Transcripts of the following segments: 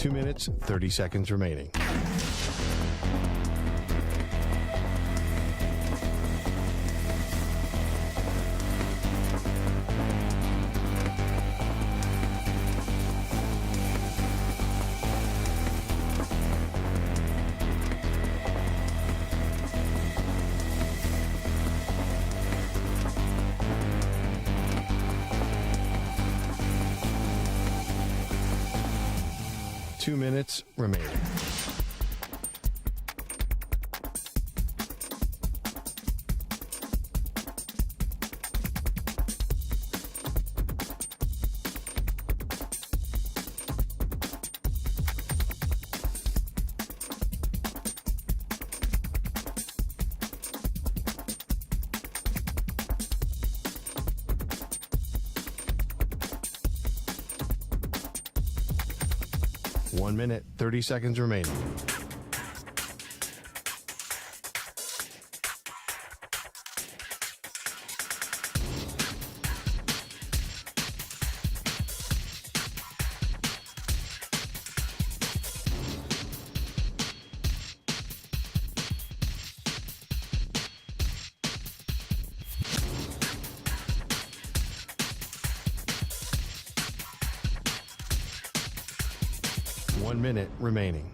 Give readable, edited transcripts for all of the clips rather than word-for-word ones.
2 minutes, 30 seconds remaining. Two minutes remaining. One minute, 30 seconds remaining. One minute remaining.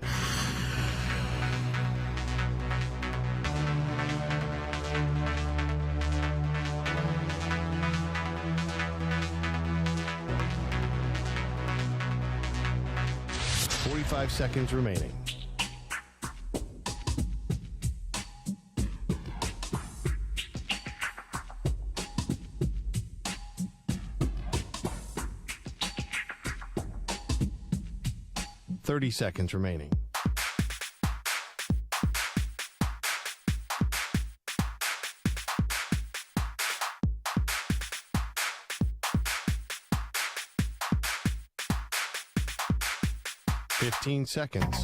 Five seconds remaining. Thirty seconds remaining. Fifteen seconds.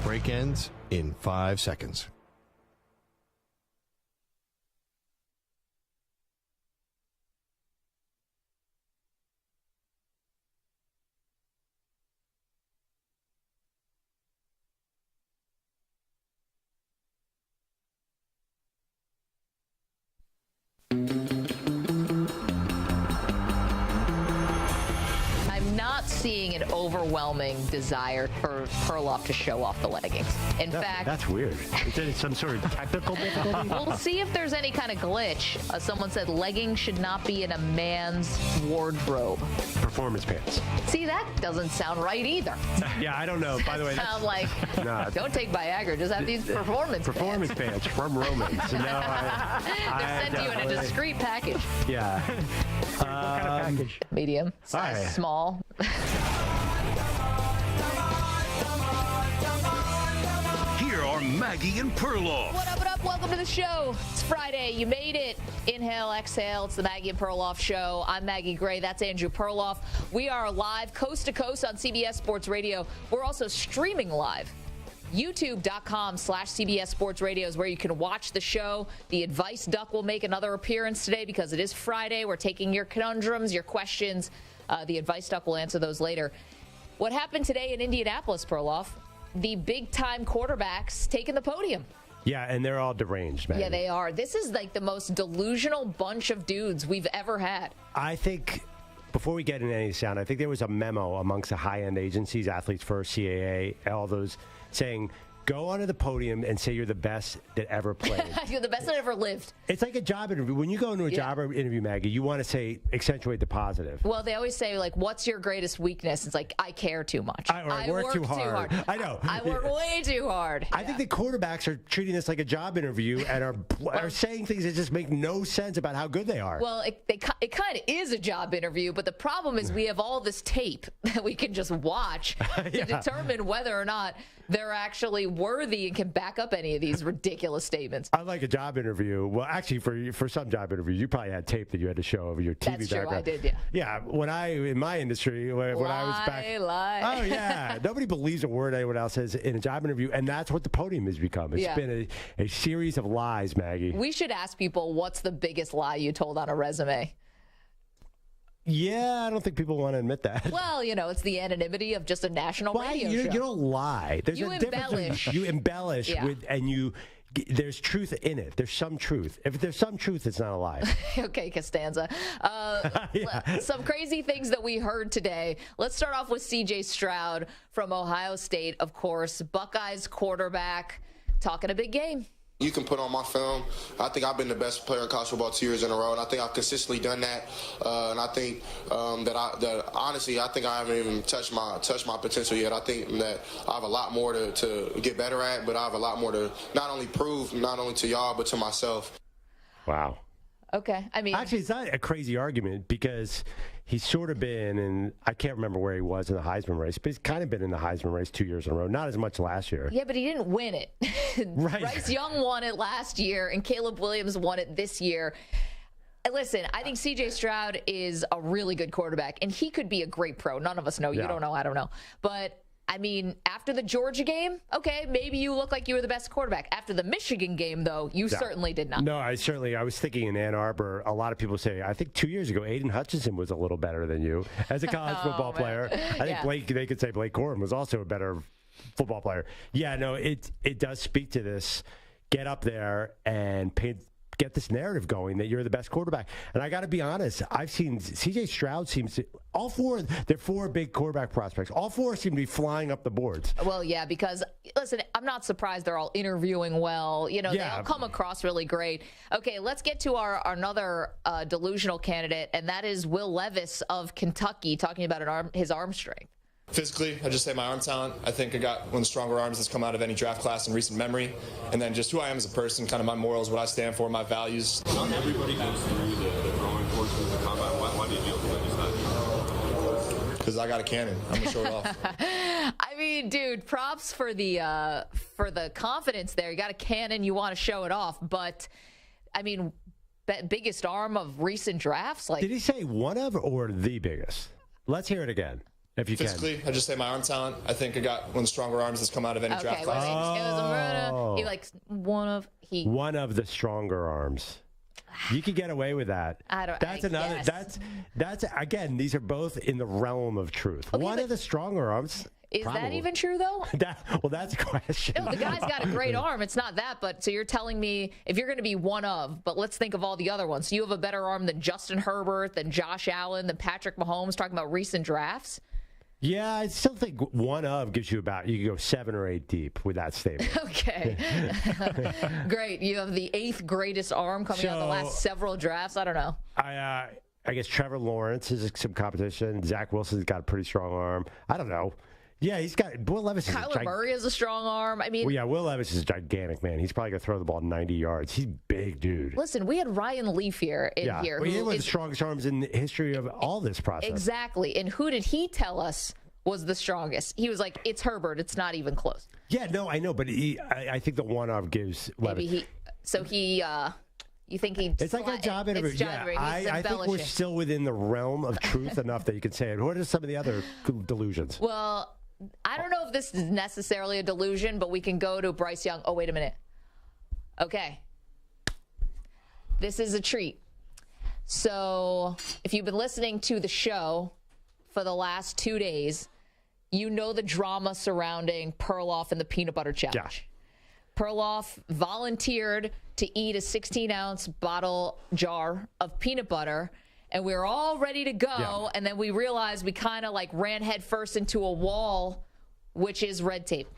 Break ends in 5 seconds. Seeing an overwhelming desire for Perloff to show off the leggings. In fact, that's weird. Is it some sort of technical difficulty? We'll see if there's any kind of glitch. Someone said leggings should not be in a man's wardrobe. Performance pants. See, that doesn't sound right either. Yeah, I don't know. By the way, sound like don't take Viagra. Just have these performance pants from Romans. No, they're sent to you in a discreet package. Yeah. What kind of package? Medium, size, small. Here are Maggie and Perloff. What up, what up? Welcome to the show. It's Friday. You made it. Inhale, exhale. It's the Maggie and Perloff show. I'm Maggie Gray. That's Andrew Perloff. We are live coast to coast on CBS Sports Radio. We're also streaming live. YouTube.com/CBS Sports Radio is where you can watch the show. The Advice Duck will make another appearance today because it is Friday. We're taking your conundrums, your questions. The Advice Duck will answer those later. What happened today in Indianapolis, Perloff? The big-time quarterbacks taking the podium. Yeah, and they're all deranged, man. Yeah, they are. This is like the most delusional bunch of dudes we've ever had. I think, before we get into any sound, I think there was a memo amongst the high-end agencies, Athletes First, CAA, all those, saying, go onto the podium and say you're the best that ever played. You're the best that ever lived. It's like a job interview. When you go into a job interview, Maggie, you want to say, accentuate the positive. Well, they always say, like, what's your greatest weakness? It's like, I care too much. I work too hard. I know. I work way too hard. I think the quarterbacks are treating this like a job interview and are saying things that just make no sense about how good they are. Well, it kind of is a job interview, but the problem is we have all this tape that we can just watch to determine whether or not they're actually worthy and can back up any of these ridiculous statements. I like a job interview. Well, actually, for some job interviews, you probably had tape that you had to show over your TV That's background. True, I did, yeah. Yeah, in my industry, when I was back. Lie. Oh, yeah. Nobody believes a word anyone else says in a job interview, and that's what the podium has become. It's been a series of lies, Maggie. We should ask people, what's the biggest lie you told on a resume? Yeah, I don't think people want to admit that. Well, it's the anonymity of just a national radio show. You don't lie. There's You a difference embellish. You embellish there's truth in it. There's some truth. If there's some truth, it's not a lie. Okay, Costanza. Some crazy things that we heard today. Let's start off with C.J. Stroud from Ohio State, of course. Buckeyes quarterback talking a big game. You can put on my film. I think I've been the best player in college football 2 years in a row, and I think I've consistently done that. And I think that honestly, I think I haven't even touched my potential yet. I think that I have a lot more to get better at, but I have a lot more to not only prove, not only to y'all, but to myself. Wow. Okay. I mean, actually, it's not a crazy argument because he's sort of been, and I can't remember where he was in the Heisman race, but he's kind of been in the Heisman race 2 years in a row. Not as much last year. Yeah, but he didn't win it. Right. Bryce Young won it last year, and Caleb Williams won it this year. Listen, I think C.J. Stroud is a really good quarterback, and he could be a great pro. None of us know. You don't know. I don't know. But I mean, after the Georgia game, okay, maybe you look like you were the best quarterback. After the Michigan game, though, you certainly did not. No, I was thinking in Ann Arbor, a lot of people say, I think 2 years ago, Aiden Hutchinson was a little better than you as a college football player. I think they could say Blake Corum was also a better football player. Yeah, no, it does speak to this. Get up there and get this narrative going that you're the best quarterback. And I got to be honest, I've seen C.J. Stroud they're four big quarterback prospects. All four seem to be flying up the boards. Well, yeah, because, listen, I'm not surprised they're all interviewing well. They all come across really great. Okay, let's get to another delusional candidate, and that is Will Levis of Kentucky, talking about his arm strength. Physically, I just say my arm talent. I think I got one of the stronger arms that's come out of any draft class in recent memory. And then just who I am as a person, kind of my morals, what I stand for, my values. Not everybody goes through the throwing portion of the combine. Why did you decide? Because I got a cannon. I'm going to show it off. I mean, dude, props for the confidence there. You got a cannon, you want to show it off. But, I mean, biggest arm of recent drafts? Did he say one of or the biggest? Let's hear it again. If you Physically, I just say my arm talent. I think I got one of the stronger arms that's come out of any draft class. One of the stronger arms. You could get away with that. That's again, these are both in the realm of truth. Okay, one of the stronger arms. Is that even true, though? That's a question. No, the guy's got a great arm. It's not that, but so you're telling me if you're going to be one of, but let's think of all the other ones. So you have a better arm than Justin Herbert, than Josh Allen, than Patrick Mahomes, talking about recent drafts? Yeah, I still think one of gives you you can go 7 or 8 deep with that statement. Okay. Great. You have the 8th greatest arm coming out of the last several drafts. I don't know. I guess Trevor Lawrence is some competition. Zach Wilson's got a pretty strong arm. I don't know. Yeah, he's got Will Levis. Kyler Murray has a strong arm. I mean, Will Levis is gigantic, man. He's probably gonna throw the ball 90 yards. He's big, dude. Listen, we had Ryan Leaf here. He had one of the strongest arms in the history of all this process. Exactly. And who did he tell us was the strongest? He was like, "It's Herbert. It's not even close." Yeah, no, I know, but I think the one of gives Levis. You think he? It's like a job interview. I think we're still within the realm of truth enough that you can say it. What are some of the other delusions? Well, I don't know if this is necessarily a delusion, but we can go to Bryce Young. Oh, wait a minute. Okay. This is a treat. So if you've been listening to the show for the last 2 days, you know the drama surrounding Perloff and the Peanut Butter Challenge. Yeah. Perloff volunteered to eat a 16-ounce bottle jar of peanut butter, and we were all ready to go, and then we realized we kind of ran headfirst into a wall, which is red tape.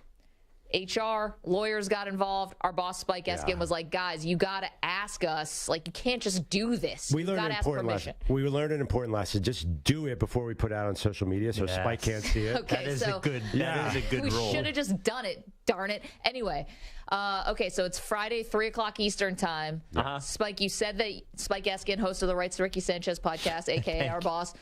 HR, lawyers got involved. Our boss, Spike Eskin, was like, guys, you got to ask us. You can't just do this. We learned an important lesson. We learned an important lesson. Just do it before we put it out on social media so Spike can't see it. Okay, that is a good rule. We should have just done it, darn it. Anyway, okay, so it's Friday, 3 o'clock Eastern time. Spike, you said that Spike Eskin, host of the Rights to Ricky Sanchez podcast, a.k.a. our boss,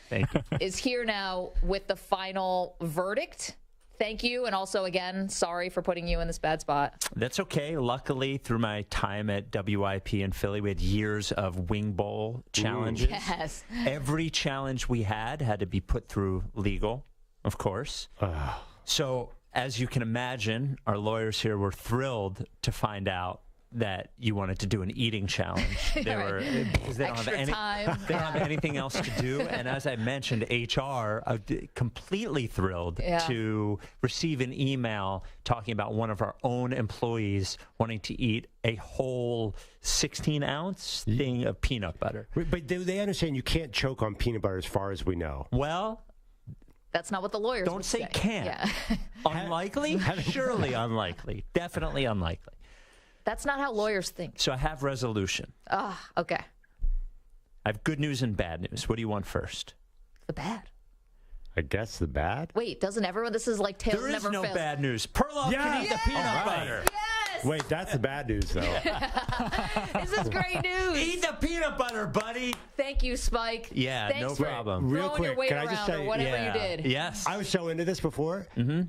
is here now with the final verdict. Thank you. And also, again, sorry for putting you in this bad spot. That's okay. Luckily, through my time at WIP in Philly, we had years of wing bowl challenges. Yes. Every challenge we had to be put through legal, of course. So, as you can imagine, our lawyers here were thrilled to find out that you wanted to do an eating challenge. Because they don't have they don't have anything else to do. And as I mentioned, HR, I'm completely thrilled to receive an email talking about one of our own employees wanting to eat a whole 16-ounce thing of peanut butter. But they understand you can't choke on peanut butter as far as we know. Well, that's not what the lawyers don't would say can't. Yeah. Unlikely? Surely unlikely. Definitely unlikely. That's not how lawyers think. So I have resolution. Okay. I have good news and bad news. What do you want first? The bad. I guess the bad? Wait, doesn't everyone? This is like Tails There is Never no Fails. bad news. Perloff can eat the peanut butter. Yes! Wait, that's the bad news, though. This is great news. Eat the peanut butter, buddy. Thank you, Spike. Yeah, Thanks no for problem. Real throwing quick, your weight can I around just say, or whatever you did. Yes. I was so into this before. Mm-hmm.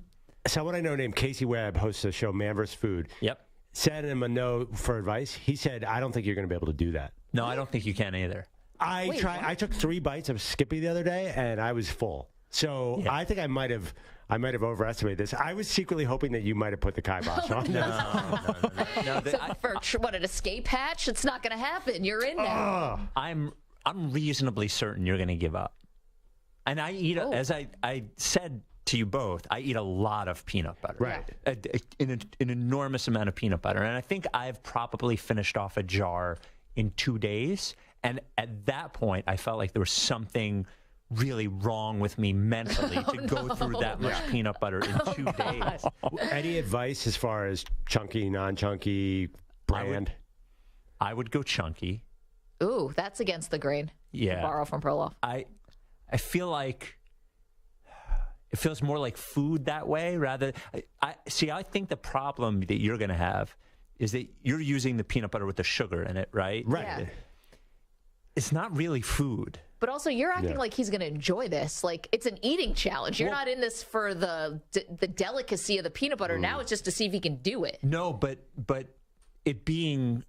Someone I know named Casey Webb hosts the show Man vs. Food. Yep. Sent him a note for advice. He said, I don't think you're going to be able to do that. No, I don't think you can either. I took 3 bites of Skippy the other day, and I was full. So I think I might have overestimated this. I was secretly hoping that you might have put the kibosh on this. No, For what, an escape hatch? It's not going to happen. You're in now. I'm reasonably certain you're going to give up. And I eat, as I said to you both, I eat a lot of peanut butter. Right. An enormous amount of peanut butter. And I think I've probably finished off a jar in 2 days. And at that point, I felt like there was something really wrong with me mentally to go through that much peanut butter in 2 days. Any advice as far as chunky, non-chunky, brand? I would go chunky. Ooh, that's against the grain. Yeah. Borrow from Perloff. I feel like it feels more like food that way rather. I think the problem that you're going to have is that you're using the peanut butter with the sugar in it, right? Right. Yeah. It's not really food. But also, you're acting like he's going to enjoy this. Like, it's an eating challenge. You're not in this for the delicacy of the peanut butter. Now it's just to see if he can do it. No, but it being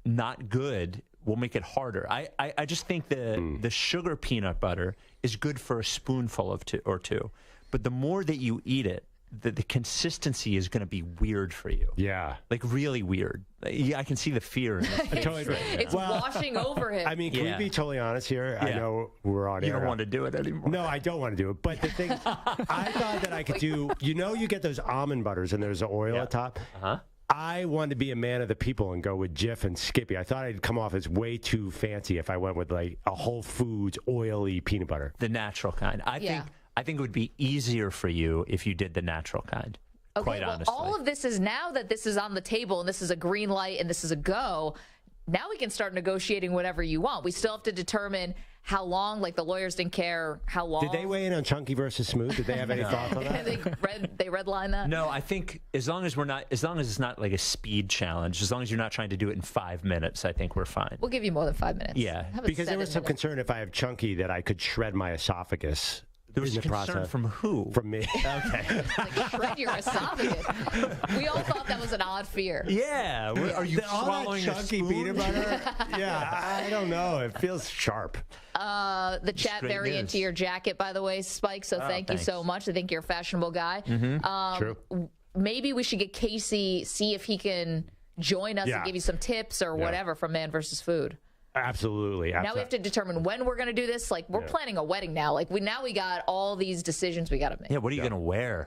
not good will make it harder. I just think the sugar peanut butter is good for a spoonful of two. But the more that you eat it, the consistency is going to be weird for you. Yeah. Like really weird. Yeah, I can see the fear in his face. It's washing over him. I mean, can we be totally honest here? I know we're on air. You don't want to do it anymore. No, I don't want to do it. But the thing, I thought that I could do, you get those almond butters and there's the oil at top. Uh-huh. I wanted to be a man of the people and go with Jif and Skippy. I thought I'd come off as way too fancy if I went with like a Whole Foods oily peanut butter. The natural kind. I think it would be easier for you if you did the natural kind. Okay, quite honestly. All of this is now that this is on the table and this is a green light and this is a go. Now we can start negotiating whatever you want. We still have to determine how long. Like the lawyers didn't care how long. Did they weigh in on chunky versus smooth? Did they have any thoughts on that? they redline that. No, I think as long as it's not like a speed challenge, as long as you're not trying to do it in 5 minutes, I think we're fine. We'll give you more than 5 minutes. Yeah, because there was some concern if I have chunky that I could shred my esophagus. There was concern from who? From me. Okay. Like shred your esophagus. We all thought that was an odd fear. Yeah. Are you swallowing chunky peanut butter? Yeah, I don't know. It feels sharp. The chat very into your jacket, by the way, Spike. So thank you so much. I think you're a fashionable guy. Mm-hmm. True. Maybe we should get Casey, see if he can join us and give you some tips or whatever from Man vs. Food. Absolutely. Now we have to determine when we're going to do this. Like we're planning a wedding now. Like we got all these decisions we got to make. Yeah. What are you going to wear?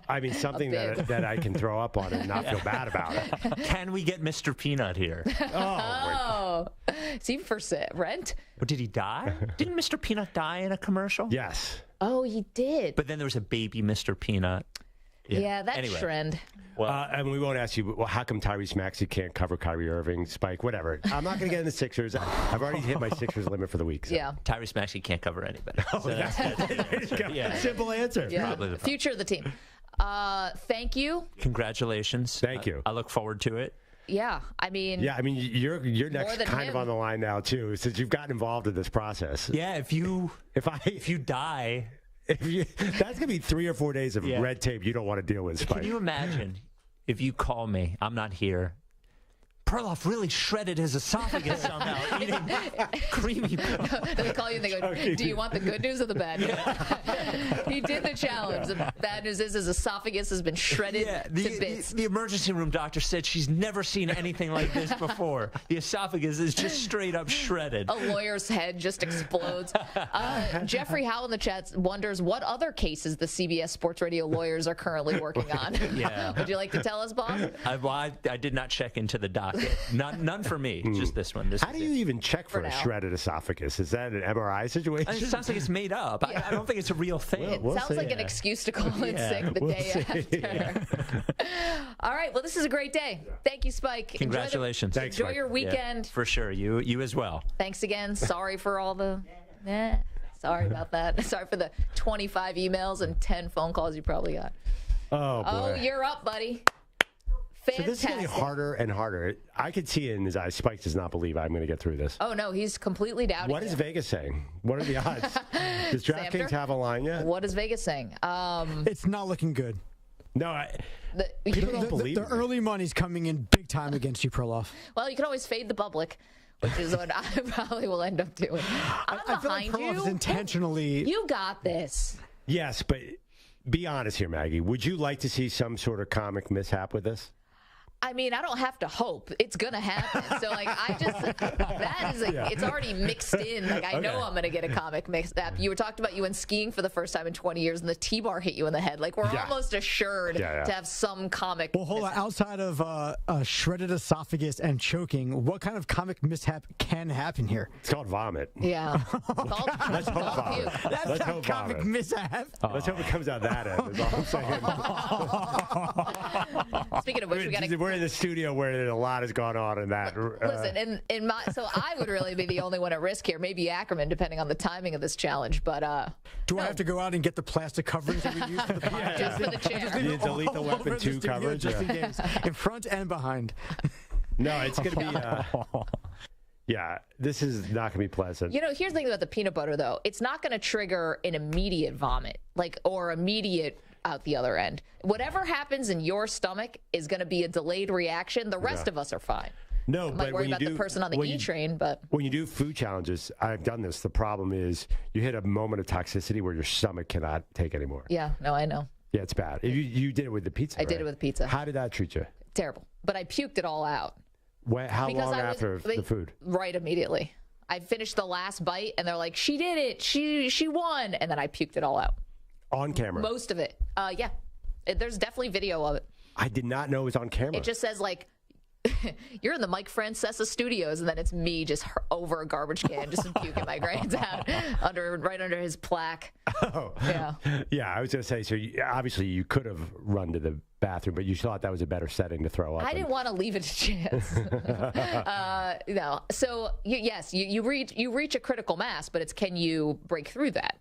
I mean, something that I can throw up on and not feel bad about it. Can we get Mr. Peanut here? Oh, see for rent? Or did he die? Didn't Mr. Peanut die in a commercial? Yes. Oh, he did. But then there was a baby Mr. Peanut. Yeah, that trend. Well, and we won't ask you, well, how come Tyrese Maxey can't cover Kyrie Irving, Spike, whatever. I'm not going to get into Sixers. I've already hit my Sixers limit for the week. So. Yeah. Tyrese Maxey can't cover anybody. Oh, that's simple answer. Yeah. Future of the team. Thank you. Congratulations. Thank you. I look forward to it. Yeah, I mean. Yeah, I mean, you're next kind of on the line now, too, since you've gotten involved in this process. Yeah, if you die... that's going to be 3 or 4 days of red tape you don't want to deal with, Spike. Can you imagine if you call me, I'm not here, Perloff really shredded his esophagus somehow, eating creamy. They call you and they go, do you want the good news or the bad news? He did the challenge. The bad news is his esophagus has been shredded to bits. The emergency room doctor said she's never seen anything like this before. The esophagus is just straight up shredded. A lawyer's head just explodes. Jeffrey Howe in the chat wonders what other cases the CBS Sports Radio lawyers are currently working on. Yeah. Would you like to tell us, Bob? I did not check into the docket. None for me. Just this one. How do you even check for a shredded esophagus? Is that an MRI situation? It sounds like it's made up. Yeah. I don't think it's a real thing. It sounds like an excuse to call in sick the day after. All right. Well, this is a great day. Thank you, Spike. Congratulations. Enjoy your weekend. Yeah, for sure. You as well. Thanks again. Sorry for all the... Sorry about that. Sorry for the 25 emails and 10 phone calls you probably got. Oh, boy. Oh, you're up, buddy. Fantastic. So this is getting harder and harder. I could see it in his eyes. Spike does not believe I'm going to get through this. Oh, no, he's completely doubting What is Vegas saying? What are the odds? Does DraftKings have a line yet? What is Vegas saying? It's not looking good. No, people don't believe the early money's coming in big time against you, Perloff. Well, you can always fade the public, which is what I probably will end up doing. I feel like Perloff is intentionally... You got this. Yes, but be honest here, Maggie. Would you like to see some sort of comic mishap with this? I mean, I don't have to hope. It's going to happen. So, like, that is, it's already mixed in. Like, I know I'm going to get a comic mixed up. You were talking about you went skiing for the first time in 20 years and the T-bar hit you in the head. Like, we're almost assured to have some comic Well, hold on. Outside of a shredded esophagus and choking, what kind of comic mishap can happen here? It's called vomit. Yeah. Let's hope vomit. That's not comic mishap. Let's hope it comes out that end, is all I'm saying. Speaking of which, we're in the studio where a lot has gone on in that. Listen, so I would really be the only one at risk here. Maybe Ackerman, depending on the timing of this challenge. But do I have to go out and get the plastic coverings that we use for the podcast? Just for the chair. You delete the Weapon 2 coverage? Just in case, in front and behind. No, it's going to be... Yeah, this is not going to be pleasant. You know, here's the thing about the peanut butter, though. It's not going to trigger an immediate vomit, or immediate out the other end. Whatever happens in your stomach is going to be a delayed reaction. The rest of us are fine. No, I might worry about the person on the E-train, but... When you do food challenges, I've done this. The problem is you hit a moment of toxicity where your stomach cannot take anymore. Yeah, no, I know. Yeah, it's bad. You did it with the pizza, I did it with pizza. How did that treat you? Terrible. But I puked it all out. How long after the food? Right immediately. I finished the last bite, and they're like, she did it. She won. And then I puked it all out. On camera? Most of it. Yeah. There's definitely video of it. I did not know it was on camera. It just says, like, you're in the Mike Francesa studios, and then it's me just over a garbage can, just puking my grains out right under his plaque. Oh. Yeah. Yeah, I was going to say, so obviously you could have run to the bathroom, but you thought that was a better setting to throw up. I didn't want to leave it to chance. No. So, yes, you reach a critical mass, but it's can you break through that?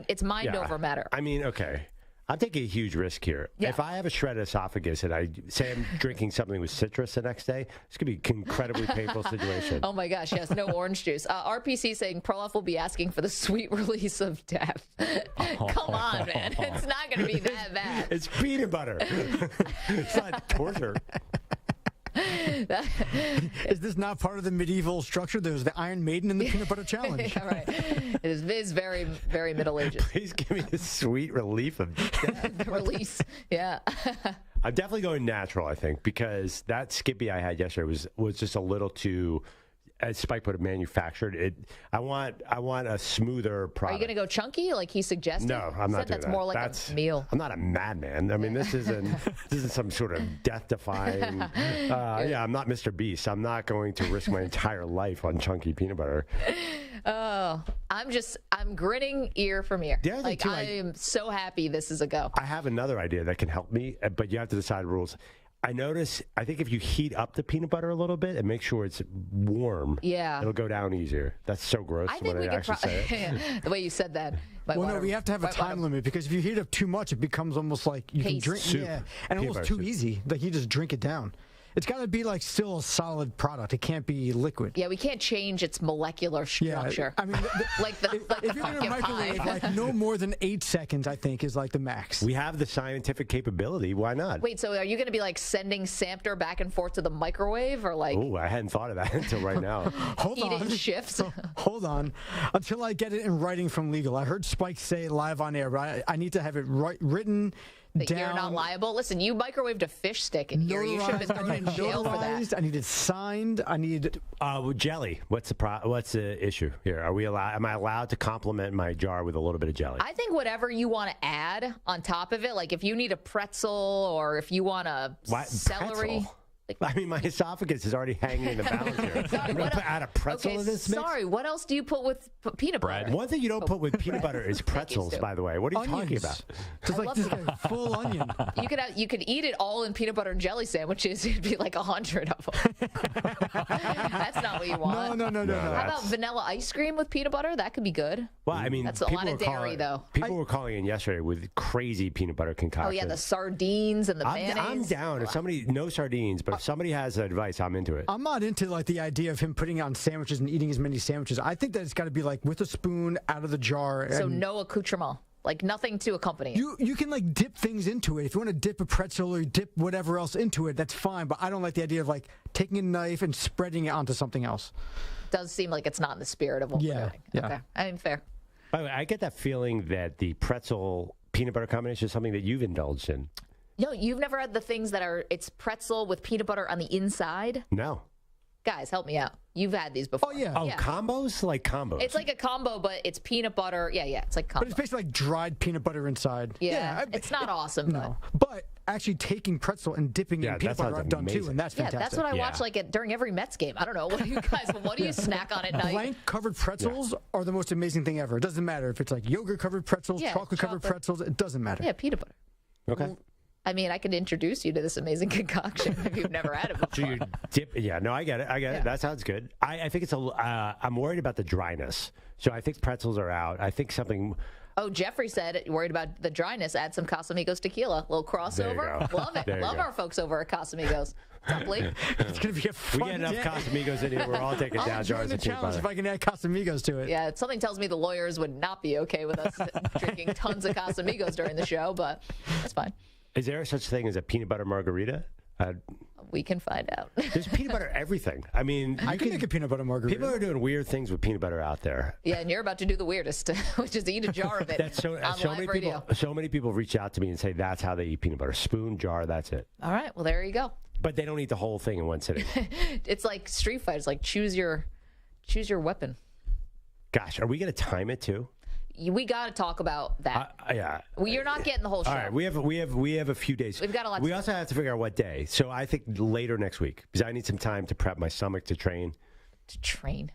It's mind over matter. I mean, okay. I'm taking a huge risk here. Yeah. If I have a shredded esophagus and I say I'm drinking something with citrus the next day, it's going to be an incredibly painful situation. Oh, my gosh. Yes, no orange juice. RPC saying Perloff will be asking for the sweet release of death. Come on, man. It's not going to be that bad. It's peanut butter. It's not torture. Is this not part of the medieval structure? There's the Iron Maiden and the Peanut Butter Challenge. Yeah, right. It is very, very Middle Ages. Please give me the sweet relief of death. Release. Yeah. I'm definitely going natural, I think, because that Skippy I had yesterday was just a little too, as Spike put it, manufactured. I want a smoother product. Are you going to go chunky like he suggested? No, I'm not doing that's more like a meal. I'm not a madman. I mean, this isn't some sort of death-defying. Yeah, I'm not Mr. Beast. I'm not going to risk my entire life on chunky peanut butter. Oh, I'm grinning ear from ear. Like, I am so happy this is a go. I have another idea that can help me, but you have to decide rules. I think if you heat up the peanut butter a little bit and make sure it's warm, it'll go down easier. That's so gross when I actually say it. The way you said that. No, we have to have a time limit because if you heat it up too much, it becomes almost like you can drink. Soup. Yeah, and almost too easy. Like you just drink it down. it's got to be like still a solid product. It can't be liquid. Yeah, we can't change its molecular structure. Yeah, I mean, if you're in a microwave, like no more than 8 seconds, I think, is like the max. We have the scientific capability. Why not? Wait, so are you going to be like sending Samter back and forth to the microwave, or like? Oh, I hadn't thought of that until right now. Hold heat on. it in shifts. Hold on, until I get it in writing from legal. I heard Spike say it live on air, but I need to have it written. That down. You're not liable. Listen, you microwaved a fish stick in here. You should have been thrown in jail for that. I need it signed. I need jelly. What's the issue here? Are we allowed? Am I allowed to complement my jar with a little bit of jelly? I think whatever you want to add on top of it, like if you need a pretzel or if you want a celery. Pretzel? I mean, my esophagus is already hanging in the balance here. I'm going to add a pretzel to this mix? Sorry, what else do you put with peanut butter? One thing you don't put with peanut butter is pretzels, by the way. What are you talking about? Just like this full onion. You could eat it all in peanut butter and jelly sandwiches. It'd be like 100 of them. That's not what you want. No. How about vanilla ice cream with peanut butter? That could be good. Well, I mean, that's a lot of dairy, though. People were calling in yesterday with crazy peanut butter concoctions. Oh yeah, the sardines and the mayonnaise. I'm down. If somebody, no sardines, but if somebody has advice, I'm into it. I'm not into like the idea of him putting on sandwiches and eating as many sandwiches. I think that it's got to be like with a spoon out of the jar. So no accoutrement. Like nothing to accompany it. You can like dip things into it. If you want to dip a pretzel or dip whatever else into it, that's fine. But I don't like the idea of like taking a knife and spreading it onto something else. Does seem like it's not in the spirit of what we're doing. Yeah. Okay. I mean, fair. By the way, I get that feeling that the pretzel peanut butter combination is something that you've indulged in. No, you've never had the things that are, it's pretzel with peanut butter on the inside? No. Guys, help me out. You've had these before. Oh, yeah. Oh, combos? Like combos. It's like a combo, but it's peanut butter. Yeah, it's like combo. But it's basically like dried peanut butter inside. Yeah, it's not awesome. No. But actually taking pretzel and dipping in peanut butter I've done too, and that's fantastic. Yeah, that's what I watch like during every Mets game. I don't know. What do you snack on at night? Blank covered pretzels are the most amazing thing ever. It doesn't matter if it's like yogurt covered pretzels, chocolate covered pretzels. It doesn't matter. Yeah, peanut butter. Okay. I mean, I could introduce you to this amazing concoction if you've never had it before. So you dip, I get it. That sounds good. I think it's I'm worried about the dryness. So I think pretzels are out. I think something. Oh, Jeffrey said, worried about the dryness, add some Casamigos tequila. A little crossover. Love it. Love our folks over at Casamigos. It's going to be a fun We get enough Casamigos in here. We're all taking down jars of peanut butter. If I can add Casamigos to it. Yeah, something tells me the lawyers would not be okay with us drinking tons of Casamigos during the show, but that's fine. Is there such thing as a peanut butter margarita? We can find out. There's peanut butter everything. I mean, I can make a peanut butter margarita. People are doing weird things with peanut butter out there. Yeah, and you're about to do the weirdest, which is eat a jar of it on live radio. So many people reach out to me and say that's how they eat peanut butter. Spoon, jar, that's it. All right, well, there you go. But they don't eat the whole thing in one sitting. It's like Street Fight. It's like choose your weapon. Gosh, are we going to time it too? We got to talk about that. Yeah. Well, you're not getting the whole show. All right, we have a few days. We've got a lot. We also have to figure out what day. So I think later next week because I need some time to prep my stomach to train. To train.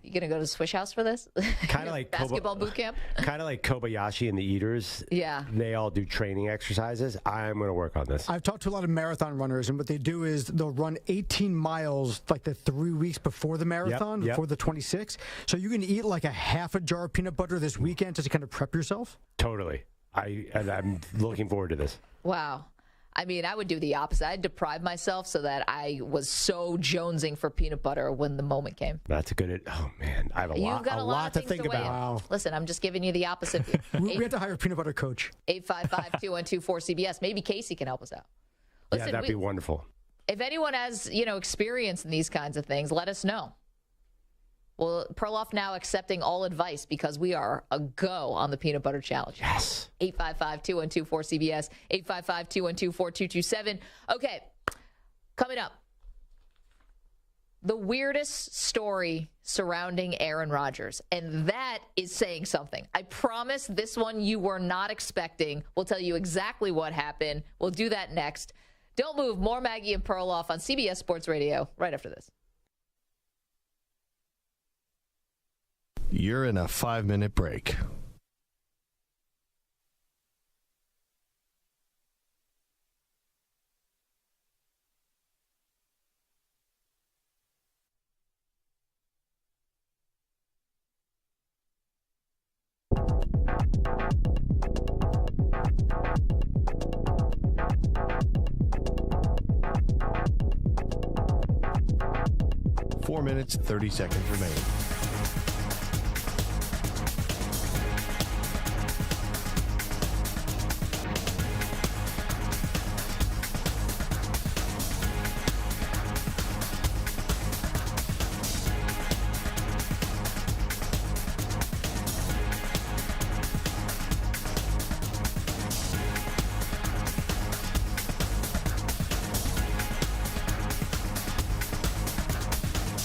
You gonna go to the Swish House for this? Kind of like basketball boot camp. Kind of like Kobayashi and the Eaters. Yeah. They all do training exercises. I'm going to work on this. I've talked to a lot of marathon runners, and what they do is they'll run 18 miles like the 3 weeks before the marathon, before the 26. So you can eat like a half a jar of peanut butter this weekend just to kind of prep yourself. Totally. I'm looking forward to this. Wow. I mean, I would do the opposite. I'd deprive myself so that I was so jonesing for peanut butter when the moment came. That's a good. Oh man, I have a lot to think about. Wow. Listen, I'm just giving you the opposite. We have to hire a peanut butter coach. 855-212-4CBS. Maybe Casey can help us out. Listen, yeah, that'd be wonderful. If anyone has experience in these kinds of things, let us know. Well, Perloff now accepting all advice because we are a go on the peanut butter challenge. Yes. 855-212-4CBS, 855-212-4227. Okay, coming up. The weirdest story surrounding Aaron Rodgers, and that is saying something. I promise this one you were not expecting. We'll tell you exactly what happened. We'll do that next. Don't move. More Maggie and Perloff on CBS Sports Radio right after this. You're in a 5-minute break. 4 minutes, 30 seconds remaining.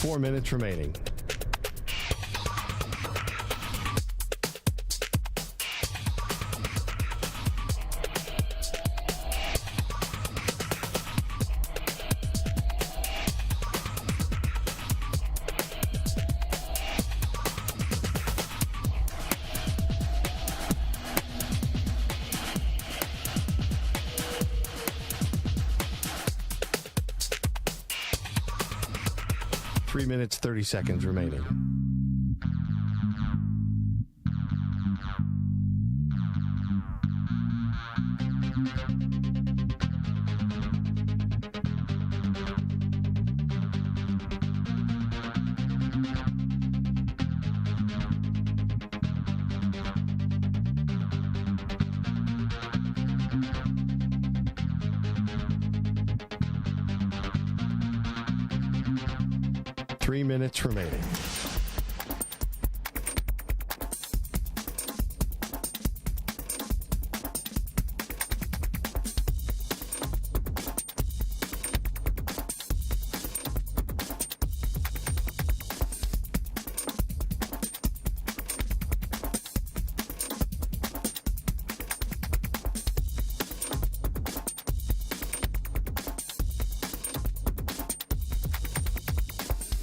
Four minutes remaining. Three minutes, 30 seconds remaining. Three minutes remaining.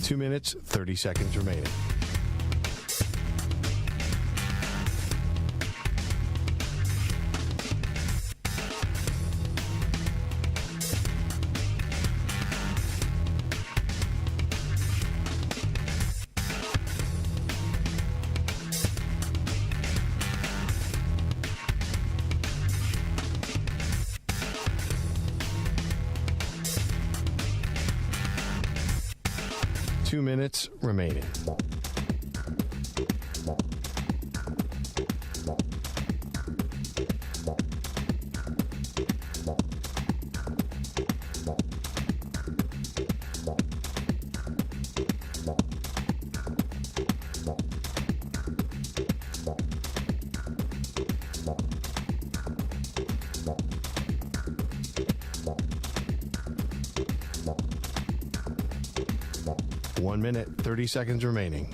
Two minutes, 30 seconds remaining. Two minutes remaining. One minute, 30 seconds remaining.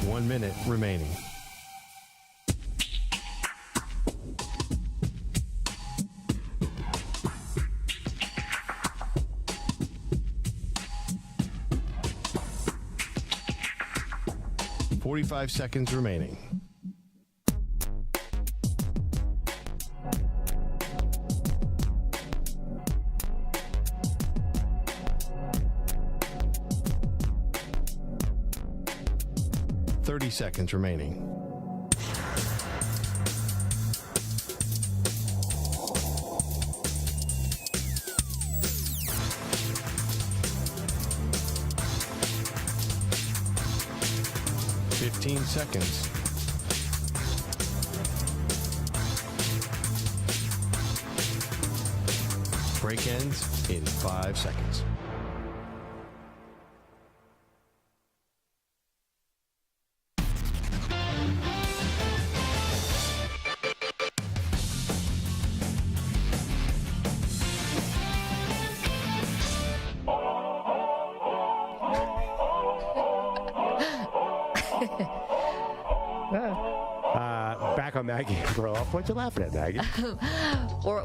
One minute remaining. Forty-five seconds remaining. Seconds remaining. Fifteen seconds. Break ends in 5 seconds. back on Maggie and Perloff. What you laughing at, Maggie?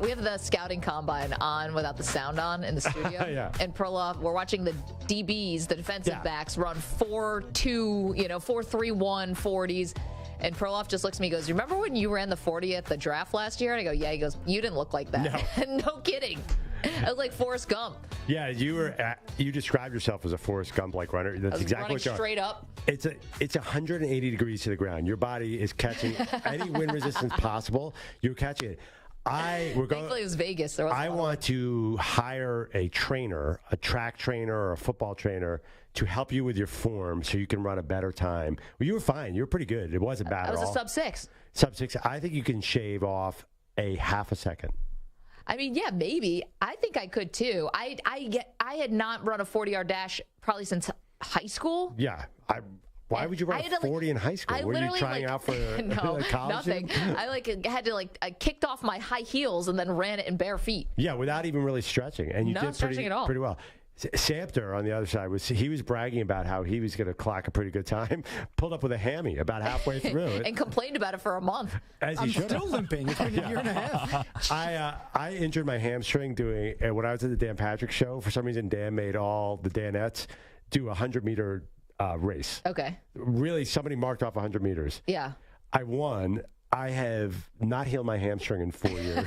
We have the scouting combine on without the sound on in the studio. Yeah. And Perloff, we're watching the DBs, the defensive backs, run 4.2, 4.31 40s. And Perloff just looks at me and goes, remember when you ran the 40 at the draft last year? And I go, yeah. He goes, you didn't look like that. No, no kidding. I was like Forrest Gump. Yeah, you described yourself as a Forrest Gump-like runner. That's exactly what you are. Straight up. It's 180 degrees to the ground. Your body is catching any wind resistance possible. You're catching it. Thankfully, it was Vegas. I want to hire a trainer, a track trainer or a football trainer, to help you with your form so you can run a better time. Well, you were fine. You were pretty good. It wasn't bad at all. I was a sub-6. Sub-6. I think you can shave off a half a second. I mean, yeah, maybe. I think I could too. I had not run a 40-yard dash probably since high school. Yeah. Why would you run a 40 in high school? Were you trying out for college? Nothing. I had to I kicked off my high heels and then ran it in bare feet. Yeah, without even really stretching, and you did stretching at all. Pretty well. Samter on the other side was bragging about how he was going to clock a pretty good time. Pulled up with a hammy about halfway through it, and complained about it for a month. As I'm still limping. It's been a year and a half. I injured my hamstring doing when I was at the Dan Patrick Show. For some reason, Dan made all the Danettes do a 100-meter race. Okay. Really, somebody marked off 100 meters. Yeah. I won. I have not healed my hamstring in 4 years.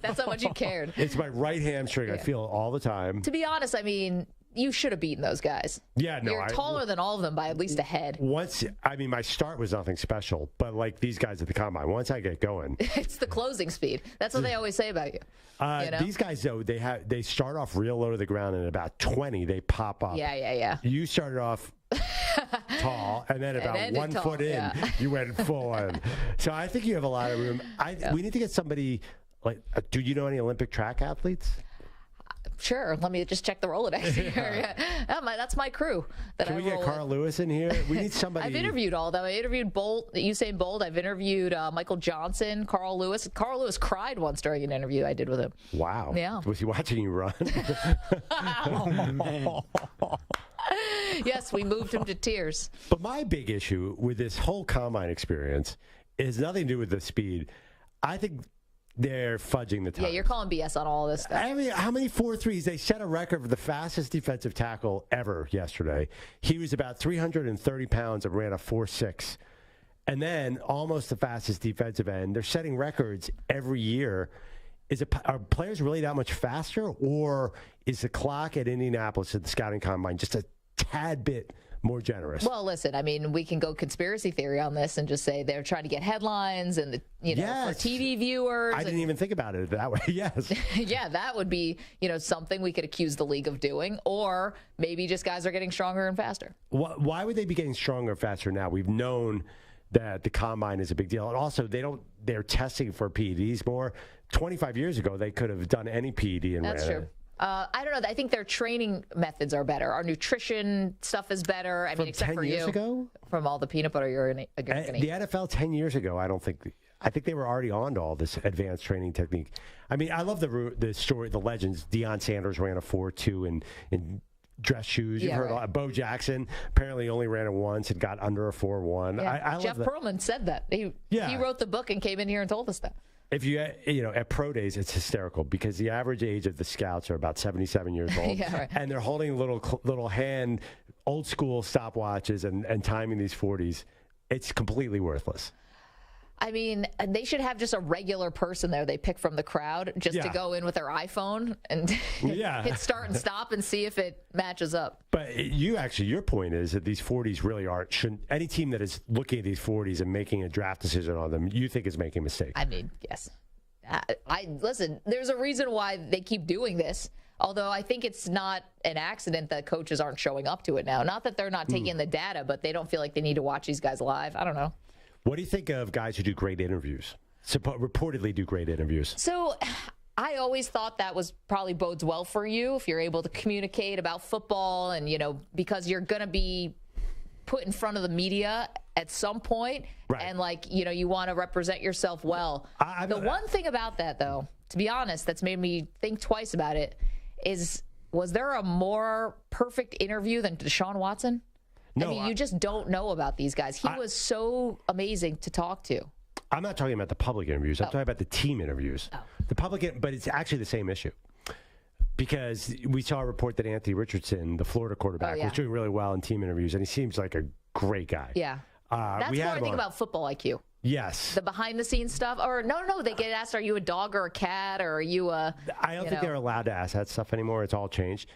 That's how much you cared. It's my right hamstring. Yeah. I feel it all the time. To be honest, I mean, you should have beaten those guys. Yeah, no. You're taller than all of them by at least a head. My start was nothing special, but like these guys at the combine, once I get going. It's the closing speed. That's what they always say about you. These guys, though, they start off real low to the ground, and at about 20, they pop up. Yeah. You started off tall, and then about 1 foot in, you went full in. So I think you have a lot of room. We need to get somebody like. Do you know any Olympic track athletes? Sure. Let me just check the Rolodex here. That's my crew. Can we get Carl Lewis in here? We need somebody. I've interviewed all of them. I interviewed Usain Bolt. I've interviewed Michael Johnson, Carl Lewis. Carl Lewis cried once during an interview I did with him. Wow. Yeah. Was he watching you run? Oh, man. Yes, we moved him to tears. But my big issue with this whole combine experience is nothing to do with the speed. I think they're fudging the time. Yeah, you're calling BS on all this stuff. I mean, how many 4.3s? They set a record for the fastest defensive tackle ever yesterday. He was about 330 pounds and ran a 4.6. And then almost the fastest defensive end. They're setting records every year. Are players really that much faster, or is the clock at Indianapolis at the scouting combine just a tad bit more generous? Well, listen, I mean, we can go conspiracy theory on this and just say they're trying to get headlines and for TV viewers. I didn't even think about it that way. Yes. Yeah, that would be, something we could accuse the league of doing, or maybe just guys are getting stronger and faster. Why would they be getting stronger and faster now? We've known that the combine is a big deal. And also, they're testing for PEDs more. 25 years ago, they could have done any PED and That's ran true. it. I don't know. I think their training methods are better. Our nutrition stuff is better. I mean, except for 10 years you. Ago? From all the peanut butter you're going to eat. The NFL 10 years ago, I think they were already on to all this advanced training technique. I mean, I love the story, the legends. Deion Sanders ran a 4.2 in dress shoes. You've heard right. Bo Jackson apparently only ran it once and got under a 4.1. Yeah. Jeff Pearlman said that. He wrote the book and came in here and told us that. If at pro days, it's hysterical because the average age of the scouts are about 77 years old, right. And they're holding little hand, old school stopwatches and timing these 40s. It's completely worthless. I mean, they should have just a regular person there they pick from the crowd just to go in with their iPhone and hit start and stop and see if it matches up. But your point is that these 40s really shouldn't. Any team that is looking at these 40s and making a draft decision on them, you think is making a mistake. I mean, yes. Listen, there's a reason why they keep doing this. Although I think it's not an accident that coaches aren't showing up to it now. Not that they're not taking the data, but they don't feel like they need to watch these guys live. I don't know. What do you think of guys who do great interviews? Reportedly do great interviews. So I always thought that was probably bodes well for you if you're able to communicate about football and, because you're going to be put in front of the media at some point. Right. And you want to represent yourself well. The one thing about that, though, to be honest, that's made me think twice about it was there a more perfect interview than Deshaun Watson? No, I mean, you just don't know about these guys. He was so amazing to talk to. I'm not talking about the public interviews. I'm talking about the team interviews. The public, but it's actually the same issue. Because we saw a report that Anthony Richardson, the Florida quarterback, was doing really well in team interviews, and he seems like a great guy. Yeah. That's more, I think, about football IQ. Yes. The behind-the-scenes stuff. Or, no, they get asked, are you a dog or a cat, or are you a... I don't think they're allowed to ask that stuff anymore. It's all changed.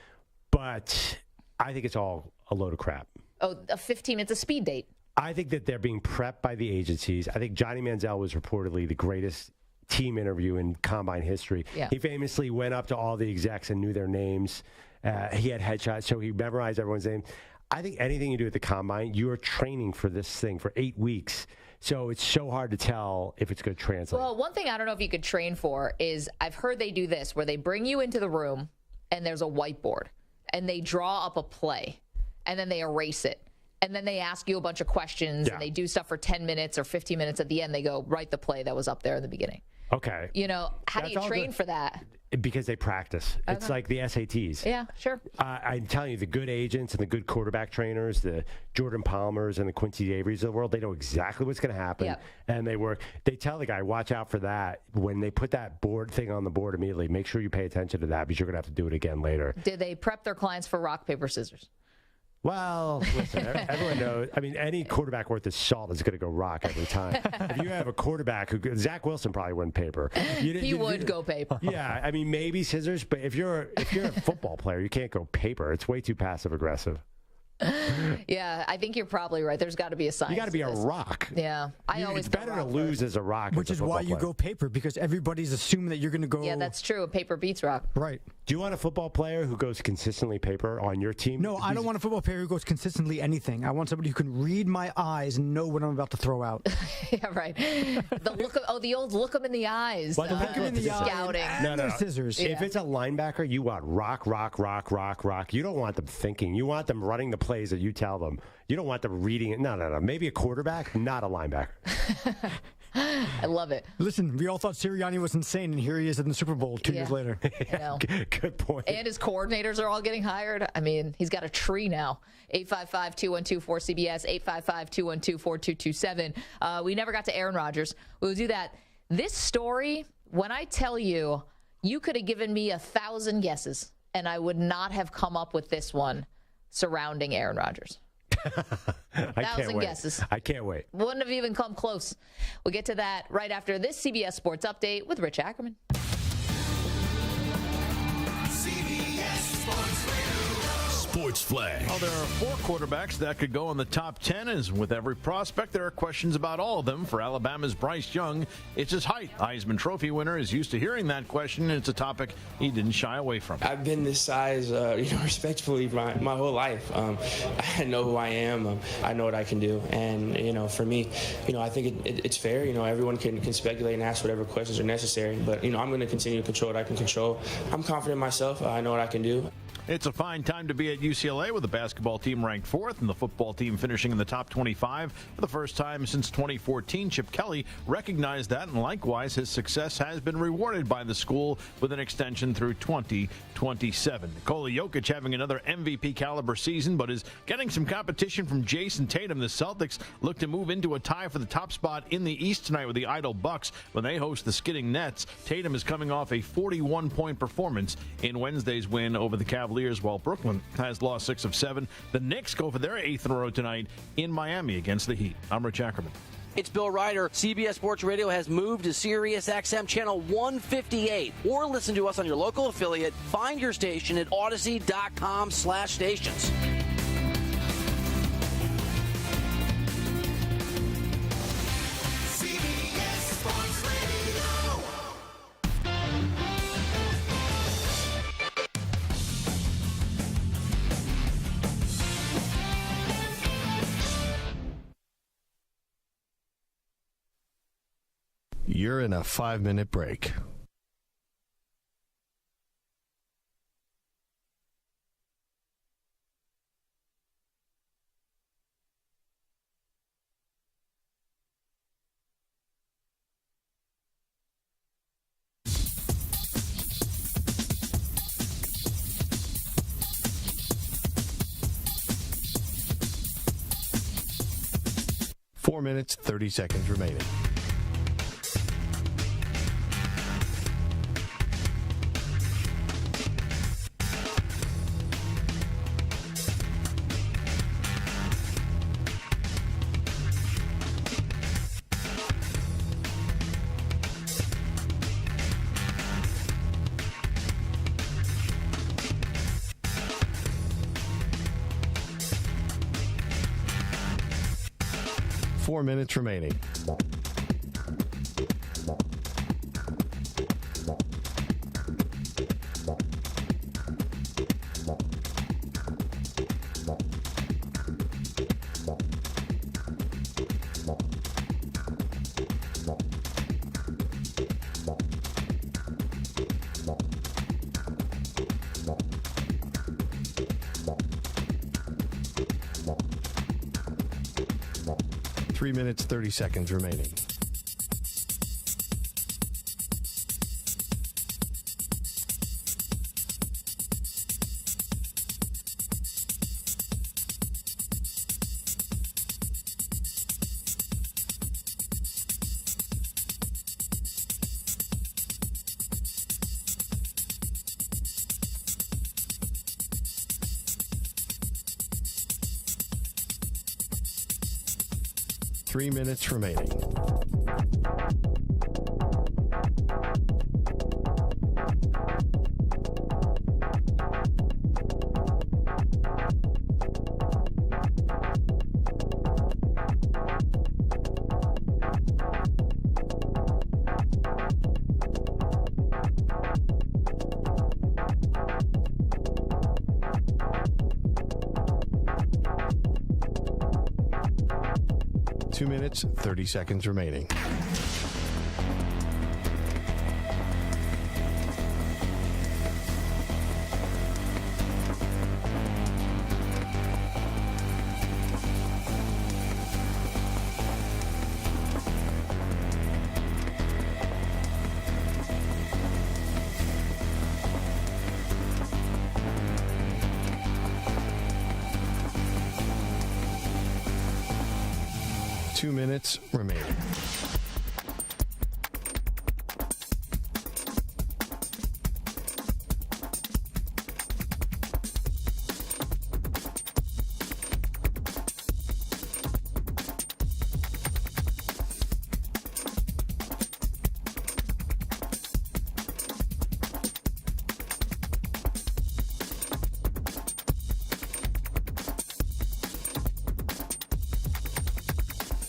But I think it's all a load of crap. Oh, a 15 minutes, a speed date. I think that they're being prepped by the agencies. I think Johnny Manziel was reportedly the greatest team interview in combine history. Yeah. He famously went up to all the execs and knew their names. He had headshots, so he memorized everyone's name. I think anything you do at the combine, you are training for this thing for 8 weeks. So it's so hard to tell if it's going to translate. Well, one thing I don't know if you could train for is I've heard they do this where they bring you into the room and there's a whiteboard and they draw up a play and then they erase it. And then they ask you a bunch of questions and they do stuff for 10 minutes or 15 minutes. At the end, they go, write the play that was up there in the beginning. Okay. How do you train for that? Because they practice. Okay. It's like the SATs. Yeah, sure. I'm telling you, the good agents and the good quarterback trainers, the Jordan Palmers and the Quincy Averys of the world, they know exactly what's going to happen. Yep. And they tell the guy, watch out for that. When they put that board thing on the board immediately, make sure you pay attention to that because you're going to have to do it again later. Did they prep their clients for rock, paper, scissors? Well, listen, everyone knows. I mean, any quarterback worth his salt is going to go rock every time. If you have a quarterback Zach Wilson probably wouldn't paper. He would go paper. Yeah, I mean, maybe scissors, but if you're a football player, you can't go paper. It's way too passive aggressive. Yeah, I think you're probably right. There's got to be a science. You got to be a rock. Yeah, it's better to lose as a rock. Which is why you go paper, because everybody's assuming that you're going to go. Yeah, that's true. Paper beats rock. Right. Do you want a football player who goes consistently paper on your team? No, I don't want a football player who goes consistently anything. I want somebody who can read my eyes and know what I'm about to throw out. Yeah, right. The old look them in the eyes. Look them in the scouting. No. Scissors. Yeah. If it's a linebacker, you want rock. You don't want them thinking. You want them running the plays that you tell them. You don't want them reading it. No. Maybe a quarterback, not a linebacker. I love it. Listen, we all thought Sirianni was insane, and here he is in the Super Bowl 2 years later. Good point. And his coordinators are all getting hired. I mean, he's got a tree now. 855-212-4CBS, 855-212-4227. We never got to Aaron Rodgers. We'll do that. This story, when I tell you, you could have given me 1,000 guesses, and I would not have come up with this one surrounding Aaron Rodgers. 1,000 guesses. I can't wait. Wouldn't have even come close. We'll get to that right after this CBS Sports Update with Rich Ackerman. Sports Flag. Well, there are 4 quarterbacks that could go in the top 10, as with every prospect, there are questions about all of them. For Alabama's Bryce Young, it's his height. Heisman Trophy winner is used to hearing that question, and it's a topic he didn't shy away from. I've been this size, respectfully, my whole life. I know who I am. I know what I can do, and for me, I think it's fair. Everyone can speculate and ask whatever questions are necessary, but I'm going to continue to control what I can control. I'm confident in myself. I know what I can do. It's a fine time to be at UCLA with the basketball team ranked 4th and the football team finishing in the top 25 for the first time since 2014. Chip Kelly recognized that, and likewise, his success has been rewarded by the school with an extension through 2027. Nikola Jokic having another MVP caliber season, but is getting some competition from Jason Tatum. The Celtics look to move into a tie for the top spot in the East tonight with the idle Bucks when they host the skidding Nets. Tatum is coming off a 41-point performance in Wednesday's win over the Cavaliers, while Brooklyn has lost 6 of 7. The Knicks go for their 8th in a row tonight in Miami against the Heat. I'm Rich Ackerman. It's Bill Ryder. CBS Sports Radio has moved to Sirius XM channel 158. Or listen to us on your local affiliate. Find your station at Odyssey.com/stations. You're in a 5-minute break. Four minutes, 30 seconds remaining. 4 minutes remaining. Three minutes, 30 seconds remaining. Three minutes remaining. Two minutes, 30 seconds remaining. Two minutes remaining.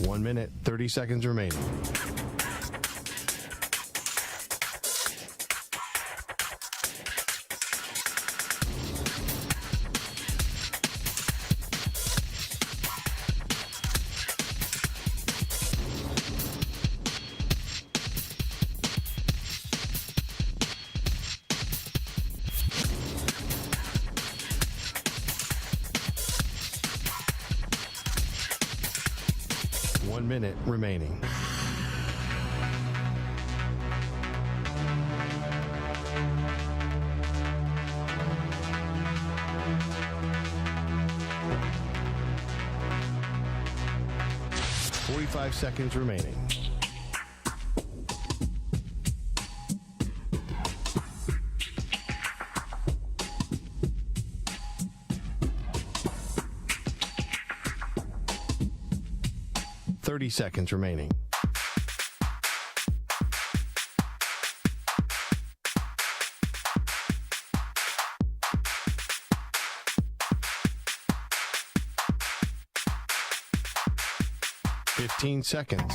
One minute, 30 seconds remaining. One minute remaining. Five seconds remaining. Thirty seconds remaining. Fifteen seconds.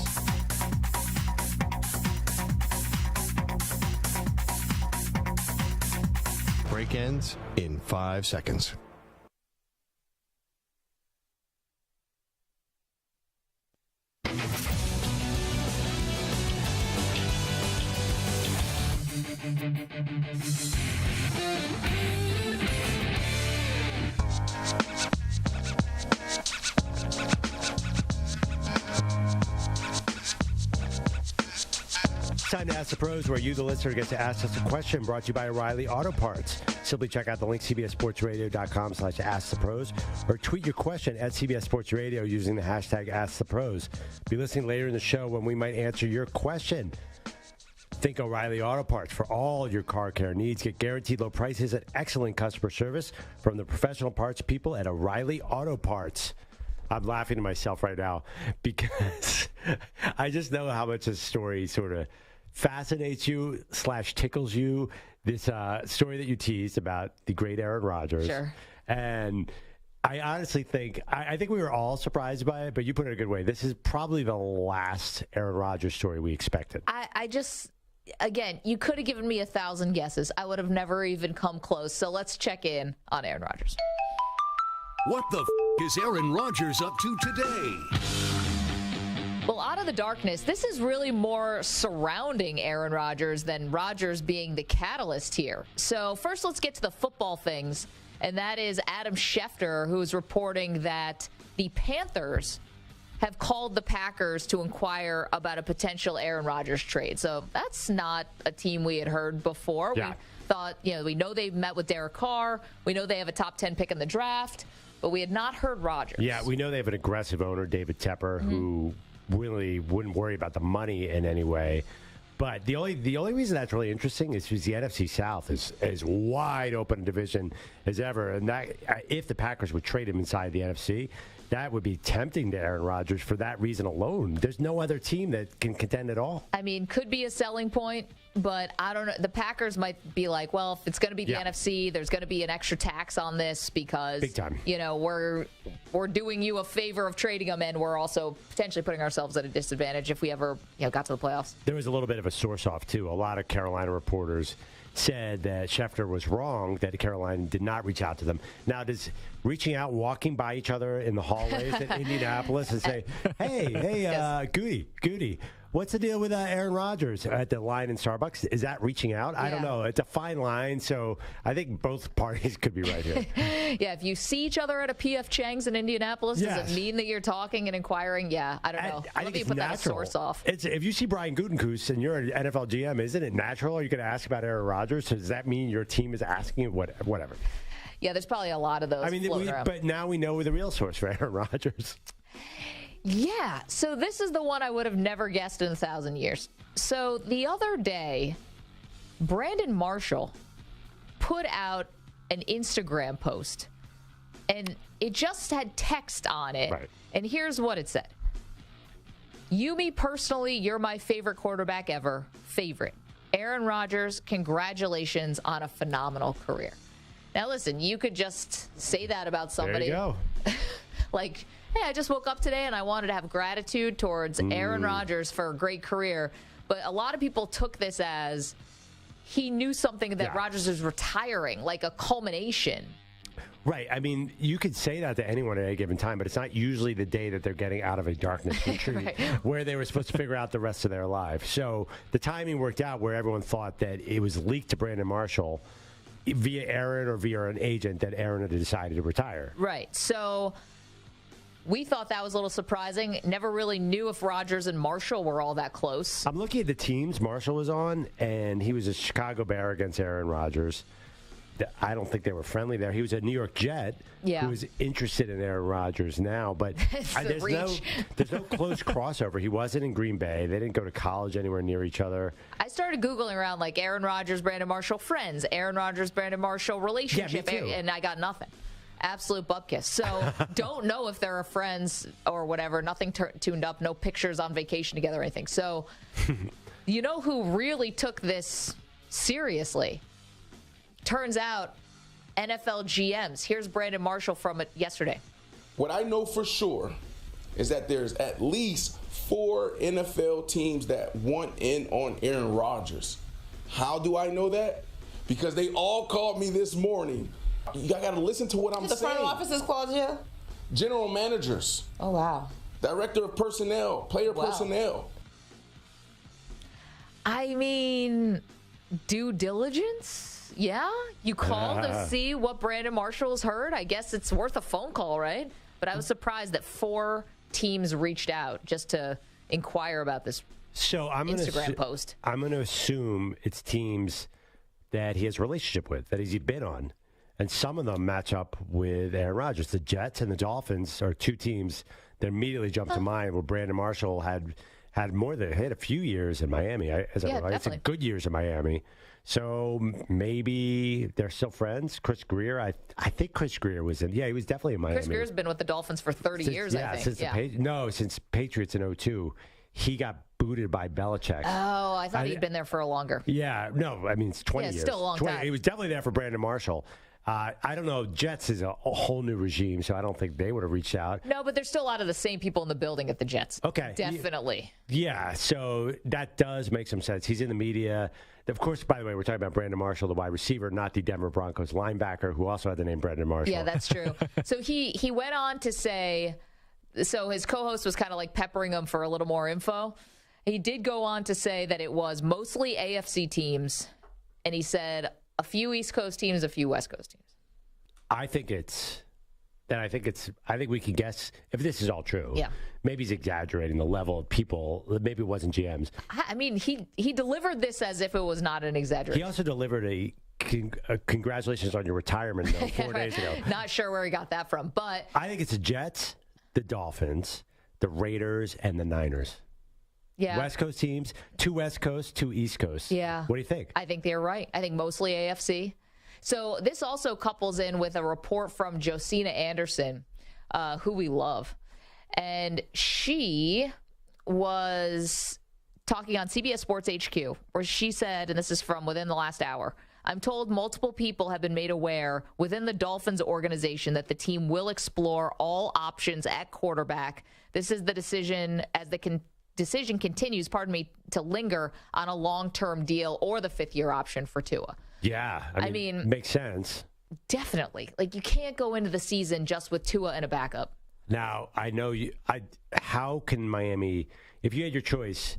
Break ends in 5 seconds. Time to Ask the Pros, where you, the listener, get to ask us a question, brought to you by O'Reilly Auto Parts. Simply check out the link, cbssportsradio.com/askthepros, or tweet your question at CBS Sports Radio using the hashtag AskThePros. Be listening later in the show when we might answer your question. Think O'Reilly Auto Parts for all your car care needs. Get guaranteed low prices and excellent customer service from the professional parts people at O'Reilly Auto Parts. I'm laughing to myself right now because I just know how much this story sort of fascinates you / tickles you. This story that you teased about the great Aaron Rodgers. Sure. And I honestly think I think we were all surprised by it, but you put it a good way. This is probably the last Aaron Rodgers story we expected. I just, again, you could have given me 1,000 guesses. I would have never even come close. So let's check in on Aaron Rodgers. What the is Aaron Rodgers up to today? Well, out of the darkness, this is really more surrounding Aaron Rodgers than Rodgers being the catalyst here. So first, let's get to the football things, and that is Adam Schefter, who is reporting that the Panthers have called the Packers to inquire about a potential Aaron Rodgers trade. So that's not a team we had heard before. Yeah. We thought, we know they've met with Derek Carr. We know they have a top 10 pick in the draft, but we had not heard Rodgers. Yeah, we know they have an aggressive owner, David Tepper, who really wouldn't worry about the money in any way. But the only reason that's really interesting is because the NFC South is as wide open a division as ever. And that if the Packers would trade him inside the NFC, that would be tempting to Aaron Rodgers for that reason alone. There's no other team that can contend at all. I mean, could be a selling point, but I don't know. The Packers might be like, well, if it's going to be the NFC, there's going to be an extra tax on this because, big time. We're doing you a favor of trading them, and we're also potentially putting ourselves at a disadvantage if we ever got to the playoffs. There was a little bit of a source-off, too. A lot of Carolina reporters said that Schefter was wrong, that Carolina did not reach out to them. Now, does reaching out, walking by each other in the hallways in Indianapolis and say, hey, Goody, what's the deal with Aaron Rodgers at the line in Starbucks? Is that reaching out? I don't know. It's a fine line, so I think both parties could be right here. Yeah, if you see each other at a P.F. Chang's in Indianapolis, does it mean that you're talking and inquiring? Yeah, I don't know. I think it's put natural. That source off. If you see Brian Gutekunst and you're an NFL GM, isn't it natural? Are you going to ask about Aaron Rodgers? So does that mean your team is asking whatever? Yeah, there's probably a lot of those. But now we know the real source for Aaron Rodgers. Yeah, so this is the one I would have never guessed in 1,000 years. So the other day, Brandon Marshall put out an Instagram post, and it just had text on it. Right. And here's what it said. Me personally, you're my favorite quarterback ever. Favorite. Aaron Rodgers, congratulations on a phenomenal career. Now, listen, you could just say that about somebody. There you go. Like, hey, I just woke up today and I wanted to have gratitude towards Aaron Rodgers for a great career. But a lot of people took this as he knew something that Rodgers was retiring, like a culmination. Right. I mean, you could say that to anyone at any given time, but it's not usually the day that they're getting out of a darkness retreat where they were supposed to figure out the rest of their life. So the timing worked out where everyone thought that it was leaked to Brandon Marshall via Aaron or via an agent that Aaron had decided to retire. Right. So we thought that was a little surprising. Never really knew if Rodgers and Marshall were all that close. I'm looking at the teams Marshall was on, and he was a Chicago Bear against Aaron Rodgers. I don't think they were friendly there. He was a New York Jet who was interested in Aaron Rodgers now, but there's no close crossover. He wasn't in Green Bay. They didn't go to college anywhere near each other. I started Googling around like Aaron Rodgers, Brandon Marshall friends, Aaron Rodgers, Brandon Marshall relationship, and I got nothing. Absolute bupkis. So don't know if they're friends or whatever. Nothing tuned up. No pictures on vacation together or anything. So you know who really took this seriously? Turns out NFL GMs. Here's Brandon Marshall from it yesterday. What I know for sure is that there's at least 4 NFL teams that want in on Aaron Rodgers. How do I know that? Because they all called me this morning. You got to listen to what I'm saying. The front offices called you? General managers. Oh, wow. Director of personnel, player personnel. I mean, due diligence? Yeah? You called to see what Brandon Marshall's heard? I guess it's worth a phone call, right? But I was surprised that 4 teams reached out just to inquire about this Instagram post. I'm going to assume it's teams that he has a relationship with, that he's been on. And some of them match up with Aaron Rodgers. The Jets and the Dolphins are 2 teams that immediately jump to mind where Brandon Marshall had a few years in Miami. It's good years in Miami. So maybe they're still friends. Chris Greer, I think Chris Greer was in. Yeah, he was definitely in Miami. Chris Greer's been with the Dolphins for 30 years, I think. Since Patriots in 2002. He got booted by Belichick. Oh, I thought he'd been there for a longer. Yeah, no, I mean, it's 20 years. Still a long time. He was definitely there for Brandon Marshall. I don't know. Jets is a whole new regime, so I don't think they would have reached out. No, but there's still a lot of the same people in the building at the Jets. Okay. Definitely. Yeah, so that does make some sense. He's in the media. Of course, by the way, we're talking about Brandon Marshall, the wide receiver, not the Denver Broncos linebacker, who also had the name Brandon Marshall. Yeah, that's true. So he went on to say, so his co-host was kind of like peppering him for a little more info. He did go on to say that it was mostly AFC teams, and he said a few East Coast teams, a few West Coast teams. I think we can guess if this is all true. Yeah. Maybe he's exaggerating the level of people. Maybe it wasn't GMs. I mean, he delivered this as if it was not an exaggeration. He also delivered a congratulations on your retirement 4 days ago. Not sure where he got that from, but I think it's the Jets, the Dolphins, the Raiders, and the Niners. Yeah. West Coast teams, 2 West Coast, 2 East Coast. Yeah. What do you think? I think they're right. I think mostly AFC. So this also couples in with a report from Josina Anderson, who we love. And she was talking on CBS Sports HQ, where she said, and this is from within the last hour, I'm told multiple people have been made aware within the Dolphins organization that the team will explore all options at quarterback. This is the decision as the decision continues, to linger on a long-term deal or the 5th-year option for Tua. Yeah, I mean, makes sense. Definitely. Like, you can't go into the season just with Tua and a backup. Now, I know how can Miami, if you had your choice,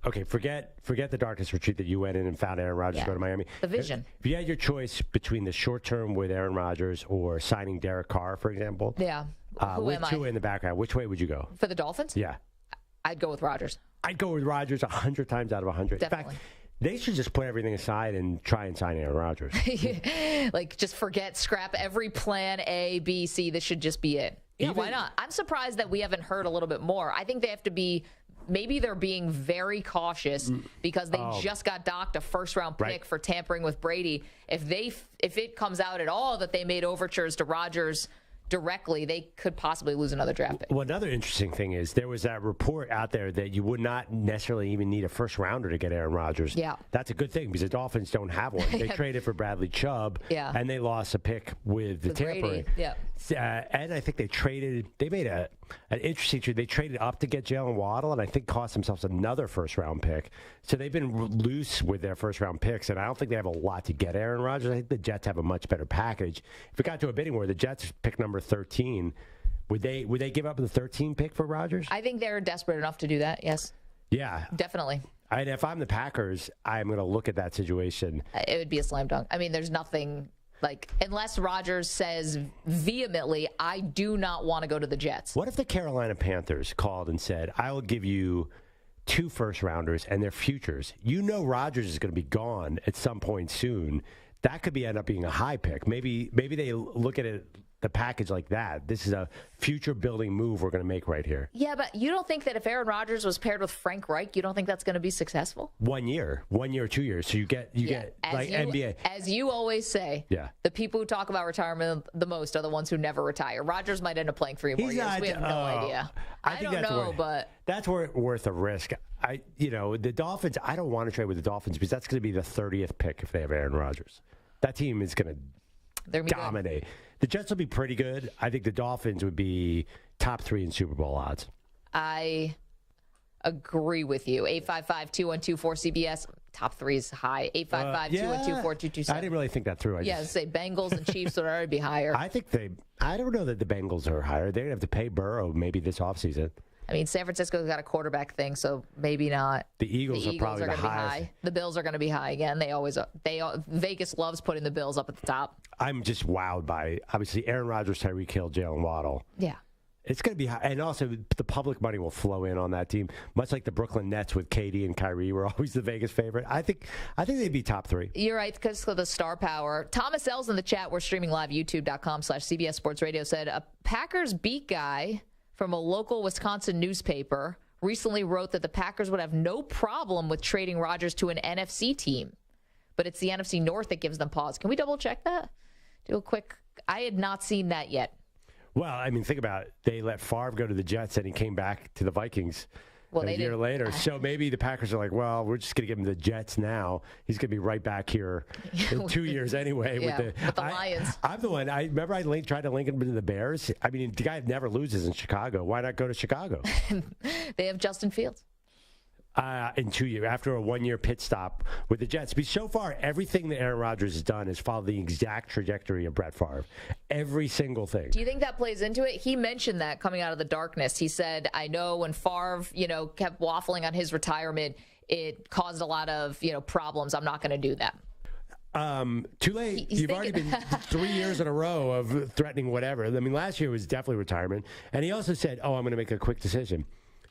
okay, forget the darkness retreat that you went in and found Aaron Rodgers to go to Miami. The vision. If you had your choice between the short term with Aaron Rodgers or signing Derek Carr, for example. Yeah. With Tua in the background, which way would you go? For the Dolphins? Yeah. I'd go with Rodgers. I'd go with Rodgers 100 times out of 100. Definitely. In fact, they should just put everything aside and try and sign Aaron Rodgers. Like, just scrap every plan A, B, C. This should just be it. Yeah, why not? I'm surprised that we haven't heard a little bit more. I think they have to be, maybe they're being very cautious because they just got docked a first-round pick for tampering with Brady. If it comes out at all that they made overtures to Rodgers directly, they could possibly lose another draft pick. Well, another interesting thing is there was that report out there that you would not necessarily even need a first rounder to get Aaron Rodgers. Yeah. That's a good thing because the Dolphins don't have one. They traded for Bradley Chubb, and they lost a pick with the tampering. Yeah. And I think they made an interesting trade. They traded up to get Jalen Waddle and I think cost themselves another first-round pick. So they've been loose with their first-round picks, and I don't think they have a lot to get Aaron Rodgers. I think the Jets have a much better package. If it got to a bidding war, the Jets pick number 13. Would they give up the 13 pick for Rodgers? I think they're desperate enough to do that, yes. Yeah. Definitely. And if I'm the Packers, I'm going to look at that situation. It would be a slam dunk. I mean, there's nothing, unless Rodgers says vehemently, I do not want to go to the Jets. What if the Carolina Panthers called and said, I will give you 2 first-rounders and their futures? You know Rodgers is going to be gone at some point soon. That could end up being a high pick. Maybe they look at it, the package like that. This is a future-building move we're going to make right here. Yeah, but you don't think that if Aaron Rodgers was paired with Frank Reich, you don't think that's going to be successful? 1 year, 2 years. So you get NBA. As you always say, the people who talk about retirement the most are the ones who never retire. Rodgers might end up playing 3 more years. We have no idea. I don't know, but that's worth a risk. The Dolphins, I don't want to trade with the Dolphins because that's going to be the 30th pick if they have Aaron Rodgers. That team is going to dominate. The Jets will be pretty good. I think the Dolphins would be top 3 in Super Bowl odds. I agree with you. 855-212-4CBS. Top 3 is high. 855-212-4227. I didn't really think that through. Say Bengals and Chiefs would already be higher. I don't know that the Bengals are higher. They're going to have to pay Burrow maybe this offseason. I mean, San Francisco's got a quarterback thing, so maybe not. The Eagles are probably going to be high. The Bills are going to be high again. They always are. Vegas loves putting the Bills up at the top. I'm just wowed by, obviously, Aaron Rodgers, Tyreek Hill, Jalen Waddle. Yeah. It's going to be high. And also, the public money will flow in on that team, much like the Brooklyn Nets with KD and Kyrie were always the Vegas favorite. I think they'd be top 3. You're right, because of the star power. Thomas L's in the chat. We're streaming live, youtube.com/CBS Sports Radio, said a Packers beat guy from a local Wisconsin newspaper recently wrote that the Packers would have no problem with trading Rodgers to an NFC team. But it's the NFC North that gives them pause. Can we double check that? Do a quick. I had not seen that yet. Well, I mean, think about it. They let Favre go to the Jets and he came back to the Vikings. Well, a year later. So maybe the Packers are like, well, we're just going to give him the Jets now. He's going to be right back here in 2 years anyway. With the Lions. I'm the one. I remember I tried to link him to the Bears. I mean, the guy never loses in Chicago. Why not go to Chicago? They have Justin Fields. In 2 years, after a 1 year pit stop with the Jets. But so far, everything that Aaron Rodgers has done has followed the exact trajectory of Brett Favre. Every single thing. Do you think that plays into it? He mentioned that coming out of the darkness. He said, I know when Favre, kept waffling on his retirement, it caused a lot of, problems. I'm not going to do that. Too late. You've already been 3 years in a row of threatening whatever. I mean, last year was definitely retirement. And he also said, I'm going to make a quick decision.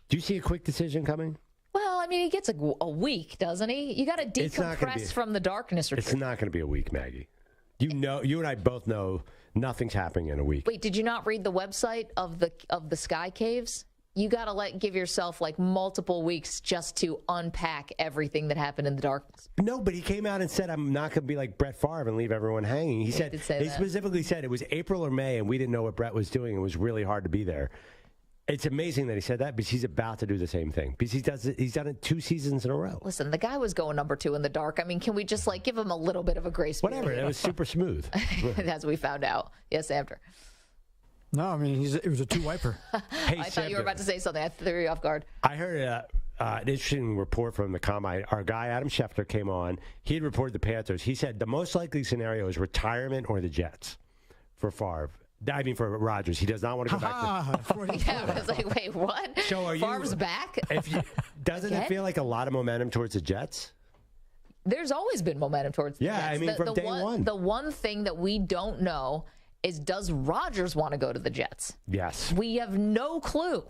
Do you see a quick decision coming? Well, I mean, he gets a week, doesn't he? You got to decompress from the darkness. It's not going to be a week, Maggie. You and I both know nothing's happening in a week. Wait, did you not read the website of the Sky Caves? You got to give yourself multiple weeks just to unpack everything that happened in the darkness. No, but he came out and said, I'm not going to be like Brett Favre and leave everyone hanging. He specifically said it was April or May and we didn't know what Brett was doing. It was really hard to be there. It's amazing that he said that because he's about to do the same thing. Because he's done it 2 seasons in a row. Listen, the guy was going number 2 in the dark. I mean, can we just give him a little bit of a grace period? Whatever. That was super smooth. As we found out. Yes, Amter. No, I mean, it was a 2-wiper. Hey, I thought you were about to say something. I threw you off guard. I heard an interesting report from the Combine. Our guy, Adam Schefter, came on. He had reported the Panthers. He said the most likely scenario is retirement or the Jets for Favre. I mean, for Rodgers. He does not want to go back to... Yeah, I was like, wait, what? So Favre's back? Doesn't it feel like a lot of momentum towards the Jets? There's always been momentum towards the Jets. Yeah, I mean, from day one. The one thing that we don't know is, does Rodgers want to go to the Jets? Yes. We have no clue.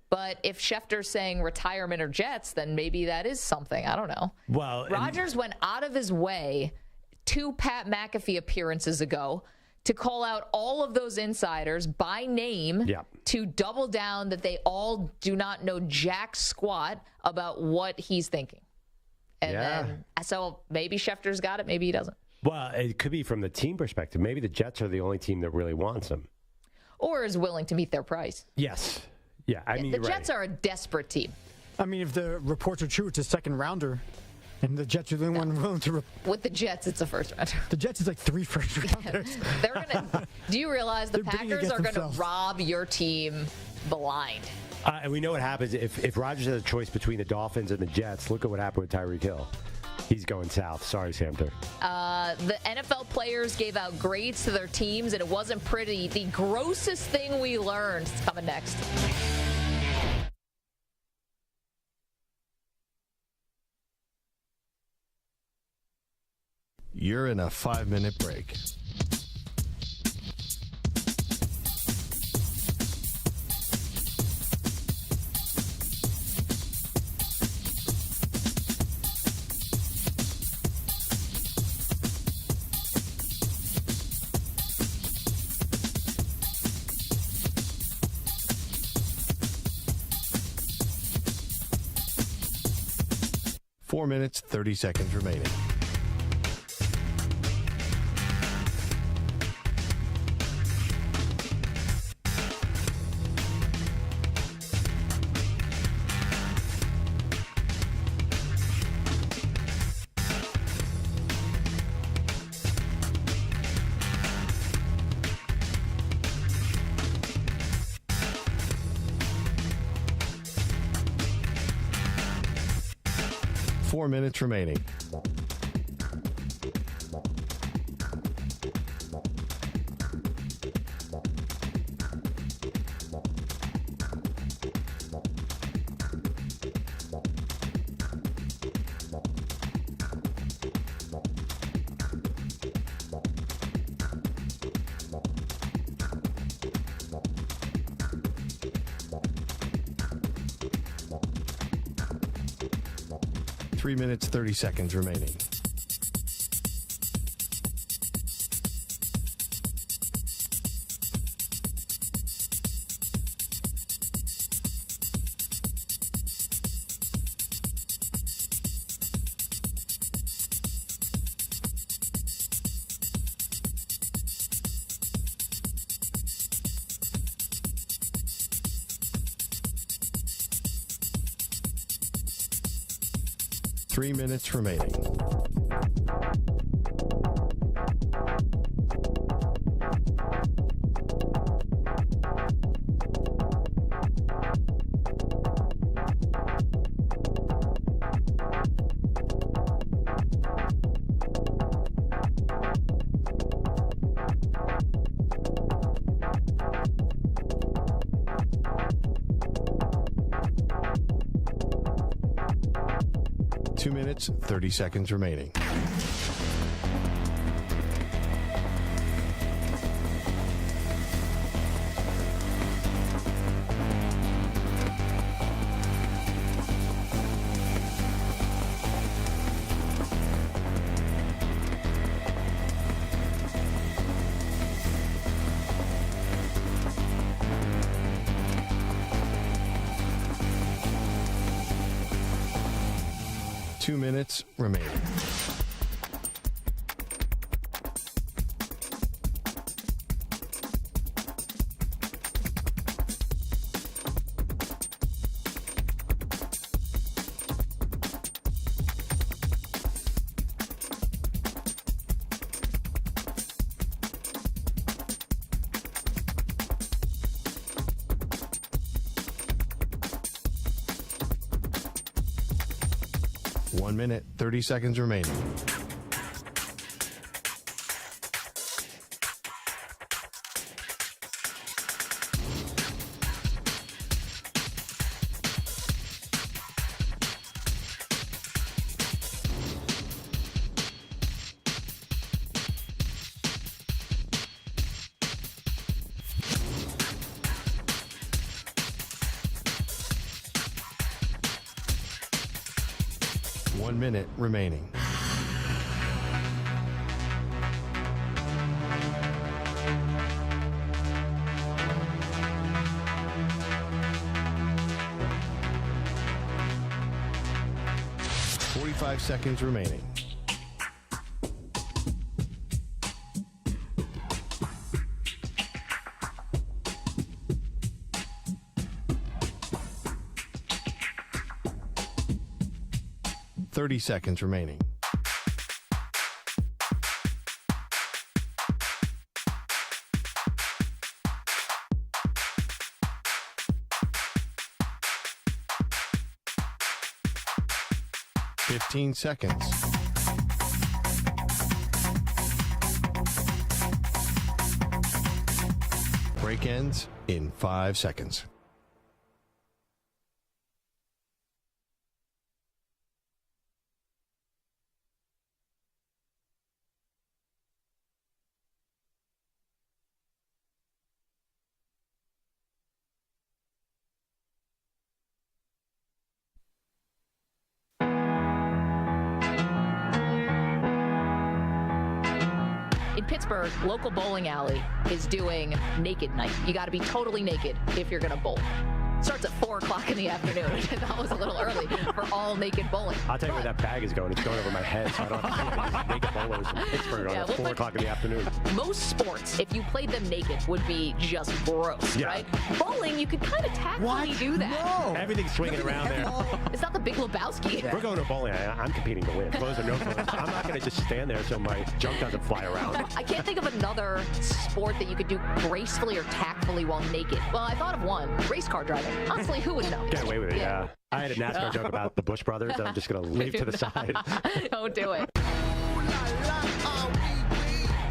But if Schefter's saying retirement or Jets, then maybe that is something. I don't know. Well, Rodgers went out of his way 2 Pat McAfee appearances ago to call out all of those insiders by name to double down that they all do not know jack squat about what he's thinking. And then, so maybe Schefter's got it, maybe he doesn't. Well, it could be from the team perspective. Maybe the Jets are the only team that really wants him. Or is willing to meet their price. Yes. Yeah, I mean, the Jets are a desperate team. I mean, if the reports are true, it's a second rounder. And the Jets are the only one willing to... With the Jets, it's a first rounder. The Jets is 3 first rounders. They're gonna. Do you realize the Packers are going to rob your team blind? And we know what happens if Rodgers has a choice between the Dolphins and the Jets. Look at what happened with Tyreek Hill. He's going south. Sorry, Samter. The NFL players gave out grades to their teams, and it wasn't pretty. The grossest thing we learned is coming next. You're in a 5-minute break. Four minutes, 30 seconds remaining. Four minutes remaining. Three minutes, 30 seconds remaining. 3 minutes remaining. Two minutes, 30 seconds remaining. Two minutes remaining. One minute, 30 seconds remaining. One minute remaining. Five seconds remaining. Seconds remaining. Fifteen seconds. Break ends in 5 seconds. Pittsburgh, local bowling alley is doing naked night. You got to be totally naked if you're going to bowl. Starts at 4 o'clock in the afternoon. That was a little early for all naked bowling. I'll tell you where that bag is going. It's going over my head, so I don't have to naked bowlers in Pittsburgh on 4 o'clock in the afternoon. Most sports, if you played them naked, would be just gross, right? Bowling, you could kind of tactfully do that. No. Everything's swinging around there. It's not the Big Lebowski. We're going to bowling. I'm competing to win. Clothes or no clothes. I'm not going to just stand there so my junk doesn't fly around. I can't think of another sport that you could do gracefully or tactfully while naked. Well, I thought of one. Race car driving. Honestly, who would know? Get away with it, yeah. I had a NASCAR joke about the Bush brothers that I'm just going to leave to the side. Don't do it.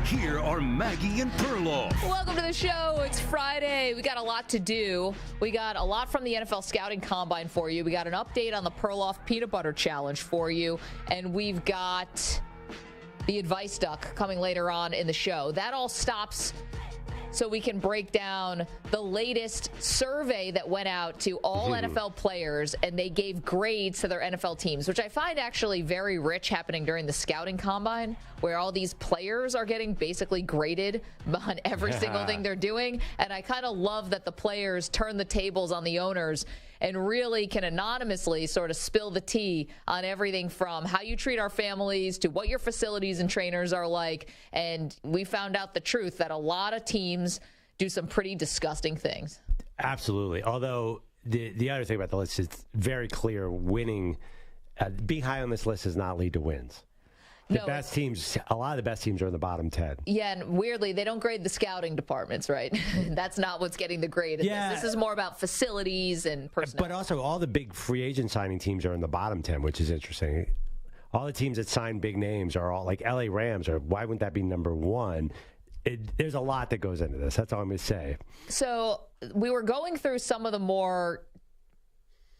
Here are Maggie and Perloff. Welcome to the show. It's Friday. We got a lot to do. We got a lot from the NFL Scouting Combine for you. We got an update on the Perloff Peanut Butter Challenge for you. And we've got the Advice Duck coming later on in the show. That all stops so we can break down the latest survey that went out to all NFL players, and they gave grades to their NFL teams, which I find actually very rich happening during the Scouting Combine, where all these players are getting basically graded on every single thing they're doing. And I kind of love that the players turn the tables on the owners and really can anonymously sort of spill the tea on everything from how you treat our families to what your facilities and trainers are like. And we found out the truth that a lot of teams do some pretty disgusting things. Absolutely. Although the other thing about the list is very clear, winning being high on this list does not lead to wins. The best teams, a lot of the best teams are in the bottom 10. Yeah, and weirdly, they don't grade the scouting departments, right? That's not what's getting the grade. This is more about facilities and personnel. But also, all the big free agent signing teams are in the bottom 10, which is interesting. All the teams that sign big names are all like LA Rams, or why wouldn't that be number one? There's a lot that goes into this. That's all I'm going to say. So we were going through some of the more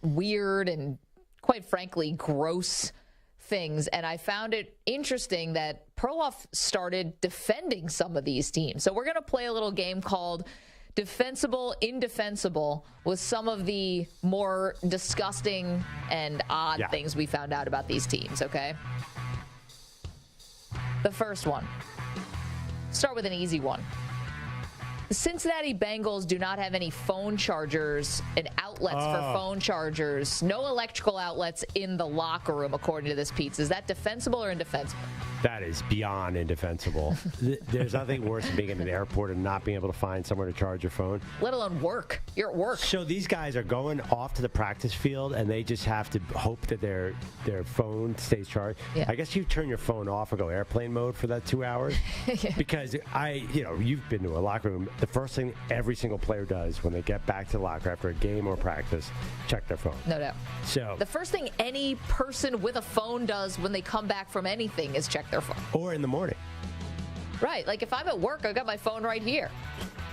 weird and, quite frankly, gross things, and I found it interesting that Perloff started defending some of these teams. So we're going to play a little game called Defensible, Indefensible with some of the more disgusting and odd things we found out about these teams, okay? The first one. Start with an easy one. The Cincinnati Bengals do not have any phone chargers and outlets for phone chargers. No electrical outlets in the locker room, according to this piece. Is that defensible or indefensible? That is beyond indefensible. There's nothing worse than being in an airport and not being able to find somewhere to charge your phone. Let alone work. You're at work. So these guys are going off to the practice field, and they just have to hope that their phone stays charged. Yeah. I guess you turn your phone off and go airplane mode for that 2 hours. Because you've been to a locker room. The first thing every single player does when they get back to the locker after a game or practice, check their phone. No doubt. So the first thing any person with a phone does when they come back from anything is check their phone. Or in the morning. Right. Like if I'm at work, I've got my phone right here.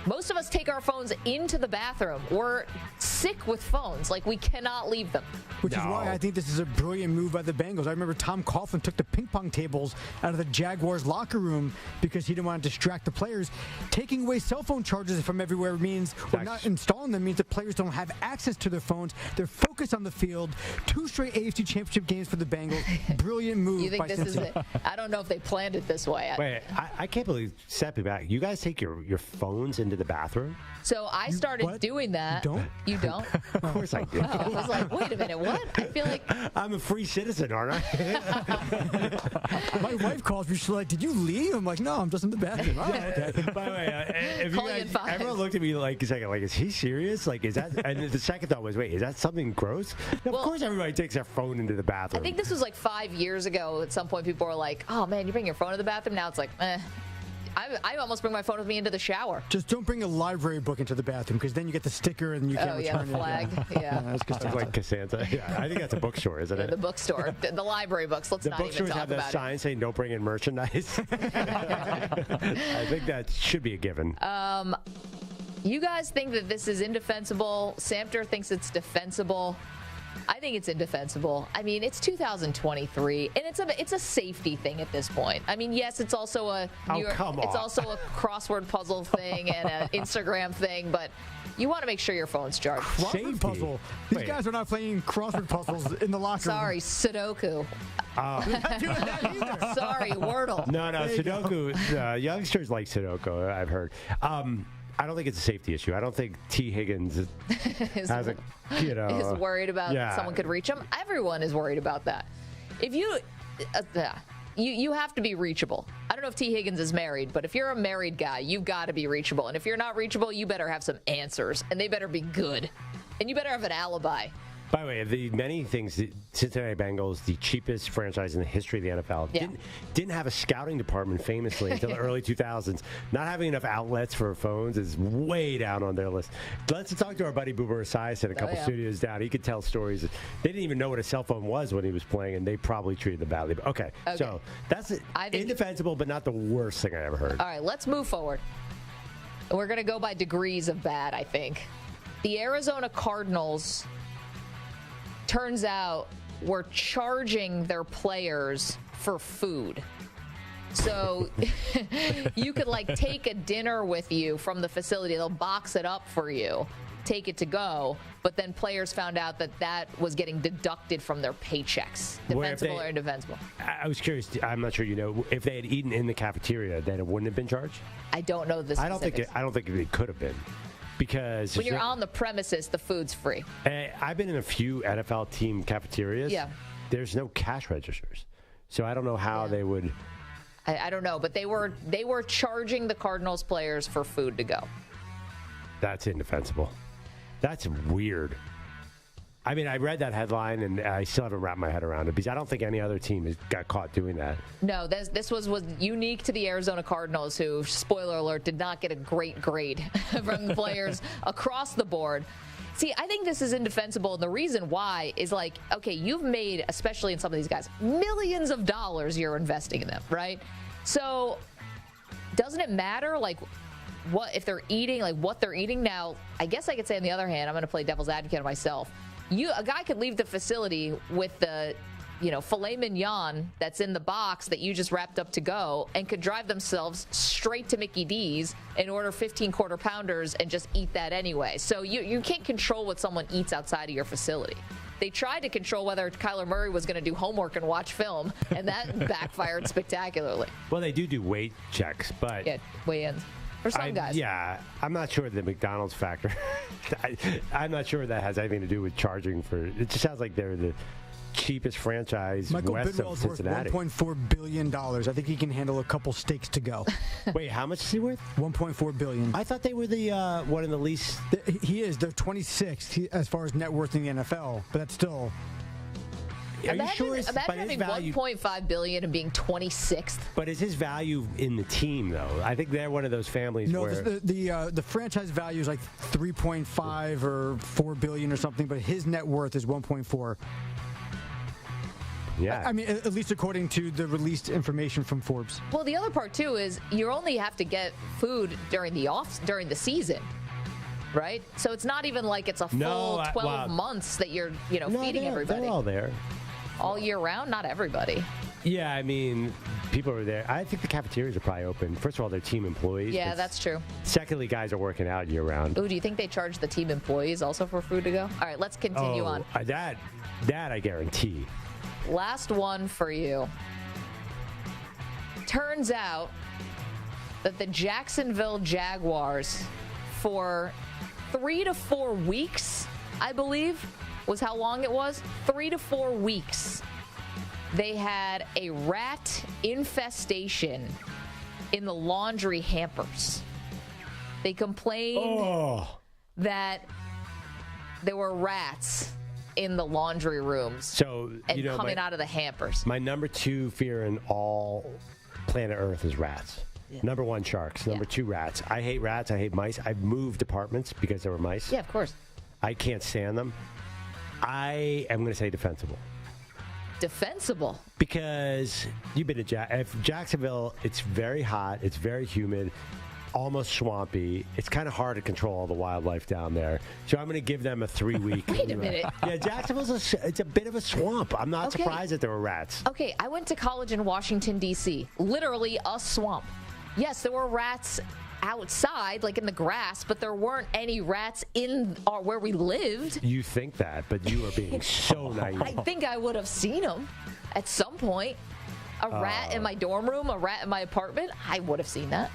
Most of us take our phones into the bathroom. We're sick with phones. Like, we cannot leave them. Which is why I think this is a brilliant move by the Bengals. I remember Tom Coughlin took the ping pong tables out of the Jaguars locker room because he didn't want to distract the players. Taking away cell phone chargers from everywhere means, or not installing them, means the players don't have access to their phones. They're focused on the field. 2 straight AFC Championship games for the Bengals. Brilliant move You think by this Cincinnati. is it? I don't know if they planned it this way. Wait, I can't believe, stepping back, you guys take your phones into the bathroom? So I started doing that. You don't? Of course I do. Oh, I was like, wait a minute, what? I feel like I'm a free citizen, aren't I? My wife calls me. She's like, "Did you leave?" I'm like, "No, I'm just in the bathroom." Oh, okay. By the way, if Call you you in guys, 5. everyone looked at me like a second, like, is he serious? Like, is that? And the second thought was, wait, is that something gross? Of course, everybody takes their phone into the bathroom. I think this was like 5 years ago. At some point, people were like, "Oh man, you bring your phone to the bathroom." Now it's like, I almost bring my phone with me into the shower. Just don't bring a library book into the bathroom because then you get the sticker and you can't return the flag. it. Yeah. That's Sounds like Cassandra. Yeah, I think that's a bookstore, isn't it? The bookstore, the library books. Let's not even bookstores talk have that about sign saying "Don't bring in merchandise." I think that should be a given. You guys think that this is indefensible. Samter thinks it's defensible. I think it's indefensible. I mean, it's 2023, and it's a safety thing at this point. I mean, yes, it's also it's also a crossword puzzle thing and an Instagram thing, but you want to make sure your phone's charged. Crossword puzzle. These guys are not playing crossword puzzles in the locker room. Sorry, Sudoku. Not doing that either. Sorry, Wordle. No, Sudoku. Youngsters like Sudoku, I've heard. I don't think it's a safety issue. I don't think T. Higgins is worried about someone could reach him. Everyone is worried about that. If you have to be reachable. I don't know if T. Higgins is married, but if you're a married guy, you've got to be reachable. And if you're not reachable, you better have some answers, and they better be good. And you better have an alibi. By the way, of the many things, the Cincinnati Bengals, the cheapest franchise in the history of the NFL, didn't have a scouting department famously until the early 2000s. Not having enough outlets for phones is way down on their list. Let's talk to our buddy Boomer Esiason a couple studios down. He could tell stories. They didn't even know what a cell phone was when he was playing, and they probably treated them badly. But okay. So that's indefensible, but not the worst thing I ever heard. All right, let's move forward. We're going to go by degrees of bad, I think. The Arizona Cardinals, turns out, were charging their players for food. So you could take a dinner with you from the facility. They'll box it up for you, take it to go. But then players found out that was getting deducted from their paychecks. Defensible or indefensible? I was curious. I'm not sure you know. If they had eaten in the cafeteria, then it wouldn't have been charged? I don't know the specifics. I don't think it could have been. Because when you're on the premises, the food's free. I've been in a few NFL team cafeterias. Yeah. There's no cash registers. So I don't know how they would. I don't know, but they were charging the Cardinals players for food to go. That's indefensible. That's weird. I mean, I read that headline, and I still haven't wrapped my head around it because I don't think any other team has got caught doing that. No, this was unique to the Arizona Cardinals, who, spoiler alert, did not get a great grade from the players across the board. See, I think this is indefensible, and the reason why is like, okay, you've made, especially in some of these guys, millions of dollars you're investing in them, right? So doesn't it matter, like, what if they're eating, like what they're eating? Now, I guess I could say on the other hand, I'm going to play devil's advocate on myself. A guy could leave the facility with the, filet mignon that's in the box that you just wrapped up to go, and could drive themselves straight to Mickey D's and order 15 quarter pounders and just eat that anyway. So you can't control what someone eats outside of your facility. They tried to control whether Kyler Murray was going to do homework and watch film, and that backfired spectacularly. Well, they do weight checks, but yeah, weigh-ins. For some guys. Yeah, I'm not sure the McDonald's factor. I'm not sure that has anything to do with charging for. It just sounds like they're the cheapest franchise Michael west of Bidwell's Cincinnati. worth $1.4 billion. I think he can handle a couple steaks to go. Wait, how much is he worth? $1.4 billion. I thought they were the one of the least. He is. They're 26th as far as net worth in the NFL, but that's still. Imagine having $1.5 billion and being 26th. But is his value in the team, though? I think they're one of those families where the franchise value is like 3.5 or $4 billion or something, but his net worth is 1.4. Yeah. I mean, at least according to the released information from Forbes. Well, the other part too is you only have to get food during the season. Right? So it's not even like it's a full 12 months that you're, feeding everybody. They're all there. All year round? Not everybody. Yeah, I mean, people are there. I think the cafeterias are probably open. First of all, they're team employees. Yeah, that's true. Secondly, guys are working out year round. Ooh, do you think they charge the team employees also for food to go? All right, let's continue on. That I guarantee. Last one for you. Turns out that the Jacksonville Jaguars, for 3 to 4 weeks, I believe, was how long it was. 3 to 4 weeks. They had a rat infestation in the laundry hampers. They complained that there were rats in the laundry rooms coming out of the hampers. My number 2 fear in all planet Earth is rats. Yeah. Number 1, sharks. Number 2, rats. I hate rats. I hate mice. I've moved apartments because there were mice. Yeah, of course. I can't stand them. I am going to say defensible. Defensible? Because you've been to Jacksonville, it's very hot, it's very humid, almost swampy. It's kind of hard to control all the wildlife down there. So I'm going to give them a 3-week. Wait a minute. Yeah, Jacksonville's it's a bit of a swamp. I'm not surprised that there were rats. Okay, I went to college in Washington, D.C. Literally a swamp. Yes, there were rats outside, like in the grass, but there weren't any rats in where we lived. You think that, but you are being so naive. I think I would have seen them at some point. A rat in my dorm room, a rat in my apartment. I would have seen that.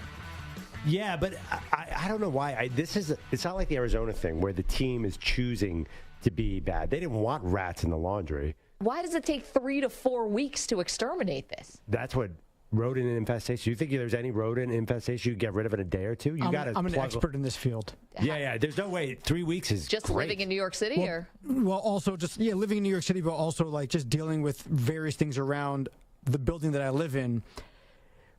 Yeah, but I don't know why. It's not like the Arizona thing where the team is choosing to be bad. They didn't want rats in the laundry. Why does it take 3 to 4 weeks to exterminate this? That's what rodent infestation. You think there's any rodent infestation you get rid of in a day or two? I'm an expert in this field. Yeah. There's no way. 3 weeks is just great. Living in New York City, well, also just living in New York City, but also like just dealing with various things around the building that I live in.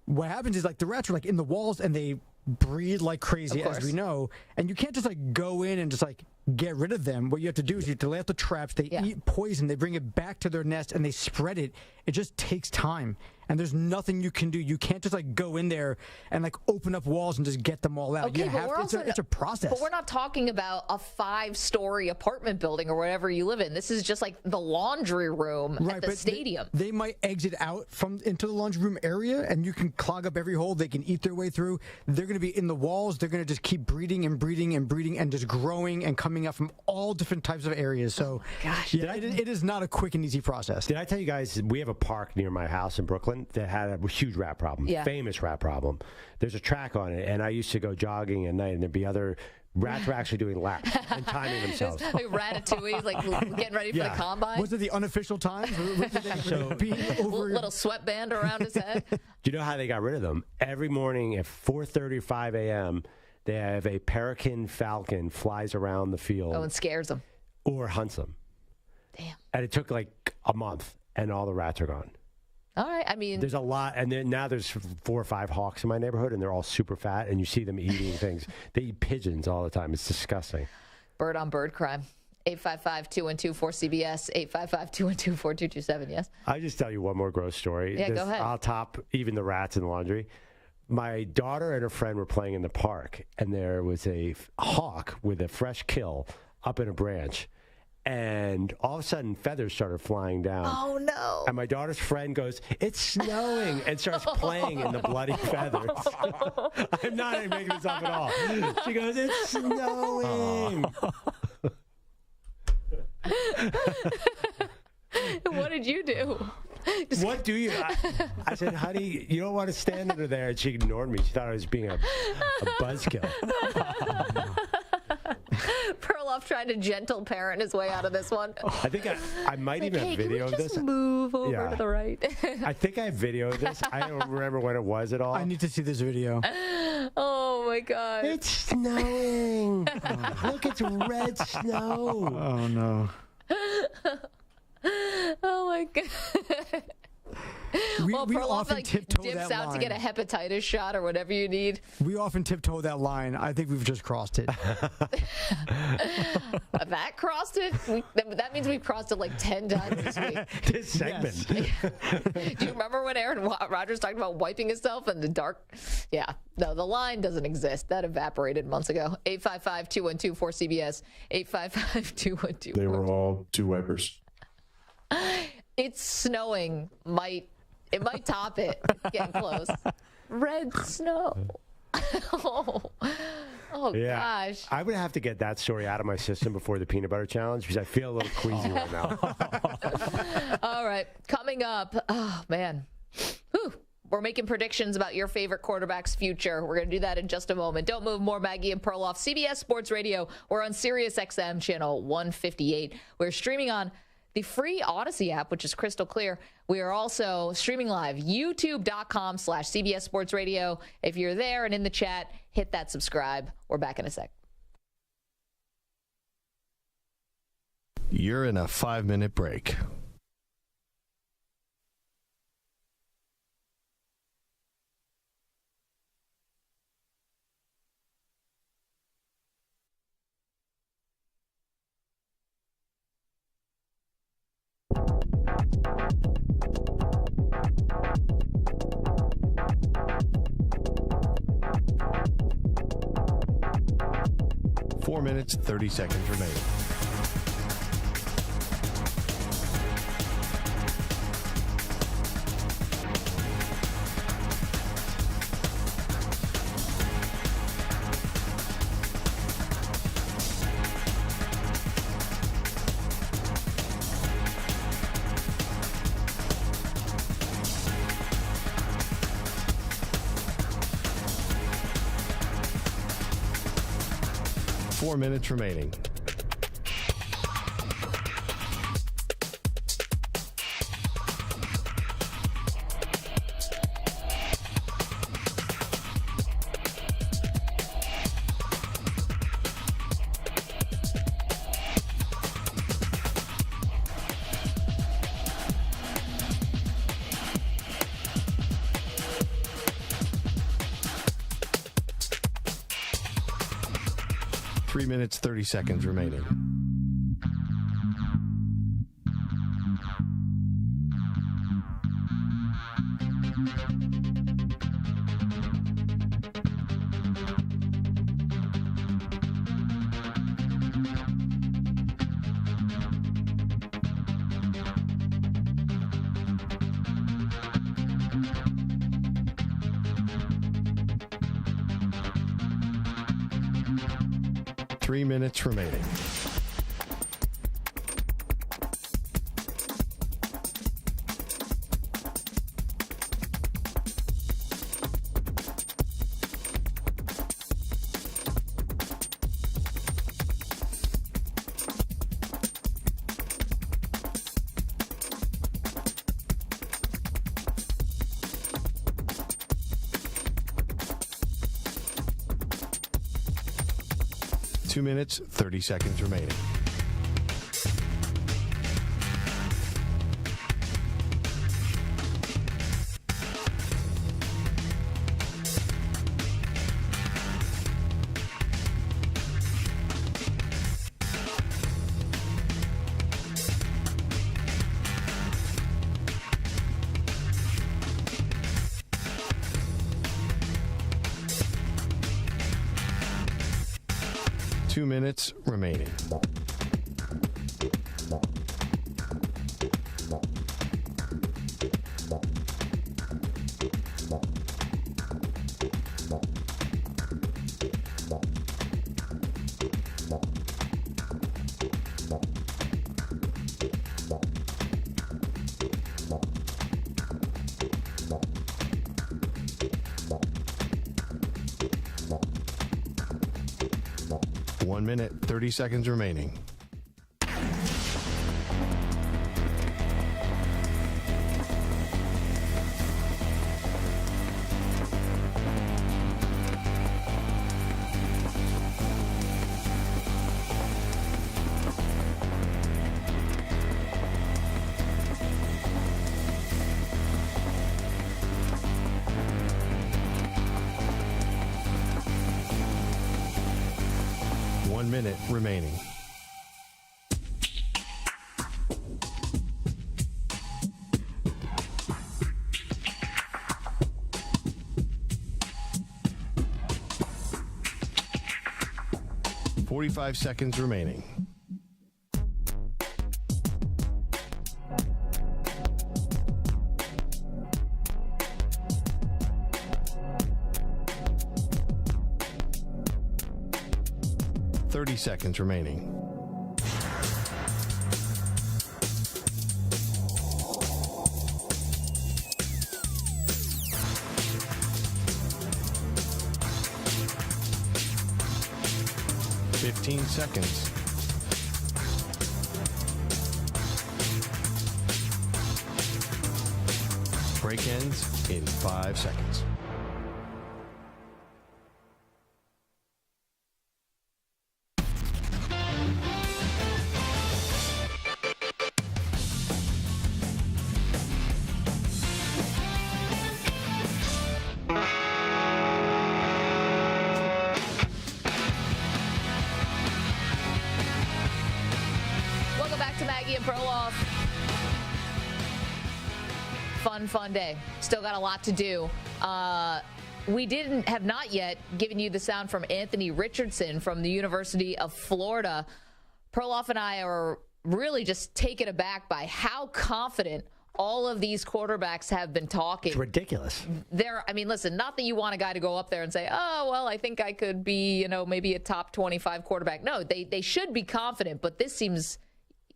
What happens is like the rats are like in the walls and they breed like crazy, as we know, and you can't just like go in and just like get rid of them. What you have to do is you have to lay out the traps. They eat poison. They bring it back to their nest and they spread it. It just takes time. And there's nothing you can do. You can't just like go in there and like open up walls and just get them all out. Okay, it's a process. But we're not talking about a 5-story apartment building or whatever you live in. This is just like the laundry room at the stadium. They might exit out into the laundry room area and you can clog up every hole. They can eat their way through. They're going to be in the walls. They're going to just keep breeding and breeding and breeding and just growing and coming out from all different types of areas. So, it is not a quick and easy process. Did I tell you guys, we have a park near my house in Brooklyn that had a huge rat problem, famous rat problem. There's a track on it, and I used to go jogging at night, and there'd be other rats were actually doing laps and timing themselves. Like Ratatouille, like getting ready for the combine. Was it the unofficial times? Little sweatband around his head. Do you know how they got rid of them? Every morning at 4:30 or 5 a.m., they have a peregrine falcon flies around the field. Oh, and scares them. Or hunts them. Damn. And it took like a month, and all the rats are gone. All right. I mean, there's a lot, and then now there's 4 or 5 hawks in my neighborhood, and they're all super fat, and you see them eating things. They eat pigeons all the time. It's disgusting. Bird on bird crime. 855-212-4CBS, 855-212-4227, yes? I just tell you one more gross story. Yeah, go ahead. I'll top even the rats in the laundry. My daughter and her friend were playing in the park, and there was a hawk with a fresh kill up in a branch. And all of a sudden, feathers started flying down. Oh, no. And my daughter's friend goes, "It's snowing," and starts playing in the bloody feathers. I'm not even making this up at all. She goes, "It's snowing." What did you do? What do you? I said, "Honey, you don't want to stand under there." And she ignored me. She thought I was being a buzzkill. Perloff trying to gentle parent his way out of this one. I think I might even have video of this. Move over to the right. I think I have video of this. I don't remember when it was at all. I need to see this video. Oh my God! It's snowing. Look, it's red snow. Oh no. Oh my God. We Perloff often tiptoe dips that out line. to get a hepatitis shot or whatever you need. We often tiptoe that line. I think we've just crossed it. That crossed it? That means we've crossed it like 10 times this week. This segment. Do you remember when Aaron Rodgers talked about wiping himself in the dark? Yeah. No, the line doesn't exist. That evaporated months ago. 855-212-4CBS. 855-212. They were all two wipers. It's snowing. It might top it. Getting close. Red snow. Oh Yeah. gosh. I would have to get that story out of my system before the peanut butter challenge because I feel a little queasy right now. All right. Coming up. Oh, man. Whew. We're making predictions about your favorite quarterback's future. We're going to do that in just a moment. Don't move. More Maggie and Perloff. CBS Sports Radio. We're on Sirius XM channel 158. We're streaming on the free Odyssey app, which is crystal clear. We are also streaming live, youtube.com/CBS Sports Radio. If you're there and in the chat, hit that subscribe. We're back in a sec. You're in a 5-minute break. Four minutes, 30 seconds remaining. Four minutes remaining. Three minutes, 30 seconds remaining. Three minutes remaining. Two minutes, 30 seconds remaining. 2 minutes remaining. One minute, 30 seconds remaining. Minute remaining. .45 seconds remaining. .30 seconds remaining. .15 seconds. Break ends in 5 seconds. Maggie and Perloff. Fun day. Still got a lot to do. We have not yet given you the sound from Anthony Richardson from the University of Florida. Perloff and I are really just taken aback by how confident all of these quarterbacks have been talking. It's ridiculous. Listen, not that you want a guy to go up there and say, oh, well, I think I could be, maybe a top 25 quarterback. No, they should be confident, but this seems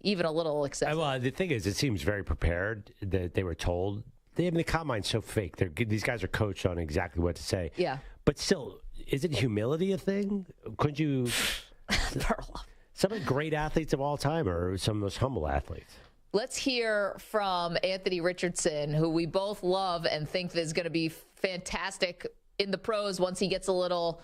even a little excessive. Well, the thing is, it seems very prepared that they were told. The combine's so fake. These guys are coached on exactly what to say. Yeah. But still, isn't humility a thing? Couldn't you... Some of the great athletes of all time are some of the most humble athletes. Let's hear from Anthony Richardson, who we both love and think is going to be fantastic in the pros once he gets a little,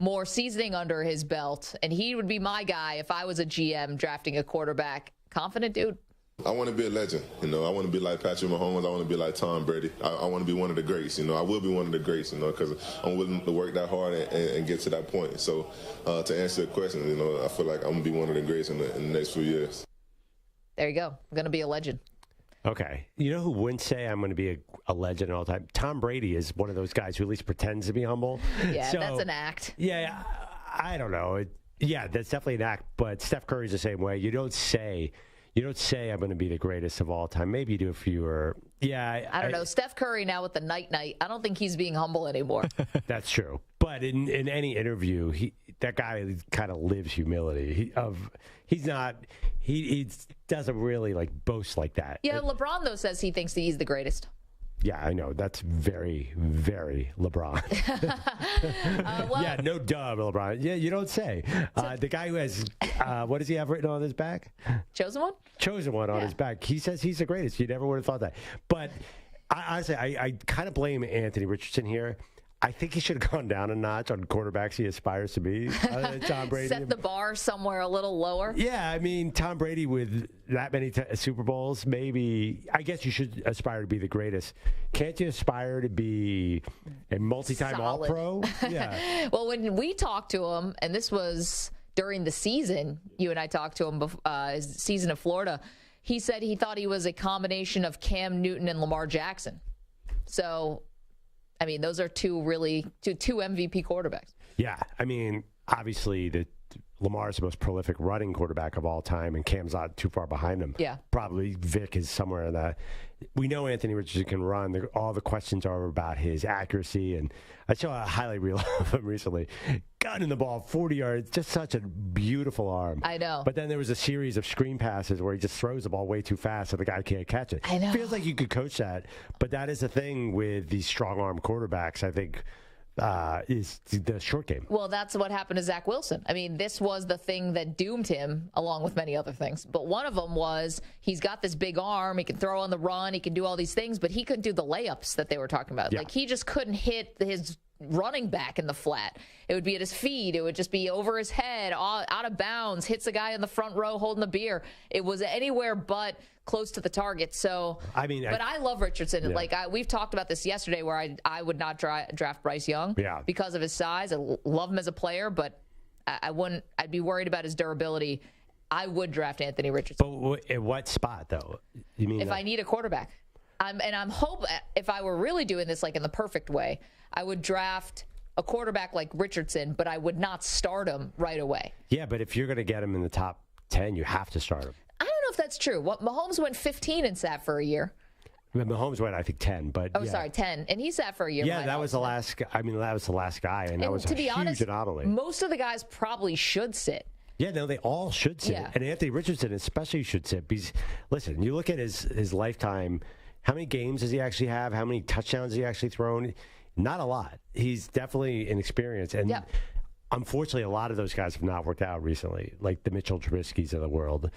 more seasoning under his belt. And he would be my guy if I was a GM drafting a quarterback. Confident dude. I want to be a legend. I want to be like Patrick Mahomes. I want to be like Tom Brady. I want to be one of the greats. I will be one of the greats, because I'm willing to work that hard and get to that point. So to answer your question, I feel like I'm going to be one of the greats in the next few years. There you go. I'm going to be a legend. Okay. You know who wouldn't say I'm going to be a legend all the time? Tom Brady is one of those guys who at least pretends to be humble. Yeah, that's an act. Yeah, I don't know. That's definitely an act. But Steph Curry's the same way. You don't say I'm going to be the greatest of all time. Maybe you do if you were. Yeah. I don't know. Steph Curry now with the night. I don't think he's being humble anymore. That's true. But in any interview, that guy kind of lives humility. He doesn't really boast like that. Yeah, LeBron though says he thinks that he's the greatest. Yeah, I know. That's very, very LeBron. Yeah, no duh, LeBron. Yeah, you don't say. The guy who has, what does he have written on his back? Chosen one? Chosen one on his back. He says he's the greatest. You never would have thought that. But honestly, I kind of blame Anthony Richardson here. I think he should have gone down a notch on quarterbacks he aspires to be. Tom Brady. Set the bar somewhere a little lower. Yeah, Tom Brady with that many Super Bowls, maybe, I guess you should aspire to be the greatest. Can't you aspire to be a multi-time All-Pro? Yeah. Well, when we talked to him, and this was during the season, you and I talked to him, his season of Florida, he said he thought he was a combination of Cam Newton and Lamar Jackson. So... those are two MVP quarterbacks. Yeah, obviously Lamar's the most prolific running quarterback of all time, and Cam's not too far behind him. Yeah. Probably Vic is somewhere in that. We know Anthony Richardson can run. All the questions are about his accuracy, and I saw a highlight reel of him recently. Gunning the ball 40 yards, just such a beautiful arm. I know. But then there was a series of screen passes where he just throws the ball way too fast, so the guy can't catch it. I know. Feels like you could coach that, but that is the thing with these strong arm quarterbacks, I think. Is the short game. Well, that's what happened to Zach Wilson. I mean, this was the thing that doomed him, along with many other things. But one of them was he's got this big arm. He can throw on the run. He can do all these things, but he couldn't do the layups that they were talking about. Yeah. Like, he just couldn't hit his running back in the flat. It would be at his feet. It would just be over his head, out of bounds, hits a guy in the front row holding the beer. It was anywhere but close to the target. So, but I love Richardson. Yeah. Like we've talked about this yesterday, where I would not draft Bryce Young because of his size. I love him as a player, but I wouldn't. I'd be worried about his durability. I would draft Anthony Richardson. But at what spot, though? You mean if I need a quarterback? I'm hope if I were really doing this like in the perfect way, I would draft a quarterback like Richardson, but I would not start him right away. Yeah, but if you're going to get him in the top 10, you have to start him. I don't know if that's true. Mahomes went 15 and sat for a year. Mahomes went, I think, 10. But sorry, 10, and he sat for a year. Yeah, that was the last. That was the last guy, and that was a huge anomaly. Most of the guys probably should sit. Yeah, no, they all should sit, and Anthony Richardson especially should sit. Because listen, you look at his lifetime. How many games does he actually have? How many touchdowns has he actually thrown? Not a lot. He's definitely inexperienced, and unfortunately, a lot of those guys have not worked out recently, like the Mitchell Trubisky's of the world.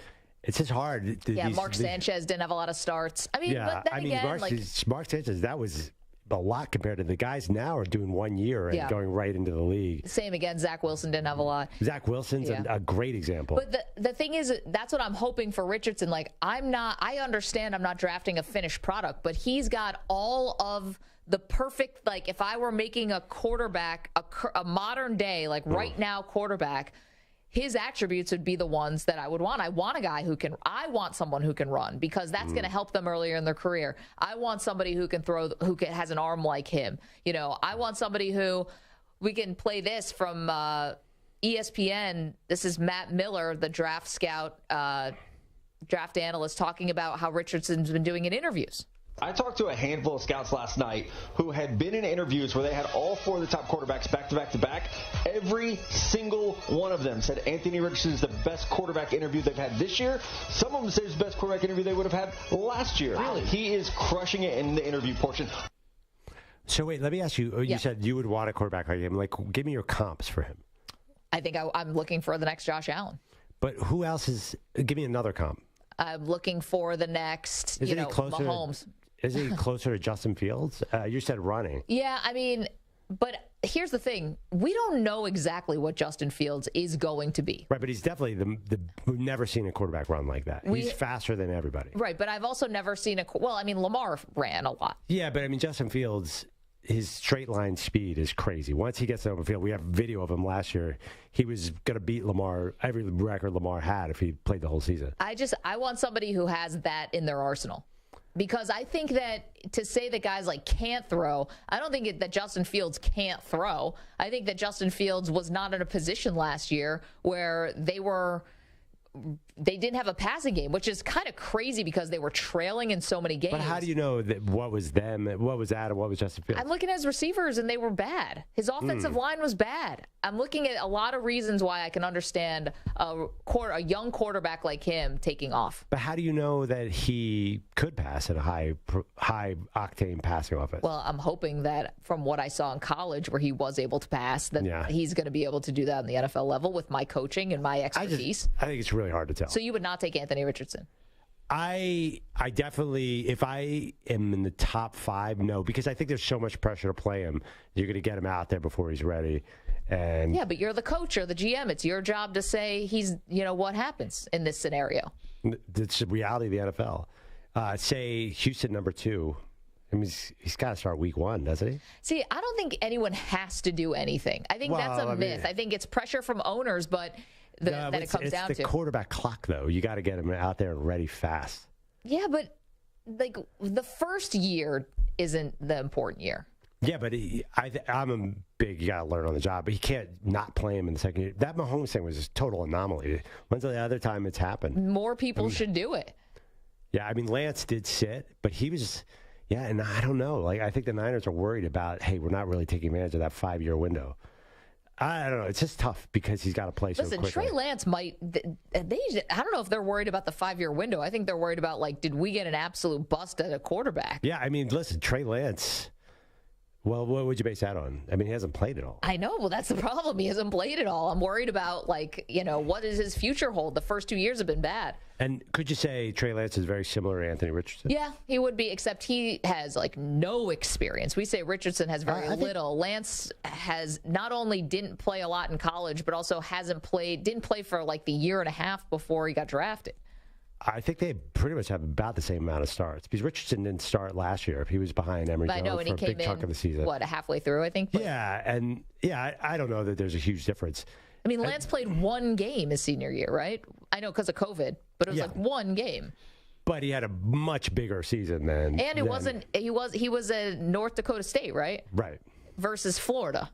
It's just hard. Mark Sanchez didn't have a lot of starts. I mean, but then again, Mark Sanchez, that was a lot compared to the guys now are doing 1 year and going right into the league. Same again. Zach Wilson didn't have a lot. Zach Wilson's a great example. But the thing is, that's what I'm hoping for Richardson. Like, I understand I'm not drafting a finished product, but he's got all of the perfect, like, if I were making a quarterback, a modern day, like right now quarterback, his attributes would be the ones that I would want. I want someone who can run, because that's going to help them earlier in their career. I want somebody who can throw, has an arm like him. I want somebody who, we can play this from ESPN. This is Matt Miller, the draft scout, draft analyst, talking about how Richardson's been doing in interviews. I talked to a handful of scouts last night who had been in interviews where they had all four of the top quarterbacks back to back to back. Every single one of them said Anthony Richardson is the best quarterback interview they've had this year. Some of them said it's the best quarterback interview they would have had last year. Really? He is crushing it in the interview portion. So wait, let me ask you. You said you would want a quarterback like him. Like, give me your comps for him. I think I'm looking for the next Josh Allen. But who else is? Give me another comp. I'm looking for the next, Mahomes. Is he closer to Justin Fields? You said running. Yeah, I mean, but here's the thing. We don't know exactly what Justin Fields is going to be. Right, but he's definitely we've never seen a quarterback run like that. He's faster than everybody. Right, but I've also never seen Lamar ran a lot. Yeah, but I mean, Justin Fields, his straight line speed is crazy. Once he gets over the field, we have video of him last year. He was going to beat Lamar, every record Lamar had if he played the whole season. I want somebody who has that in their arsenal. Because I think that to say that guys like can't throw, I don't think that Justin Fields can't throw. I think that Justin Fields was not in a position last year where they didn't have a passing game, which is kind of crazy because they were trailing in so many games. But how do you know that what was them, what was that, and what was Justin Fields? I'm looking at his receivers, and they were bad. His offensive line was bad. I'm looking at a lot of reasons why I can understand a young quarterback like him taking off. But how do you know that he could pass at a high octane passing offense? Well, I'm hoping that from what I saw in college where he was able to pass, that he's going to be able to do that on the NFL level with my coaching and my expertise. I think it's really hard to tell. So you would not take Anthony Richardson? I definitely, if I am in the top 5, no, because I think there's so much pressure to play him. You're going to get him out there before he's ready. And yeah, but you're the coach or the GM. It's your job to say what happens in this scenario. It's the reality of the NFL. Say Houston number 2. I mean, he's got to start week 1, doesn't he? See, I don't think anyone has to do anything. I think that's a myth. I think it's pressure from owners, but that it comes down to. It's the quarterback clock, though. You got to get him out there and ready fast. Yeah, but like the first year isn't the important year. Yeah, but I'm a big, you got to learn on the job, but he can't not play him in the second year. That Mahomes thing was a total anomaly. When's the other time it's happened? More people should do it. Yeah, I mean, Lance did sit, but he was, and I don't know. Like, I think the Niners are worried about, hey, we're not really taking advantage of that 5-year window. I don't know. It's just tough because he's got to play so quickly. Listen, Trey Lance might. I don't know if they're worried about the 5-year window. I think they're worried about, like, did we get an absolute bust at a quarterback? Yeah, I mean, listen, Trey Lance. Well, what would you base that on? I mean, he hasn't played at all. I know. Well, that's the problem. He hasn't played at all. I'm worried about, like, what does his future hold? The first 2 years have been bad. And could you say Trey Lance is very similar to Anthony Richardson? Yeah, he would be, except he has, like, no experience. We say Richardson has very little. Lance has not only didn't play a lot in college, but also didn't play for, like, the year and a half before he got drafted. I think they pretty much have about the same amount of starts because Richardson didn't start last year. He was behind Emory Jones for a big chunk of the season. Halfway through, I think? I don't know that there's a huge difference. I mean, Lance played one game his senior year, right? I know because of COVID, but it was like one game. But he had a much bigger season than. And he was at North Dakota State, right? Right. Versus Florida.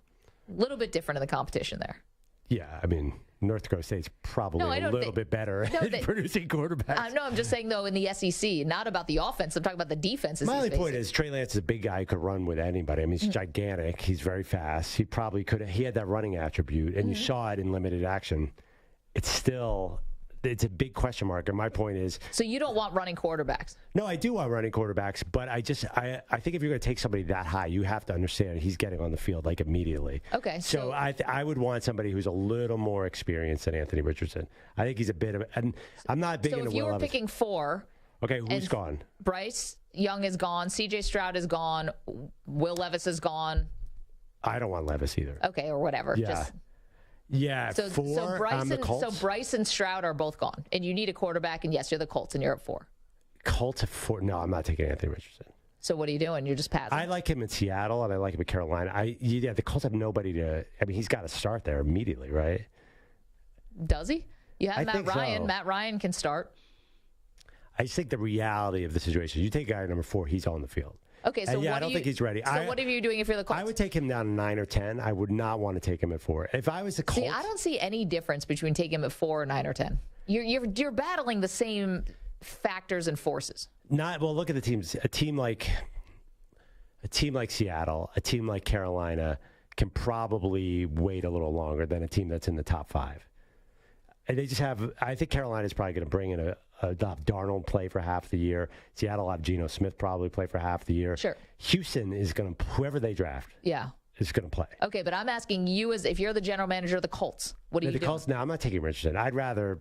A little bit different in the competition there. Yeah, I mean, North Dakota State's probably a little bit better at producing quarterbacks. No, I'm just saying, though, in the SEC, not about the offense. I'm talking about the defenses. My only point is Trey Lance is a big guy who could run with anybody. I mean, he's gigantic. He's very fast. He probably could have. He had that running attribute, and you saw it in limited action. It's a big question mark, and my point is... So you don't want running quarterbacks? No, I do want running quarterbacks, but I think if you're going to take somebody that high, you have to understand he's getting on the field, like, immediately. Okay. So I would want somebody who's a little more experienced than Anthony Richardson. I think he's a bit of... And I'm not big into Will So if you were Levis. picking 4... Okay, who's gone? Bryce Young is gone. C.J. Stroud is gone. Will Levis is gone. I don't want Levis either. Okay, or whatever. Yeah. Yeah, so Bryce and Stroud are both gone, and you need a quarterback. And yes, you're the Colts, and you're at 4. Colts at 4? No, I'm not taking Anthony Richardson. So what are you doing? You're just passing. I like him in Seattle, and I like him in Carolina. The Colts have nobody to. I mean, he's got to start there immediately, right? Does he? You have Matt Ryan. So. Matt Ryan can start. I just think the reality of the situation. You take a guy at number 4, he's on the field. Okay, so I don't think he's ready. So what are you doing if you're the Colts? I would take him down to 9 or 10. I would not want to take him at 4. If I was the Colts, I don't see any difference between taking him at 4 or 9 or 10. You're battling the same factors and forces. Look at the teams. A team like Seattle, a team like Carolina can probably wait a little longer than a team that's in the top 5. And they just have. I think Carolina's probably going to bring in a Darnold play for half the year. Seattle will have Geno Smith probably play for half the year. Sure. Houston is going to, whoever they draft. Yeah. Is going to play. Okay, but I'm asking you if you're the general manager of the Colts, what are you doing? The Colts, no, I'm not taking Richardson. I'd rather,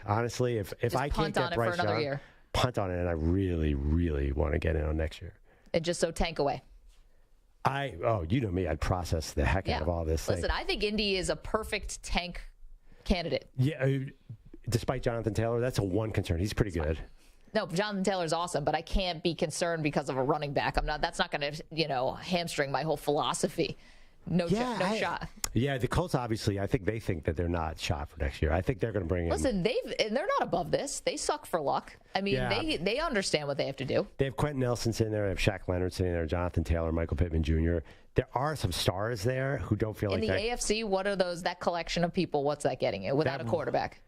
honestly, if I can't get Bryce Young, punt on it, and I really, really want to get in on next year. And just so tank away. You know me, I'd process the heck out of all this. Listen, I think Indy is a perfect tank candidate. Yeah, despite Jonathan Taylor, that's a one concern. He's pretty good. No, Jonathan Taylor's awesome, but I can't be concerned because of a running back. That's not going to, hamstring my whole philosophy. No shot. Yeah, the Colts obviously. I think they think that they're not shot for next year. I think they're going to bring in. Listen, they're not above this. They suck for luck. I mean, they understand what they have to do. They have Quentin Nelson sitting there. They have Shaq Leonard sitting there. Jonathan Taylor, Michael Pittman Jr. There are some stars there who don't feel in the AFC. What are those? That collection of people. What's that getting you without a quarterback?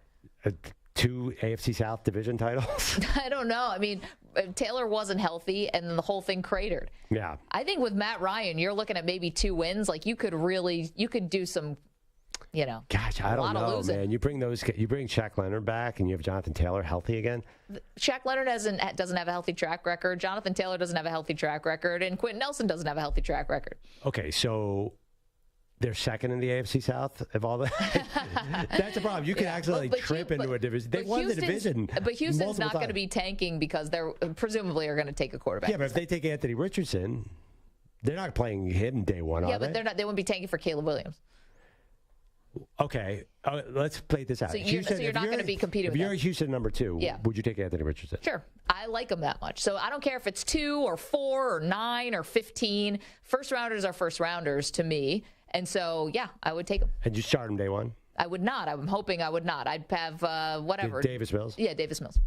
2 AFC South division titles? I don't know. I mean, Taylor wasn't healthy, and the whole thing cratered. Yeah. I think with Matt Ryan, you're looking at maybe 2 wins. Like, you could do some, Gosh, I don't know, man. You bring Shaq Leonard back, and you have Jonathan Taylor healthy again? Shaq Leonard doesn't have a healthy track record. Jonathan Taylor doesn't have a healthy track record, and Quentin Nelson doesn't have a healthy track record. Okay, so... They're second in the AFC South of all that. That's a problem. You can actually trip into a division. They won the division. But Houston's not going to be tanking because they're presumably are going to take a quarterback. Yeah, but if they take Anthony Richardson, they're not playing him day one, are they? Yeah, but they're not. They wouldn't be tanking for Caleb Williams. Okay, let's play this out. So you're not going to be competing with them. If you're Houston number 2, would you take Anthony Richardson? Sure. I like him that much. So I don't care if it's 2 or 4 or 9 or 15. First rounders are first rounders to me. And so, I would take him. And you start him day 1? I would not. I'm hoping I would not. I'd have whatever. Davis Mills? Yeah, Davis Mills.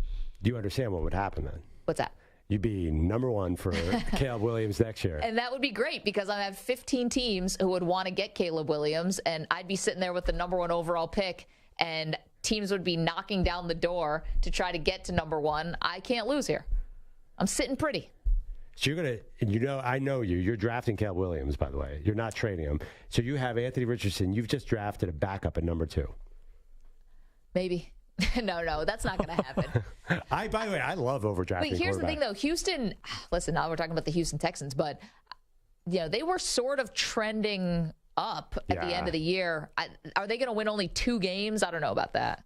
Do you understand what would happen then? What's that? You'd be number one for Caleb Williams next year. And that would be great because I have 15 teams who would want to get Caleb Williams, and I'd be sitting there with the number one overall pick, and teams would be knocking down the door to try to get to number one. I can't lose here. I'm sitting pretty. So you're going to, I know you. You're drafting Caleb Williams, by the way. You're not trading him. So you have Anthony Richardson. You've just drafted a backup at number 2. Maybe. No, that's not going to happen. By the way, I love overdrafting. But here's the thing, though. Houston, listen, now we're talking about the Houston Texans, but they were sort of trending up at the end of the year. Are they going to win only 2 games? I don't know about that.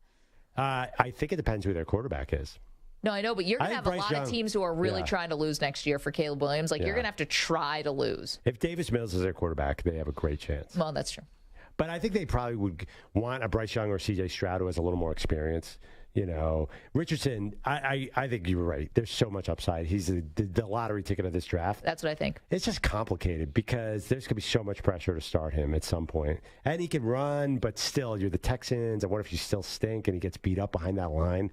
I think it depends who their quarterback is. No, I know, but you're going to have a lot of teams who are really trying to lose next year for Caleb Williams. You're going to have to try to lose. If Davis Mills is their quarterback, they have a great chance. Well, that's true. But I think they probably would want a Bryce Young or C.J. Stroud who has a little more experience. Richardson, I think you were right. There's so much upside. He's the lottery ticket of this draft. That's what I think. It's just complicated because there's going to be so much pressure to start him at some point. And he can run, but still, you're the Texans. And what if you still stink and he gets beat up behind that line?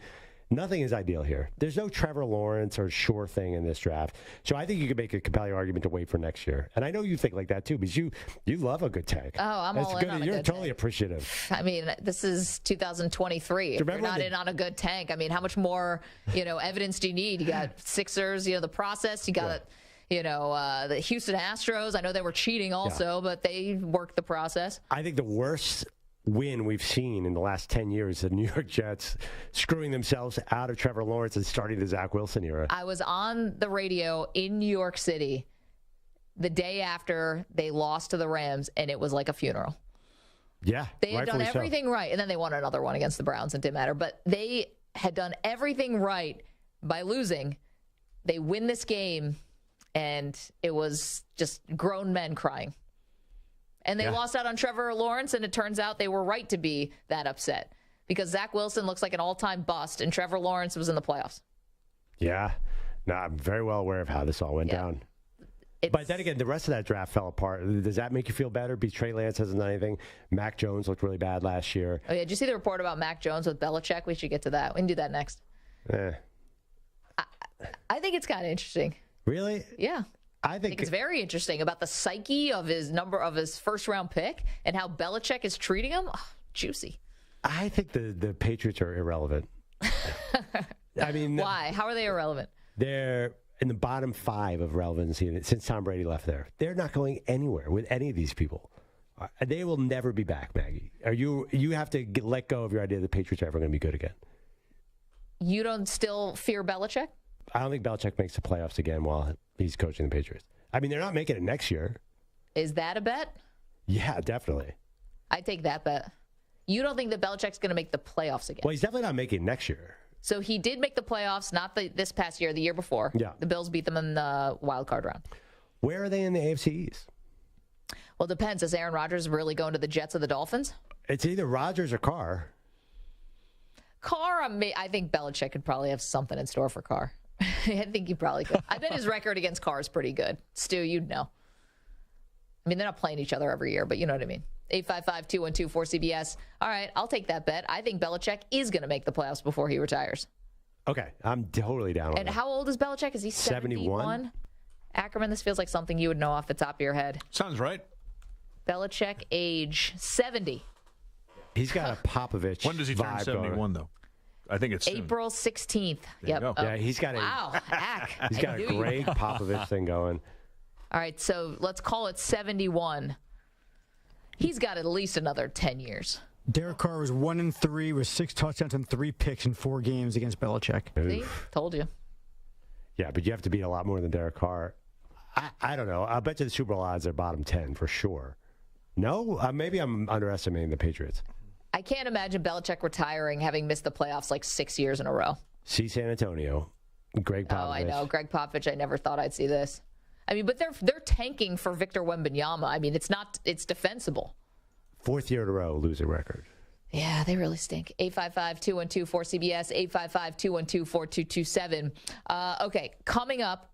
Nothing is ideal here. There's no Trevor Lawrence or Sure thing in this draft. So I think you could make a compelling argument to wait for next year. And I know you think like that too, because you love a good tank. Oh, I'm all in on a You're good totally tank. Appreciative. I mean, this is 2023. If you're not in on a good tank, I mean, how much more, evidence do you need? You got Sixers, the process. You got, the Houston Astros. I know they were cheating also, but they worked the process. I think the worst win we've seen in the last 10 years, the New York Jets screwing themselves out of Trevor Lawrence and starting the Zach Wilson era. I was on the radio in New York City the day after they lost to the Rams, and it was like a funeral. Yeah. They had done everything right, and then they won another one against the Browns. It didn't matter. But they had done everything right by losing. They win this game, and it was just grown men crying. And they lost out on Trevor Lawrence, and it turns out they were right to be that upset because Zach Wilson looks like an all-time bust, and Trevor Lawrence was in the playoffs. Yeah. No, I'm very well aware of how this all went down. But then again, the rest of that draft fell apart. Does that make you feel better? Because Trey Lance hasn't done anything. Mac Jones looked really bad last year. Oh, yeah. Did you see the report about Mac Jones with Belichick? We should get to that. We can do that next. I think it's kind of interesting. Really? Yeah. I think it's very interesting about the psyche of his first round pick and how Belichick is treating him. Oh, juicy. I think the Patriots are irrelevant. I mean, why? How are they irrelevant? They're in the bottom 5 of relevancy since Tom Brady left there. They're not going anywhere with any of these people. They will never be back, Maggie. You have to let go of your idea the Patriots are ever going to be good again. You don't still fear Belichick? I don't think Belichick makes the playoffs again while he's coaching the Patriots. I mean, they're not making it next year. Is that a bet? Yeah, definitely. I take that bet. You don't think that Belichick's going to make the playoffs again? Well, he's definitely not making it next year. So he did make the playoffs, not this past year, the year before. Yeah. The Bills beat them in the wild card round. Where are they in the AFC East? Well, it depends. Is Aaron Rodgers really going to the Jets or the Dolphins? It's either Rodgers or Carr. Carr, I think Belichick could probably have something in store for Carr. I think he probably could. I bet his record against Carr is pretty good. Stu, you'd know. I mean, they're not playing each other every year, but you know what I mean. 855-212-4CBS. All right, I'll take that bet. I think Belichick is going to make the playoffs before he retires. Okay, I'm totally down with And that. how old is Belichick? Is he 71? Ackerman, this feels like something you would know off the top of your head. Sounds right. Belichick, age 70. He's got a Popovich. When does he turn 71, though? I think it's soon. April 16th. Yep. go. Yeah, he's got He's got a Greg Popovich thing going. All right, so let's call it 71. He's got at least another 10 years. Derek Carr was 1-3 with 6 touchdowns and 3 picks in 4 games against Belichick. See? Told you. Yeah, but you have to beat a lot more than Derek Carr. I don't know. I'll bet you the Super Bowl odds are bottom 10 for sure. No? Maybe I'm underestimating the Patriots. I can't imagine Belichick retiring having missed the playoffs like 6 years in a row. See San Antonio. Greg Popovich. Oh, I know. Greg Popovich, I never thought I'd see this. I mean, but they're tanking for Victor Wembanyama. I mean, it's defensible. 4th year in a row losing record. Yeah, they really stink. 855-212-4CBS, 855-212-4227. Okay, coming up,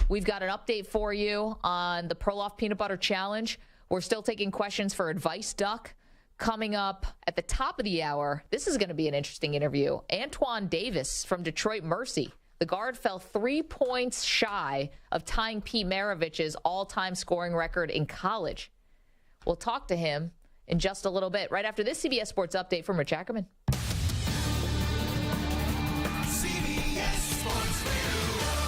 we've got an update for you on the Perloff Peanut Butter Challenge. We're still taking questions for Advice Duck. Coming up at the top of the hour, this is going to be an interesting interview. Antoine Davis from Detroit Mercy, The guard fell 3 points shy of tying Pete Maravich's all-time scoring record in college. We'll talk to him in just a little bit, right after this CBS Sports Update from Rich Ackerman.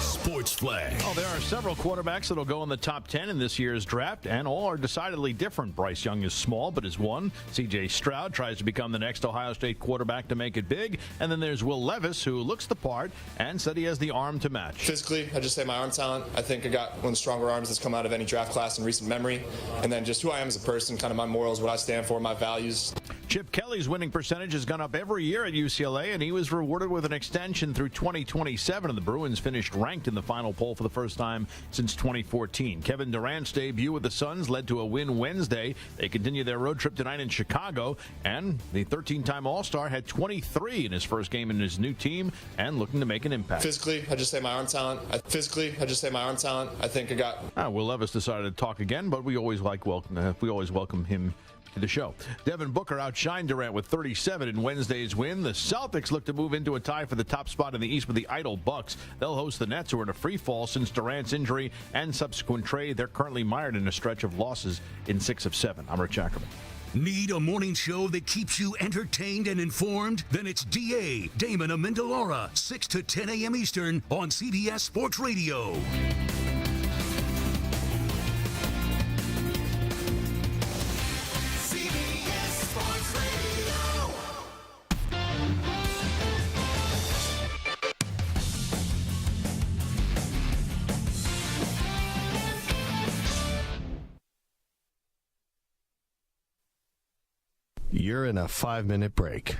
Sports Flag. Oh, there are several quarterbacks that will go in the top 10 in this year's draft, and all are decidedly different. Bryce Young is small, but is one. C.J. Stroud tries to become the next Ohio State quarterback to make it big. And then there's Will Levis, who looks the part and said he has the arm to match. Physically, I just say my arm talent. I think I got one of the stronger arms that's come out of any draft class in recent memory. And then just who I am as a person, kind of my morals, what I stand for, my values. Chip Kelly's winning percentage has gone up every year at UCLA, and he was rewarded with an extension through 2027. And the Bruins finished ranked in the final poll for the first time since 2014. Kevin Durant's debut with the Suns led to a win Wednesday. They continue their road trip tonight in Chicago, and the 13-time All-Star had 23 in his first game in his new team and looking to make an impact. Physically, I just say my arm talent. I think I got. Will Levis decided to talk again, but we always welcome him to the show. Devin Booker outshined Durant with 37 in Wednesday's win. The Celtics look to move into a tie for the top spot in the East with the idle Bucks. They'll host the Nets, who are in a free fall since Durant's injury and subsequent trade. They're currently mired in a stretch of losses in 6 of 7. I'm Rich Ackerman. Need a morning show that keeps you entertained and informed? Then it's DA, Damon Amendolara, 6 to 10 a.m. Eastern on CBS Sports Radio. You're in a 5-minute break.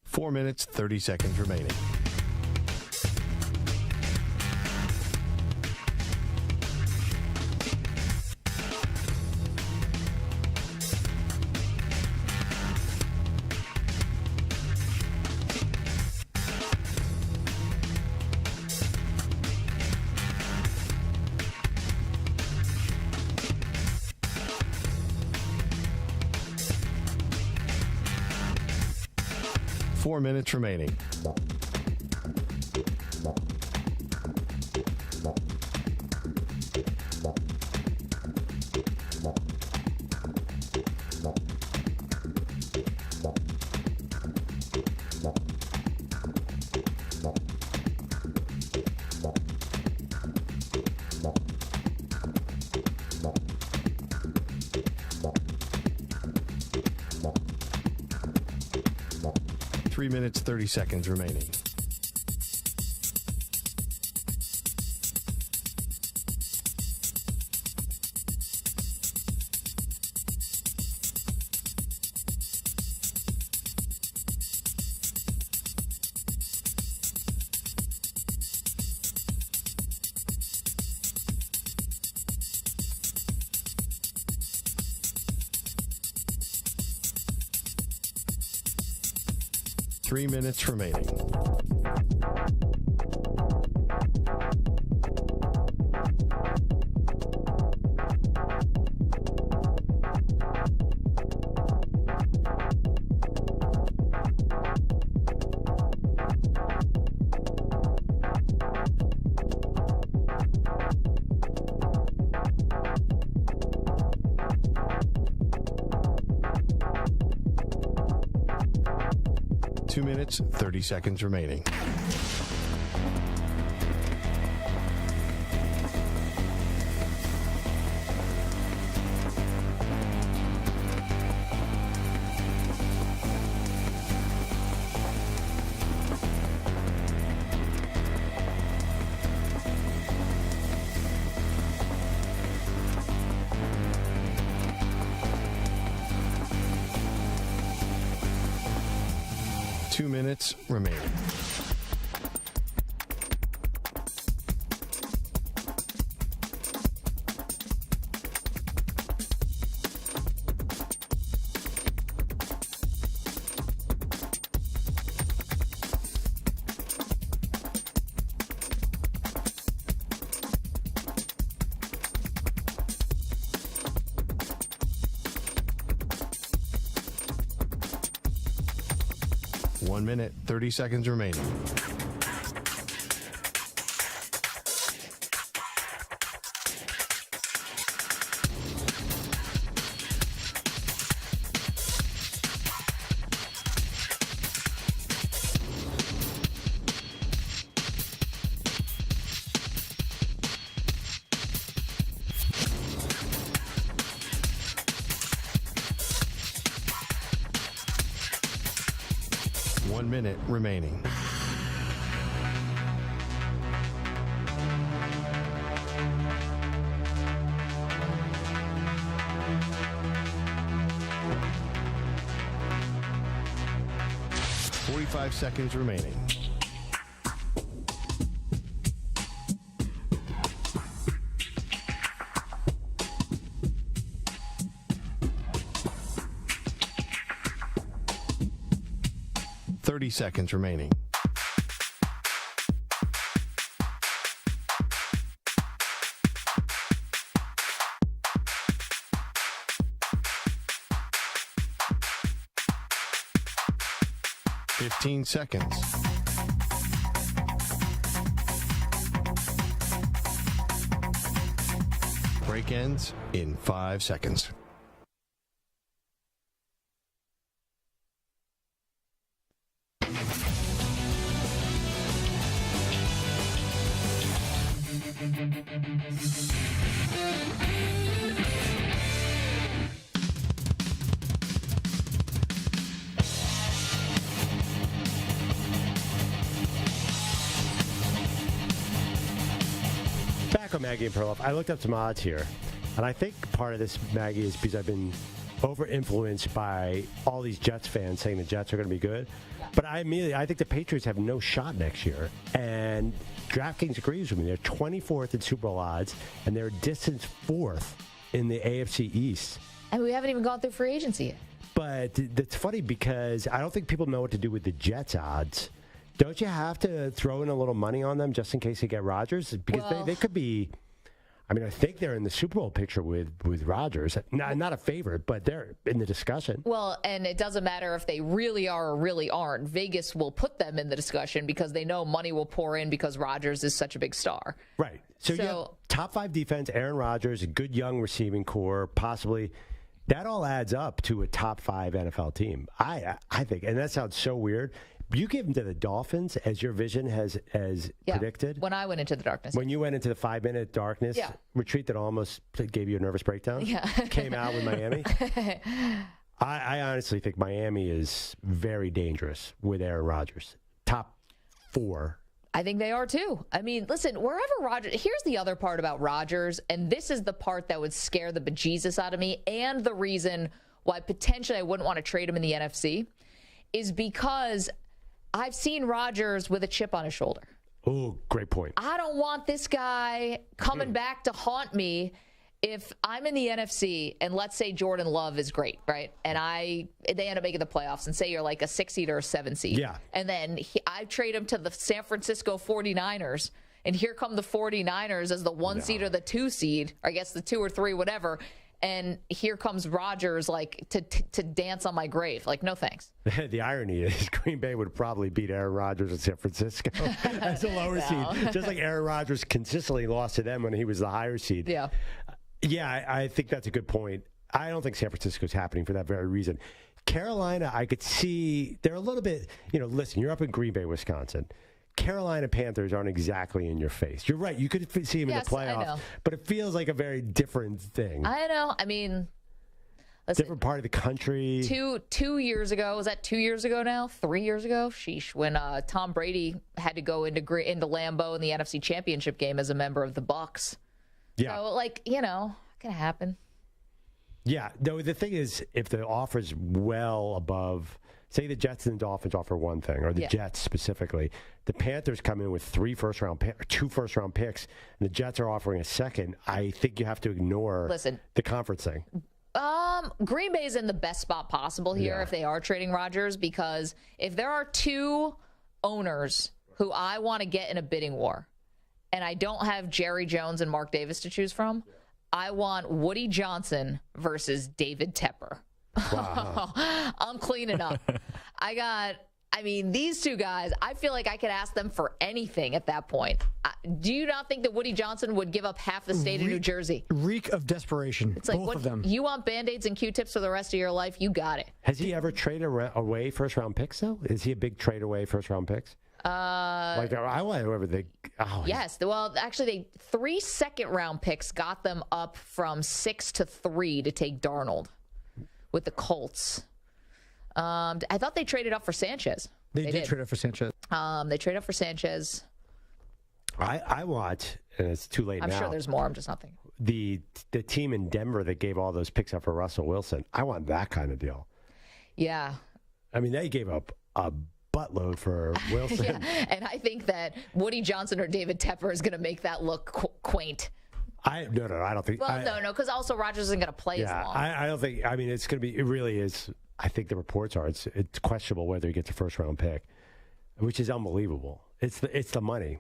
Four minutes, 30 seconds remaining. Four minutes remaining. Three minutes, 30 seconds remaining. Three minutes remaining. Two minutes, 30 seconds remaining. Two minutes remaining. 1 minute, 30 seconds remaining. Minute remaining. Five seconds remaining. Seconds remaining. Fifteen seconds. Break ends in 5 seconds. Back on Maggie and Perloff, I looked up some odds here, and I think part of this, Maggie, is because I've been over-influenced by all these Jets fans saying the Jets are going to be good. But I think the Patriots have no shot next year. And DraftKings agrees with me. They're 24th in Super Bowl odds, and they're distant 4th in the AFC East. And we haven't even gone through free agency yet. But it's funny because I don't think people know what to do with the Jets odds. Don't you have to throw in a little money on them just in case they get Rodgers? Because they could be... I mean, I think they're in the Super Bowl picture with Rodgers. Not a favorite, but they're in the discussion. Well, and it doesn't matter if they really are or really aren't. Vegas will put them in the discussion because they know money will pour in because Rodgers is such a big star. Right. So you have top 5 defense, Aaron Rodgers, a good young receiving core, possibly. That all adds up to a top 5 NFL team, I think. And that sounds so weird. You give them to the Dolphins as your vision has predicted. When I went into the darkness. When you went into the 5-minute darkness retreat that almost gave you a nervous breakdown. Yeah. Came out with Miami. I honestly think Miami is very dangerous with Aaron Rodgers. Top 4. I think they are too. I mean, listen, wherever Rodgers, here's the other part about Rodgers, and this is the part that would scare the bejesus out of me, and the reason why potentially I wouldn't want to trade him in the NFC, is because I've seen Rodgers with a chip on his shoulder. Oh, great point. I don't want this guy coming back to haunt me if I'm in the NFC and let's say Jordan Love is great, right? And they end up making the playoffs and say you're like a 6 seed or a 7 seed. Yeah. And then I trade him to the San Francisco 49ers. And here come the 49ers as the 1 seed or the 2 seed, or I guess the 2 or 3, whatever. And here comes Rodgers, like, to dance on my grave. Like, no thanks. The irony is Green Bay would probably beat Aaron Rodgers in San Francisco as a lower seed. Just like Aaron Rodgers consistently lost to them when he was the higher seed. Yeah. Yeah, I think that's a good point. I don't think San Francisco's happening for that very reason. Carolina, I could see, they're a little bit, listen, you're up in Green Bay, Wisconsin. Carolina Panthers aren't exactly in your face. You're right. You could see them in the playoffs, but it feels like a very different thing. I know. I mean, different part of the country. 2 years ago, was that 2 years ago now? 3 years ago? Sheesh. When Tom Brady had to go into Lambeau in the NFC Championship game as a member of the Bucs. Yeah. So, it can happen. Yeah. No, the thing is, if the offer's well above, say the Jets and the Dolphins offer one thing, or the Jets specifically, the Panthers come in with 2 first-round picks, and the Jets are offering a second. I think you have to ignore the conference thing. Green Bay's in the best spot possible here if they are trading Rodgers, because if there are 2 owners who I want to get in a bidding war, and I don't have Jerry Jones and Mark Davis to choose from, I want Woody Johnson versus David Tepper. Wow. I'm cleaning up. I I mean, these two guys, I feel like I could ask them for anything at that point. Do you not think that Woody Johnson would give up half the state of New Jersey? Reek of desperation. It's like, both of them. You want Band-Aids and Q-tips for the rest of your life? You got it. Has he ever traded away first-round picks, though? Is he a big trade away first-round picks? I want whoever they. Oh, yes. Well, actually, 3 second-round picks got them up from 6 to 3 to take Darnold with the Colts. I thought they traded up for Sanchez. They did trade up for Sanchez. They traded up for Sanchez. I want, and it's too late I'm now. sure there's more. I'm just not thinking. The team in Denver that gave all those picks up for Russell Wilson. I want that kind of deal. Yeah. I mean, they gave up a buttload for Wilson. Yeah, and I think that Woody Johnson or David Tepper is going to make that look quaint. No, I don't think. Well, no, because also Rodgers isn't going to play as long. I don't think. I mean, it's going to be. It really is. I think the reports are it's questionable whether he gets a first round pick, which is unbelievable. It's the money.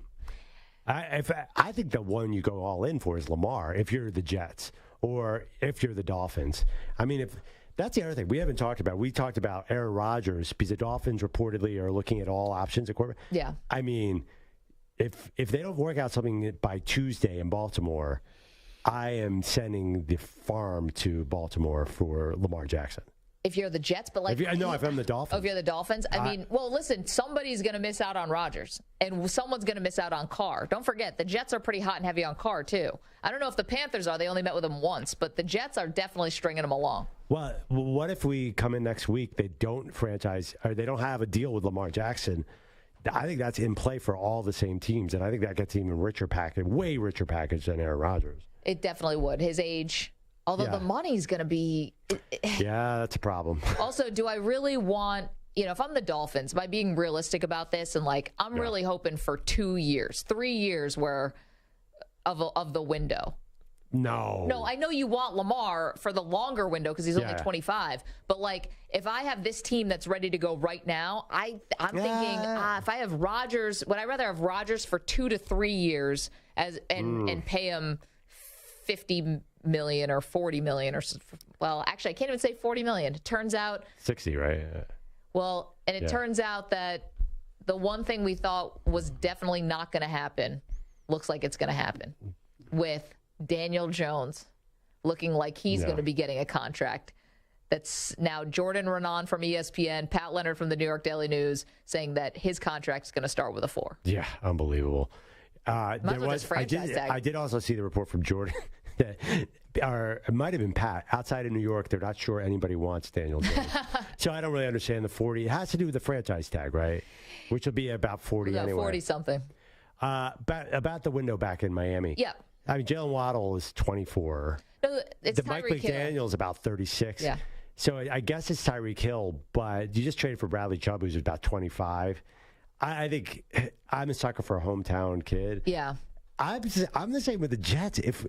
I think the one you go all in for is Lamar if you're the Jets or if you're the Dolphins. I mean, if that's the other thing we haven't talked about. We talked about Aaron Rodgers because the Dolphins reportedly are looking at all options at quarterback. Yeah. I mean, if they don't work out something by Tuesday in Baltimore, I am sending the farm to Baltimore for Lamar Jackson. If you're the Jets, but like... if I'm the Dolphins. If you're the Dolphins, I mean, well, listen, somebody's going to miss out on Rodgers, and someone's going to miss out on Carr. Don't forget, the Jets are pretty hot and heavy on Carr, too. I don't know if the Panthers are. They only met with him once, but the Jets are definitely stringing him along. Well, what if we come in next week, they don't franchise, or they don't have a deal with Lamar Jackson? I think that's in play for all the same teams, and I think that gets even richer package, way richer package than Aaron Rodgers. It definitely would. His age... Although the money's going to be... Yeah, that's a problem. Also, do I really want... if I'm the Dolphins, by being realistic about this, and I'm really hoping for 2 years, 3 years of the window. No, I know you want Lamar for the longer window because he's only 25. But if I have this team that's ready to go right now, I'm thinking if I have Rodgers, would I rather have Rodgers for 2 to 3 years and pay him $50 million or $40 million actually I can't even say $40 million. It turns out 60, right? Well, and it turns out that the one thing we thought was definitely not going to happen looks like it's going to happen with Daniel Jones looking like he's going to be getting a contract. That's now Jordan Renan from ESPN, Pat Leonard from the New York Daily News saying that his contract is going to start with a 4. Yeah, unbelievable. I did also see the report from Jordan that it might have been Pat. Outside of New York, they're not sure anybody wants Daniel Jones. So I don't really understand the 40. It has to do with the franchise tag, right? Which will be about 40 anyway. 40-something. About the window back in Miami. Yeah. I mean, Jalen Waddle is 24. No, it's Mike McDaniel's about 36. Yeah. So I guess it's Tyreek Hill, but you just traded for Bradley Chubb, who's about 25. I think I'm a sucker for a hometown kid. Yeah. I'm the same with the Jets. If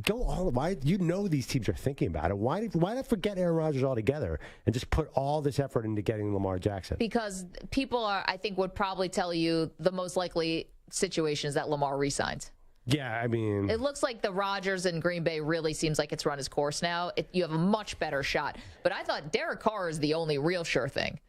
go all, why these teams are thinking about it? Why not forget Aaron Rodgers altogether and just put all this effort into getting Lamar Jackson? Because people would probably tell you the most likely situation is that Lamar resigns. Yeah, I mean, it looks like the Rodgers in Green Bay really seems like it's run its course now. You have a much better shot. But I thought Derek Carr is the only real sure thing.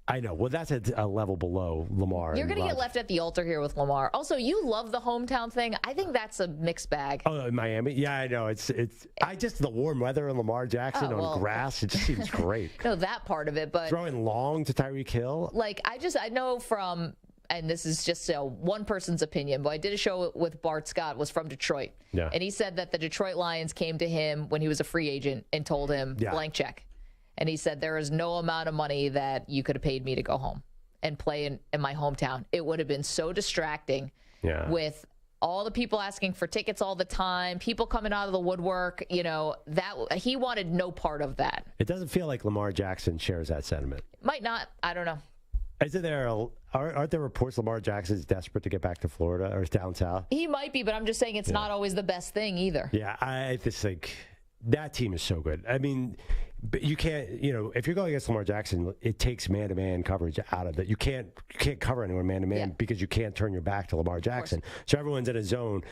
I know. Well, that's a level below Lamar. You're going to get left at the altar here with Lamar. Also, you love the hometown thing. I think that's a mixed bag. Oh, Miami? Yeah, I know. It's the warm weather and Lamar Jackson on grass. It just seems great. No, that part of it, but throwing long to Tyreek Hill. I know from, and this is just one person's opinion, but I did a show with Bart Scott, was from Detroit. Yeah. And he said that the Detroit Lions came to him when he was a free agent and told him blank check. And he said, there is no amount of money that you could have paid me to go home and play in my hometown. It would have been so distracting with all the people asking for tickets all the time, people coming out of the woodwork, that he wanted no part of that. It doesn't feel like Lamar Jackson shares that sentiment. Might not. I don't know. Aren't there reports Lamar Jackson's desperate to get back to Florida or down south? He might be, but I'm just saying it's not always the best thing either. Yeah, I just think that team is so good. I mean, but you can't, if you're going against Lamar Jackson, it takes man-to-man coverage out of it. You can't cover anyone man-to-man because you can't turn your back to Lamar Jackson. So everyone's in a zone.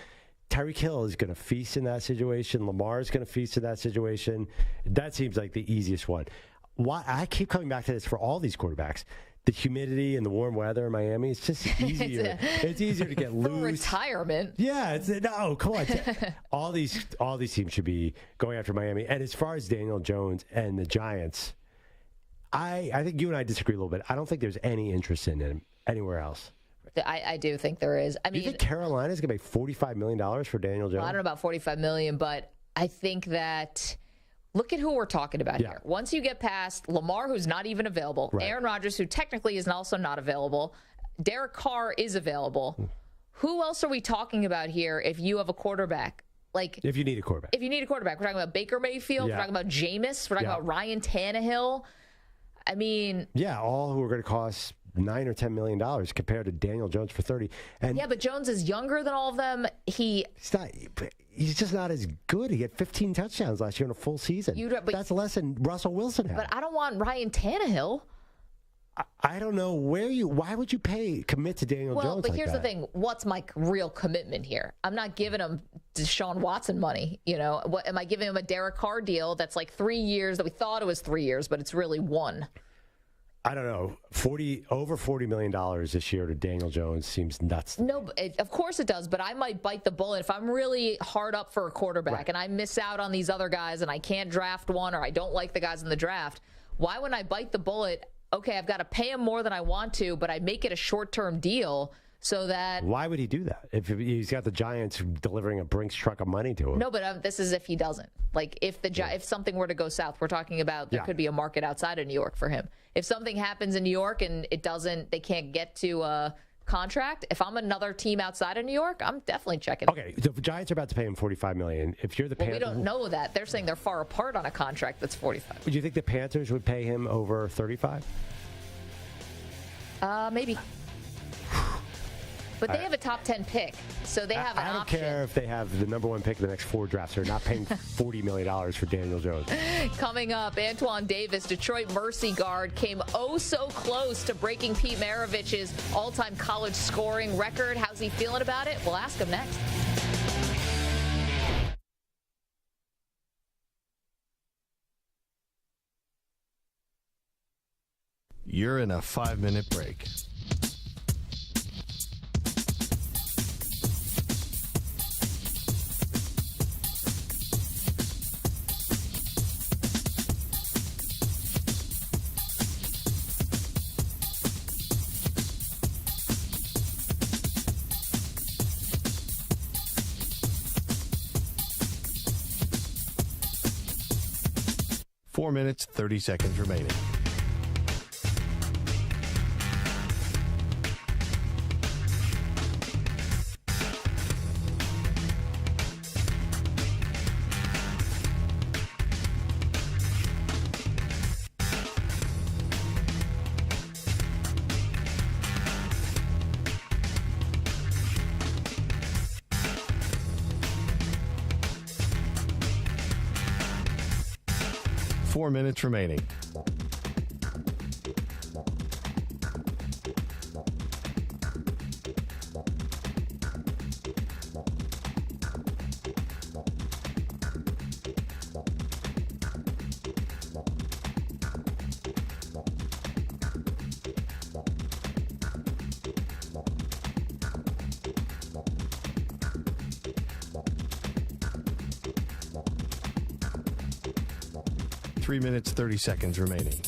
Tyreek Hill is going to feast in that situation. Lamar is going to feast in that situation. That seems like the easiest one. Why I keep coming back to this for all these quarterbacks. the humidity and the warm weather in Miami. It's just easier. It's easier to get loose. Retirement. Yeah. No, come on. all these teams should be going after Miami. And as far as Daniel Jones and the Giants, I think you and I disagree a little bit. I don't think there's any interest in him anywhere else. I do think there is. I mean, you think Carolina's going to pay $45 million for Daniel Jones? Well, I don't know about $45 million, but I think that look at who we're talking about here. Once you get past Lamar, who's not even available, Aaron Rodgers, who technically is also not available, Derek Carr is available. Who else are we talking about here if you have a quarterback? Like, if you need a quarterback. If you need a quarterback. We're talking about Baker Mayfield. We're talking about Jameis. We're talking about Ryan Tannehill. I mean. Yeah, all who are going to cost $9 or $10 million compared to Daniel Jones for 30. And yeah, but Jones is younger than all of them. He's just not as good. He had 15 touchdowns last year in a full season. That's less than Russell Wilson had. But I don't want Ryan Tannehill. I don't know why would you commit to Daniel Jones? Well, but here's the thing. What's my real commitment here? I'm not giving him Deshaun Watson money. You know, what am I giving him a Derek Carr deal that's like 3 years that we thought it was 3 years, but it's really 1? I don't know. Over $40 million this year to Daniel Jones seems nuts. No, of course it does, but I might bite the bullet if I'm really hard up for a quarterback and I miss out on these other guys and I can't draft one or I don't like the guys in the draft. Why wouldn't I bite the bullet? Okay, I've got to pay him more than I want to, but I make it a short-term deal so that... Why would he do that if he's got the Giants delivering a Brinks truck of money to him? No, but this is if he doesn't. Like, if something were to go south, we're talking about there could be a market outside of New York for him. If something happens in New York and they can't get to a contract, if I'm another team outside of New York, I'm definitely checking. Okay, the Giants are about to pay him $45 million. If you're the Panthers... we don't know that. They're saying they're far apart on a contract that's $45. Would you think the Panthers would pay him over $35? Maybe. But they have a top 10 pick, so they have an option. I don't care if they have the number 1 pick in the next 4 drafts. They're not paying $40 million for Daniel Jones. Coming up, Antoine Davis, Detroit Mercy guard, came so close to breaking Pete Maravich's all-time college scoring record. How's he feeling about it? We'll ask him next. You're in a 5-minute break. Four minutes, 30 seconds remaining. Four minutes remaining. Three minutes, 30 seconds remaining.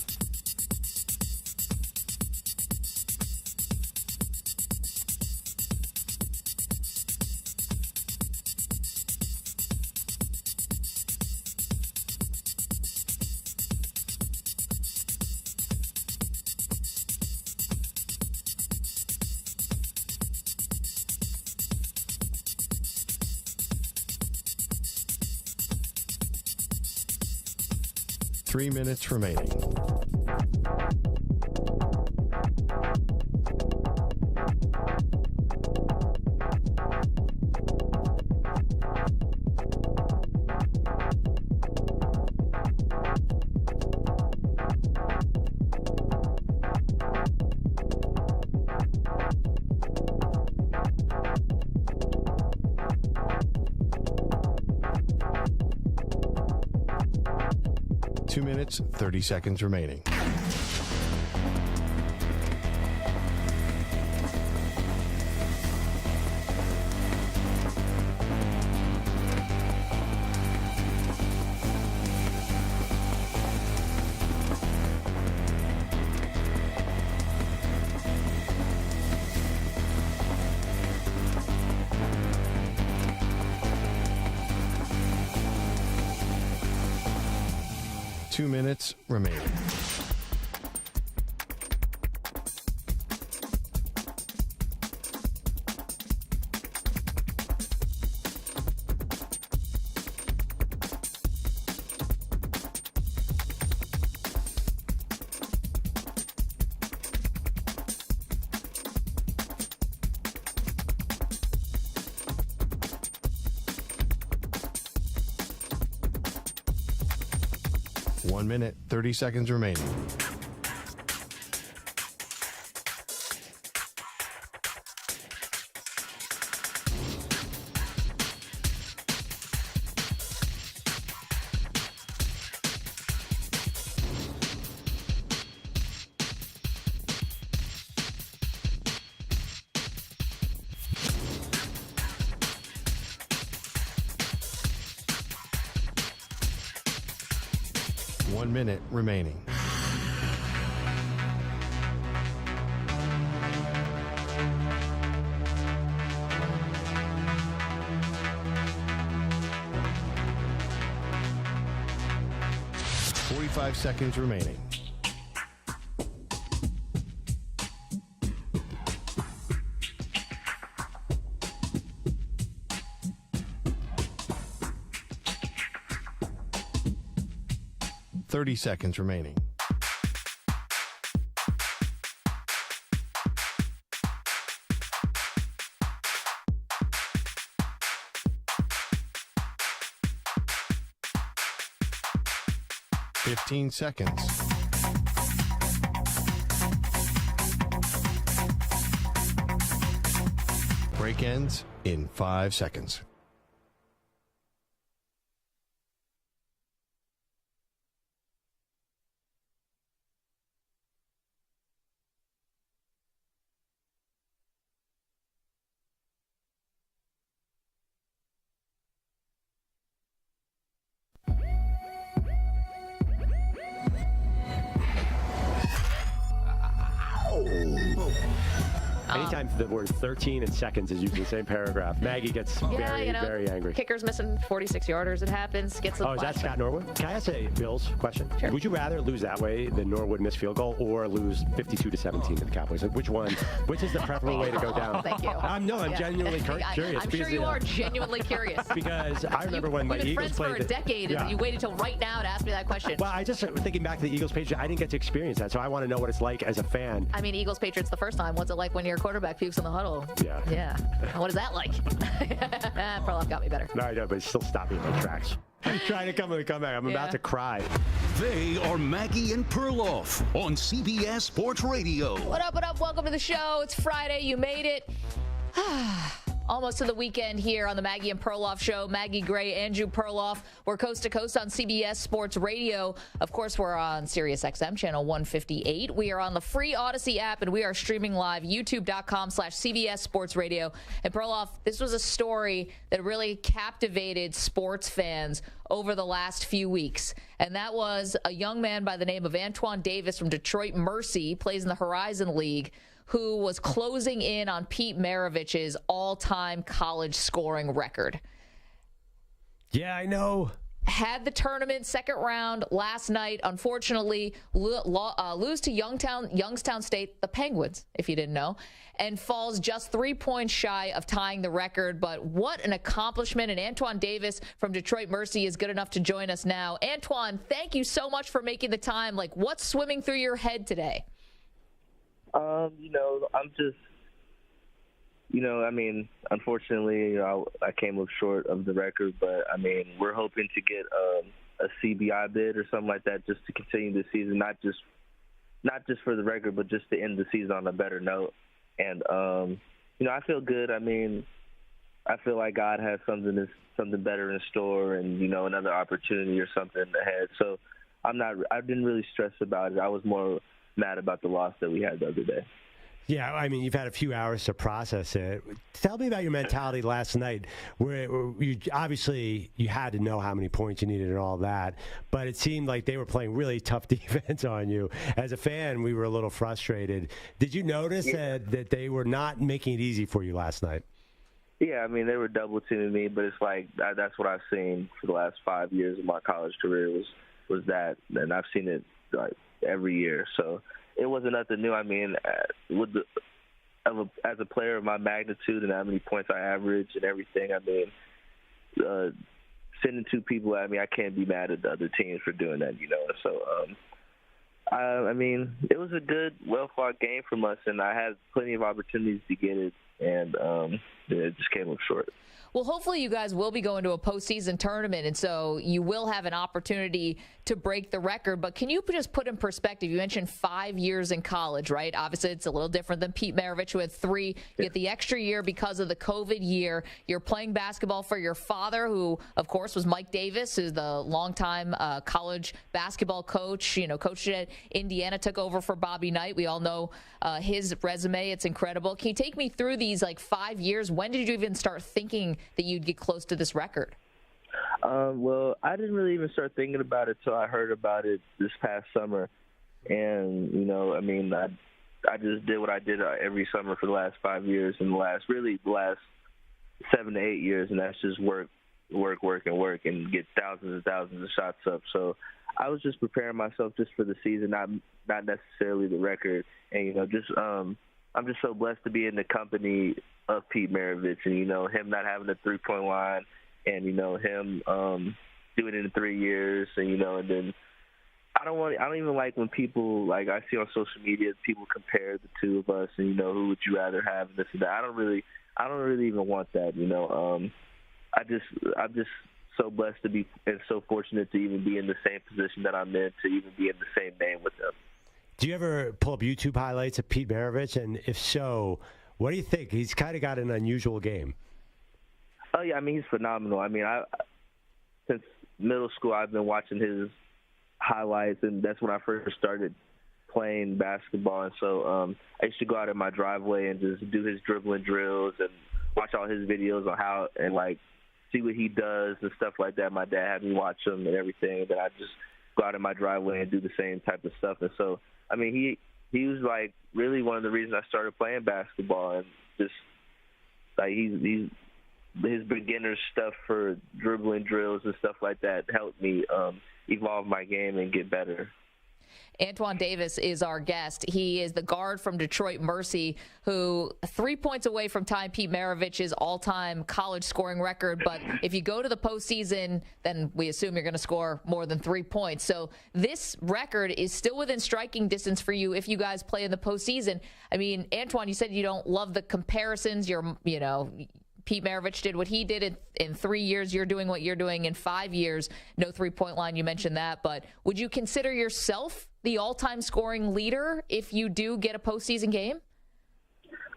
Three minutes remaining. Minutes, 30 seconds remaining. 2 minutes remaining. One minute, 30 seconds remaining. One minute remaining. Five seconds remaining. Thirty seconds remaining. Fifteen seconds. Break ends in 5 seconds. Anytime the word 13 and seconds is used in the same paragraph, Maggie gets very angry. Kicker's missing 46-yarders. It happens. Gets is that Scott Norwood? Can I ask a Bills question? Sure. Would you rather lose that way than Norwood miss field goal or lose 52-17 to the Cowboys? Like which is the preferable way to go down? Thank you. I'm genuinely curious. I'm sure you are genuinely curious. Because I remember when my Eagles played. We've been friends for a decade, and you waited till right now to ask me that question. Well, I just thinking back to the Eagles page, I didn't get to experience that, so I want to know what it's like as a fan. I mean, Eagles Patriots the first time. What's it like when your quarterback pukes in the huddle? Yeah. What is that like? Perloff got me better. No, I know, but it still stopped me in my tracks. I'm trying to come back. I'm about to cry. They are Maggie and Perloff on CBS Sports Radio. What up, what up? Welcome to the show. It's Friday. You made it. Almost to the weekend here on the Maggie and Perloff show. Maggie Gray, Andrew Perloff. We're coast to coast on CBS Sports Radio. Of course, we're on Sirius XM channel 158. We are on the free Odyssey app, and we are streaming live, youtube.com/CBS Sports Radio. And Perloff, this was a story that really captivated sports fans over the last few weeks. And that was a young man by the name of Antoine Davis from Detroit Mercy, plays in the Horizon League, who was closing in on Pete Maravich's all-time college scoring record. Yeah, I know. Had the tournament second round last night, unfortunately, lose to Youngstown State, the Penguins, if you didn't know, and falls just 3 points shy of tying the record. But what an accomplishment. And Antoine Davis from Detroit Mercy is good enough to join us now. Antoine, thank you so much for making the time. Like, what's swimming through your head today? I'm just, I mean, unfortunately, I came up short of the record, but I mean, we're hoping to get a CBI bid or something like that just to continue the season, not just for the record, but just to end the season on a better note. And, I feel good. I mean, I feel like God has something better in store and, another opportunity or something ahead. So I didn't really stress about it. I was more mad about the loss that we had the other day. Yeah, I mean, you've had a few hours to process it. Tell me about your mentality last night, where you obviously you had to know how many points you needed and all that, but it seemed like they were playing really tough defense on you. As a fan, we were a little frustrated. Did you notice that they were not making it easy for you last night? Yeah, I mean, they were double teaming me, but it's like that's what I've seen for the last 5 years of my college career was was that, and I've seen it like every year. So it wasn't nothing new. I mean, as a player of my magnitude and how many points I average and everything, I mean, sending 2 people at me, I can't be mad at the other teams for doing that, you know. So, I mean, it was a good, well-fought game from us, and I had plenty of opportunities to get it, and it just came up short. Well, hopefully you guys will be going to a postseason tournament, and so you will have an opportunity to break the record. But can you just put in perspective, you mentioned 5 years in college, right? Obviously, it's a little different than Pete Maravich, who had 3. You get the extra year because of the COVID year. You're playing basketball for your father, who, of course, was Mike Davis, who's the longtime college basketball coach, you know, coached at Indiana, took over for Bobby Knight. We all know his resume. It's incredible. Can you take me through these, 5 years? When did you even start thinking that you'd get close to this record? Well, I didn't really even start thinking about it till I heard about it this past summer. And, you know, I mean, I just did what I did every summer for the last 5 years and the last 7 to 8 years, and that's just work, and get thousands and thousands of shots up. So I was just preparing myself just for the season, not necessarily the record. And, you know, just I'm just so blessed to be in the company of Pete Maravich, and, you know, him not having the three-point line, and, you know, him doing it in 3 years, and, you know, and then I don't even like when people, like, I see on social media, people compare the two of us, and, you know, who would you rather have, and this and that. I don't really even want that, you know. I'm just so blessed to be, and so fortunate to even be in the same position that I'm in, to even be in the same name with him. Do you ever pull up YouTube highlights of Pete Maravich? And if so, what do you think? He's kind of got an unusual game. Oh, yeah, I mean, he's phenomenal. I mean, since middle school, I've been watching his highlights, and that's when I first started playing basketball. And so I used to go out in my driveway and just do his dribbling drills and watch all his videos on how, and, like, see what he does and stuff like that. My dad had me watch him and everything, and then I just go out in my driveway and do the same type of stuff. And so, I mean, he was, like, really one of the reasons I started playing basketball, and just, like, his beginner stuff for dribbling drills and stuff like that helped me evolve my game and get better. Antoine Davis is our guest. He is the guard from Detroit Mercy, who 3 points away from tying Pete Maravich's all-time college scoring record. But if you go to the postseason, then we assume you're going to score more than 3 points. So this record is still within striking distance for you if you guys play in the postseason. I mean, Antoine, you said you don't love the comparisons. Pete Maravich did what he did in 3 years. You're doing what you're doing in 5 years. No three-point line, you mentioned that. But would you consider yourself the all-time scoring leader if you do get a postseason game?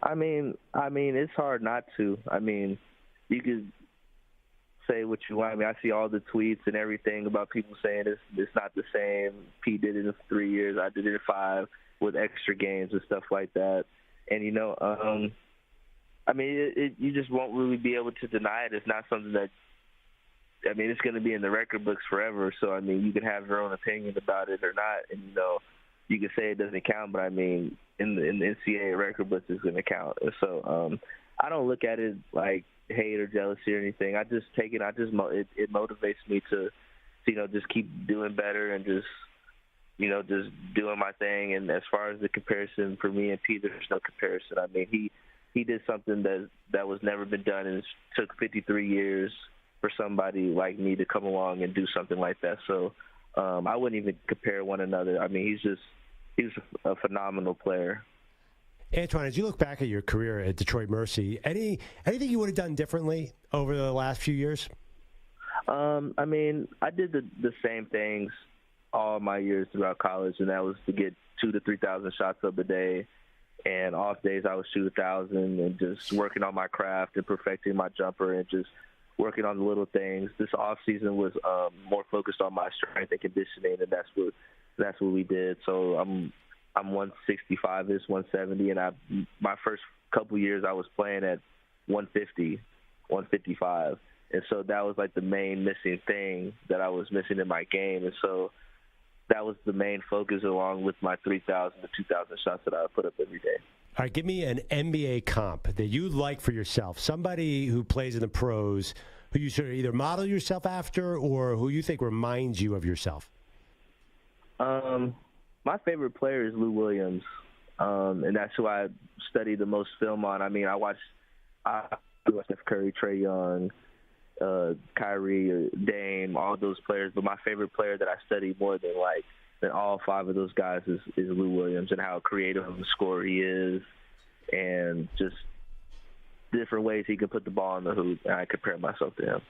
I mean, it's hard not to. I mean, you could say what you want. I mean, I see all the tweets and everything about people saying it's not the same. Pete did it in 3 years. I did it in 5 with extra games and stuff like that. And, you know, I mean, you just won't really be able to deny it. It's not something that, I mean, it's going to be in the record books forever. So, I mean, you can have your own opinion about it or not. And, you know, you can say it doesn't count, but, I mean, in the NCAA record books, it's going to count. And so I don't look at it like hate or jealousy or anything. I just take it. It motivates me to, you know, just keep doing better and just, you know, just doing my thing. And as far as the comparison for me and Pete, there's no comparison. I mean, he did something that was never been done, and it took 53 years for somebody like me to come along and do something like that. So I wouldn't even compare one another. I mean, he was a phenomenal player. Antoine, as you look back at your career at Detroit Mercy, anything you would have done differently over the last few years? I mean, I did the same things all my years throughout college, and that was to get 2,000 to 3,000 shots up a day. And off days, I would shoot 1,000, and just working on my craft and perfecting my jumper and just working on the little things. This off season was more focused on my strength and conditioning, and that's what we did. So I'm 165-ish, 170, and my first couple years I was playing at 150, 155, and so that was like the main missing thing that I was missing in my game, and so that was the main focus, along with my 3,000 to 2,000 shots that I would put up every day. All right, give me an NBA comp that you like for yourself, somebody who plays in the pros who you sort of either model yourself after or who you think reminds you of yourself. My favorite player is Lou Williams, and that's who I study the most film on. I mean, I watch Steph Curry, Trae Young, Kyrie, Dame, all those players. But my favorite player that I study more than all five of those guys is Lou Williams, and how creative of a scorer he is, and just different ways he can put the ball in the hoop. And I compare myself to him.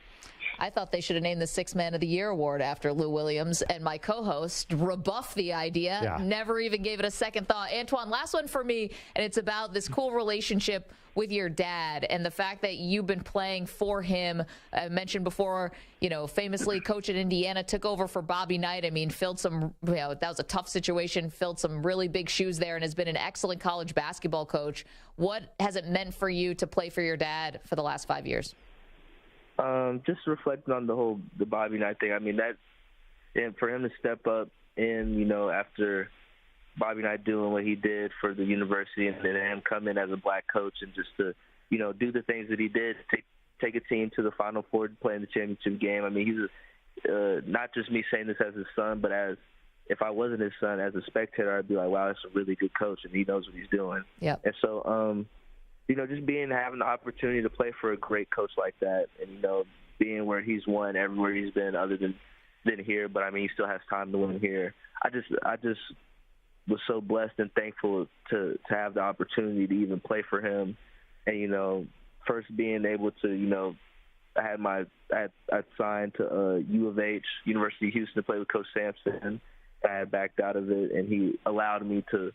I thought they should have named the Sixth Man of the Year award after Lou Williams, and my co-host rebuffed the idea, never even gave it a second thought. Antoine, last one for me, and it's about this cool relationship with your dad and the fact that you've been playing for him. I mentioned before, famously coach at Indiana, took over for Bobby Knight. I mean, filled some, that was a tough situation, filled some really big shoes there, and has been an excellent college basketball coach. What has it meant for you to play for your dad for the last 5 years? Just reflecting on the Bobby Knight thing. I mean, and for him to step up in, after Bobby Knight doing what he did for the university, and then him come in as a black coach and just to, do the things that he did, take a team to the Final Four, play in the championship game. I mean, he's not just me saying this as his son, but as if I wasn't his son, as a spectator, I'd be like, wow, that's a really good coach, and he knows what he's doing. Yeah. And so, just having the opportunity to play for a great coach like that, and being where he's won everywhere he's been, other than here. But I mean, he still has time to win here. I just was so blessed and thankful to have the opportunity to even play for him, and first being able to I signed to U of H, University of Houston, to play with Coach Sampson. I had backed out of it, and he allowed me to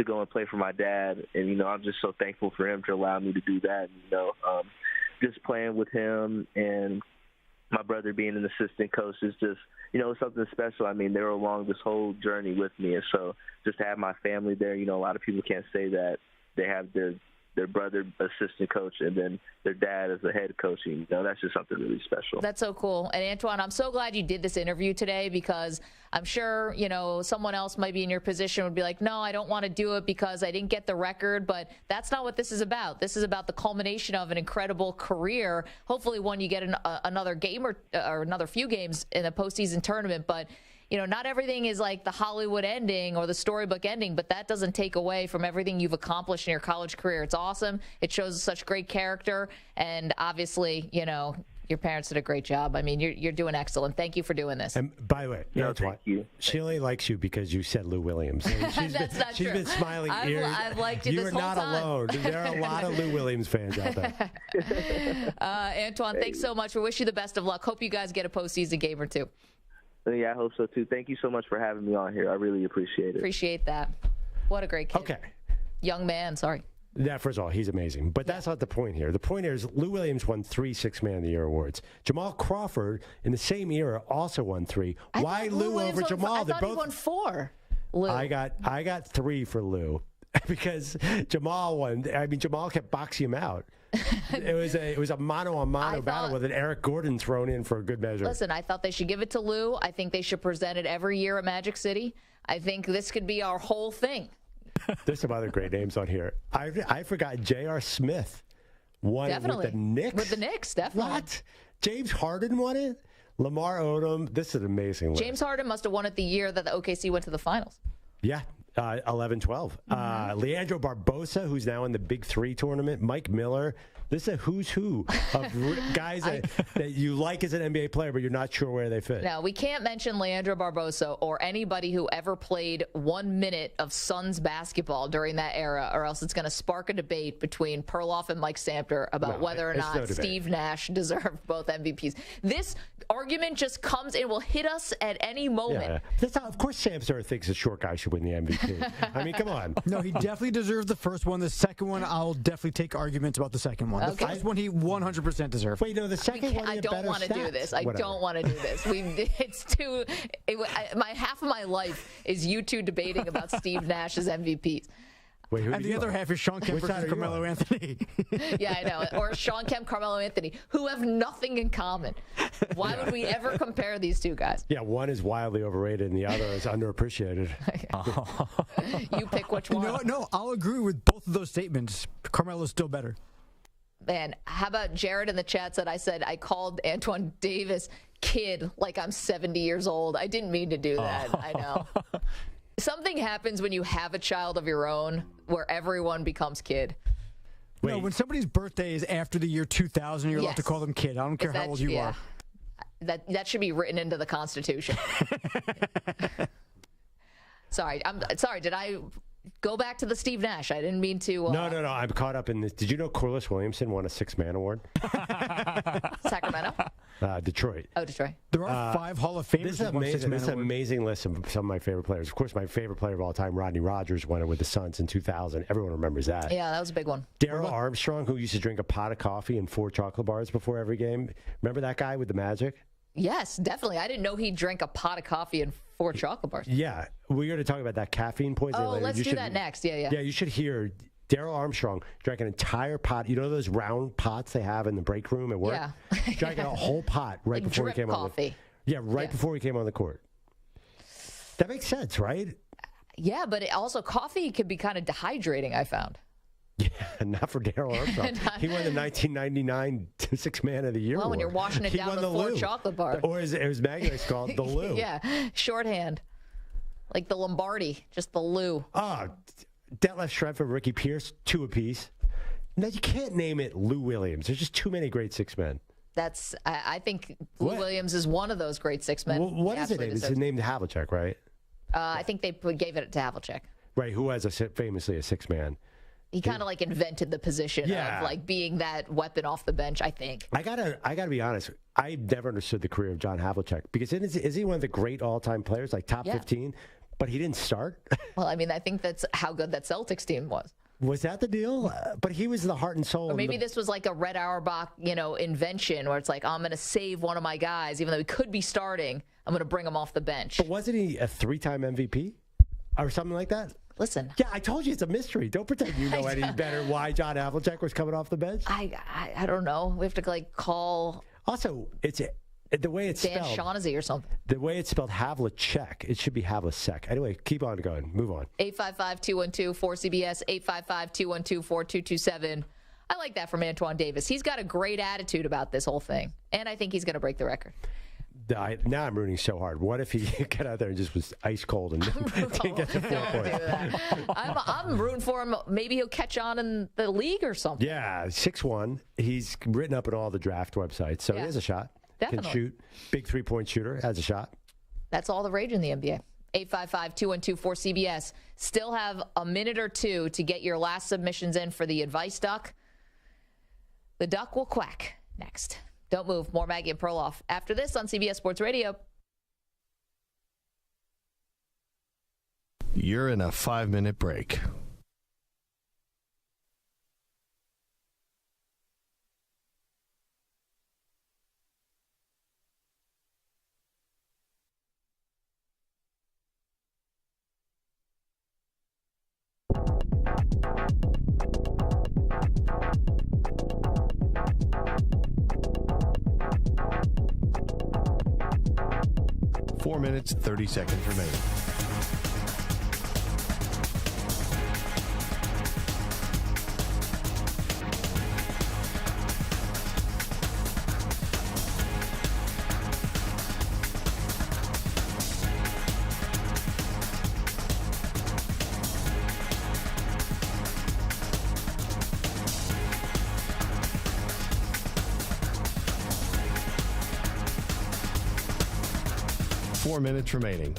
go and play for my dad, and I'm just so thankful for him to allow me to do that. Just playing with him and my brother being an assistant coach is just something special. I mean, they were along this whole journey with me, and so just to have my family there, a lot of people can't say that they have their brother assistant coach and then their dad as the head coach. That's just something really special. That's so cool. And Antoine, I'm so glad you did this interview today, because I'm sure, someone else might be in your position would be like, no, I don't want to do it because I didn't get the record. But that's not what this is about. This is about the culmination of an incredible career. Hopefully one you get another game or another few games in a postseason tournament. But not everything is like the Hollywood ending or the storybook ending, but that doesn't take away from everything you've accomplished in your college career. It's awesome. It shows such great character. And obviously, your parents did a great job. I mean, you're doing excellent. Thank you for doing this. And by the way, thank you. She only likes you because you said Lou Williams. That's not true. She's been smiling ears. I've liked you this whole time. You are not alone. There are a lot of Lou Williams fans out there. Antoine, thanks so much. We wish you the best of luck. Hope you guys get a postseason game or two. Yeah, I hope so, too. Thank you so much for having me on here. I really appreciate it. Appreciate that. What a great kid. Okay. Young man, sorry. Yeah, first of all, he's amazing. But that's not the point here. The point here is Lou Williams won 3 Sixth Man of the Year awards. Jamal Crawford, in the same era, also won 3. Why Lou over Jamal? I thought he won 4. Lou. I got 3 for Lou because Jamal won. I mean, Jamal kept boxing him out. It was a mano-a-mano battle with an Eric Gordon thrown in for a good measure. Listen, I thought they should give it to Lou. I think they should present it every year at Magic City. I think this could be our whole thing. There's some other great names on here. I forgot J.R. Smith won Definitely. with the Knicks. With the Knicks, definitely. What? James Harden won it? Lamar Odom. This is an amazing list. James Harden must have won it the year that the OKC went to the finals. Yeah. 11-12. Leandro Barbosa, who's now in the Big 3 tournament. Mike Miller. This is a who's who of guys that you like as an NBA player, but you're not sure where they fit. Now, we can't mention Leandro Barbosa or anybody who ever played 1 minute of Suns basketball during that era, or else it's going to spark a debate between Perloff and Mike Samter about whether or not Steve Nash deserved both MVPs. This argument just comes and will hit us at any moment. Yeah. Of course Samter thinks a short guy should win the MVP. I mean, come on. No, he definitely deserved the first one. The second one, I'll definitely take arguments about the second one. Okay. The first one, he 100% deserved. Wait, no, the second one, I don't want to do this. I don't want to do this. It's too. Half of my life is you two debating about Steve Nash's MVPs. Wait, and the other half is Sean Kemp versus Carmelo Anthony. Yeah, I know. Or Sean Kemp, Carmelo Anthony, who have nothing in common. Why would we ever compare these two guys? Yeah, one is wildly overrated and the other is underappreciated. You pick which one. No, I'll agree with both of those statements. Carmelo's still better. Man, how about Jared in the chat said, I called Antoine Davis kid like I'm 70 years old. I didn't mean to do that. I know. Something happens when you have a child of your own where everyone becomes kid. No, when somebody's birthday is after the year 2000, you're allowed to call them kid. I don't care how old you are. That should be written into the Constitution. Sorry, did I go back to the Steve Nash? I didn't mean to. No. I'm caught up in this. Did you know Corliss Williamson won a six-man award? Sacramento? Detroit. Oh, Detroit. There are 5 Hall of Famers. This is an amazing list of some of my favorite players. Of course, my favorite player of all time, Rodgers, won it with the Suns in 2000. Everyone remembers that. Yeah, that was a big one. Daryl Armstrong, who used to drink a pot of coffee and 4 chocolate bars before every game. Remember that guy with the Magic? Yes, definitely. I didn't know he drank a pot of coffee and 4 chocolate bars. Yeah. We're going to talk about that caffeine poisoning later. Let's do that next. Yeah. Yeah, you should hear Daryl Armstrong drank an entire pot. You know those round pots they have in the break room at work? Yeah. Drank a whole pot right before he came coffee. before he came on the court. That makes sense, right? Yeah, but also coffee could be kind of dehydrating, I found. Yeah, not for Daryl Armstrong. He won the 1999 Sixth Man of the Year Well, when award. you're washing it down with 4 chocolate bars. Or as Maggie likes to call it, the Lou. Yeah, shorthand. Like the Lombardi, just the Lou. Detlef Schrempf and Ricky Pierce, 2 apiece. Now, you can't name it Lou Williams. There's just too many great 6 men. I think Lou Williams is one of those great 6 men. Well, what is it? It's named Havlicek, right? I think they gave it to Havlicek. Right, who has famously a 6 man. He kind of like invented the position of like being that weapon off the bench, I think. I gotta be honest. I never understood the career of John Havlicek because is he one of the great all-time players, like top 15? But he didn't start. Well, I mean, I think that's how good that Celtics team was. Was that the deal? But he was the heart and soul. Or maybe this was like a Red Auerbach, invention where it's like, I'm going to save one of my guys, even though he could be starting. I'm going to bring him off the bench. But wasn't he a 3-time MVP or something like that? Listen. Yeah, I told you it's a mystery. Don't pretend you know any better why John Havlicek was coming off the bench. I don't know. We have to call. Also, the way it's Dan spelled. Shaughnessy or something. The way it's spelled Havlicek, it should be Havlicek. Anyway, keep on going. Move on. 855-212-4CBS, 855-212-4227. I like that from Antoine Davis. He's got a great attitude about this whole thing, and I think he's going to break the record. Now I'm rooting so hard. What if he got out there and just was ice cold and didn't get the 4 points? I'm rooting for him. Maybe he'll catch on in the league or something. Yeah, 6'1". He's written up in all the draft websites, so he has a shot. Definitely. Can shoot. Big 3-point shooter. Has a shot. That's all the rage in the NBA. 855-212-4CBS. Still have a minute or two to get your last submissions in for the Advice Duck. The Duck will quack next. Don't move. More Maggie and Perloff after this on CBS Sports Radio. You're in a 5-minute break. Four minutes, 30 seconds remaining. Four minutes remaining.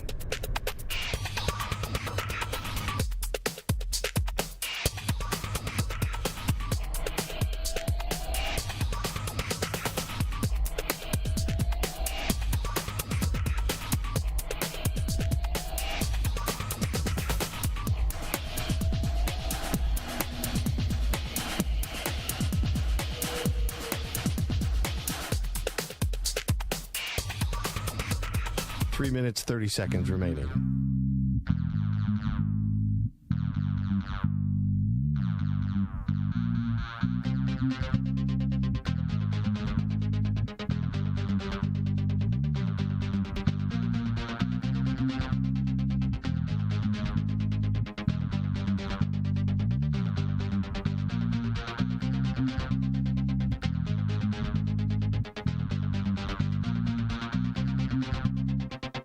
Three minutes, 30 seconds remaining.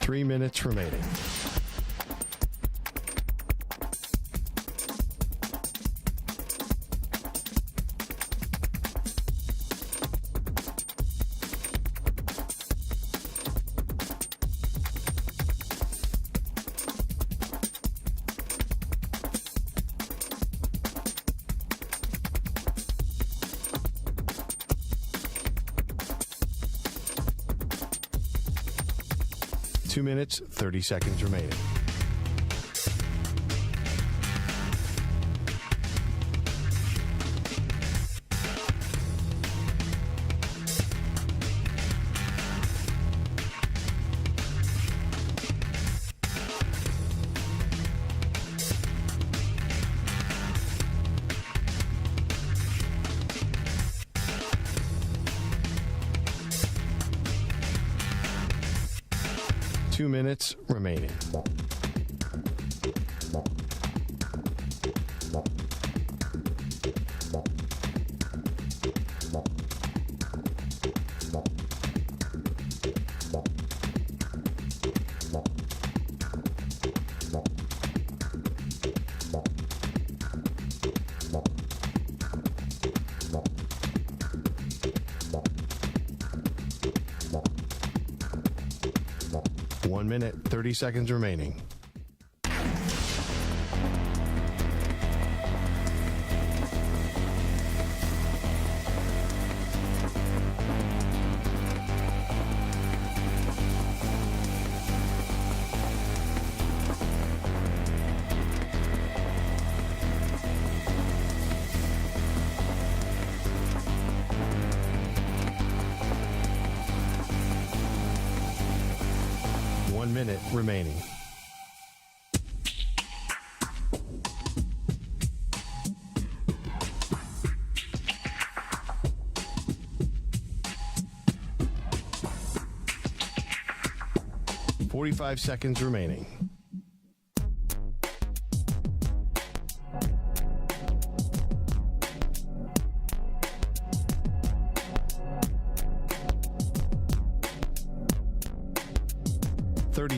3 minutes remaining. Two minutes, 30 seconds remaining. Two minutes remaining. One minute, 30 seconds remaining. Minute remaining. $45 seconds remaining.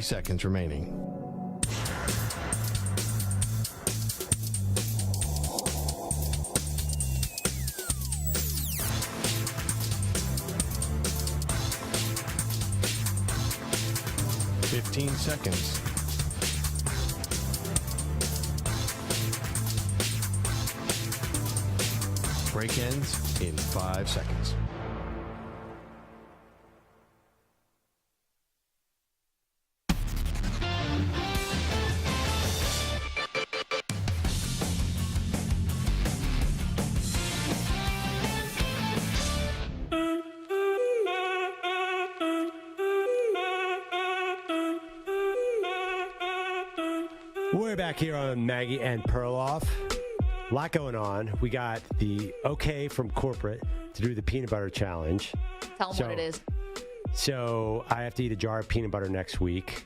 Seconds remaining. $15 seconds. Break ends in 5 seconds. We're back here on Maggie and Perloff. A lot going on. We got the okay from corporate to do the peanut butter challenge. Tell them what it is. So I have to eat a jar of peanut butter next week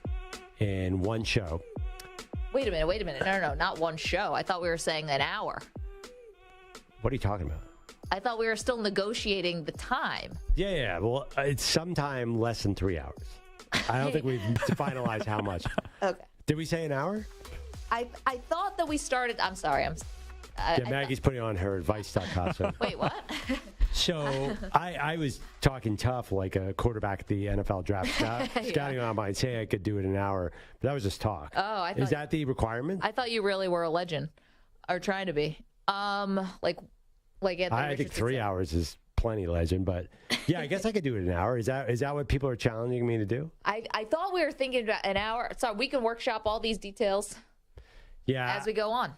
in one show. Wait a minute. No, not one show. I thought we were saying an hour. What are you talking about? I thought we were still negotiating the time. Yeah. Well, it's sometime less than 3 hours. I don't think we've finalized how much. Okay. Did we say an hour? I thought that we started. I'm sorry. Maggie's putting on her advice.com. So. Wait, what? So I was talking tough like a quarterback at the NFL draft scouting on mine, saying I could do it in an hour. But that was just talk. Oh, is that the requirement? I thought you really were a legend, or trying to be. Like Anthony I think 3 hours is plenty, legend. But yeah, I guess I could do it in an hour. Is that what people are challenging me to do? I thought we were thinking about an hour. Sorry, we can workshop all these details. Yeah. As we go on.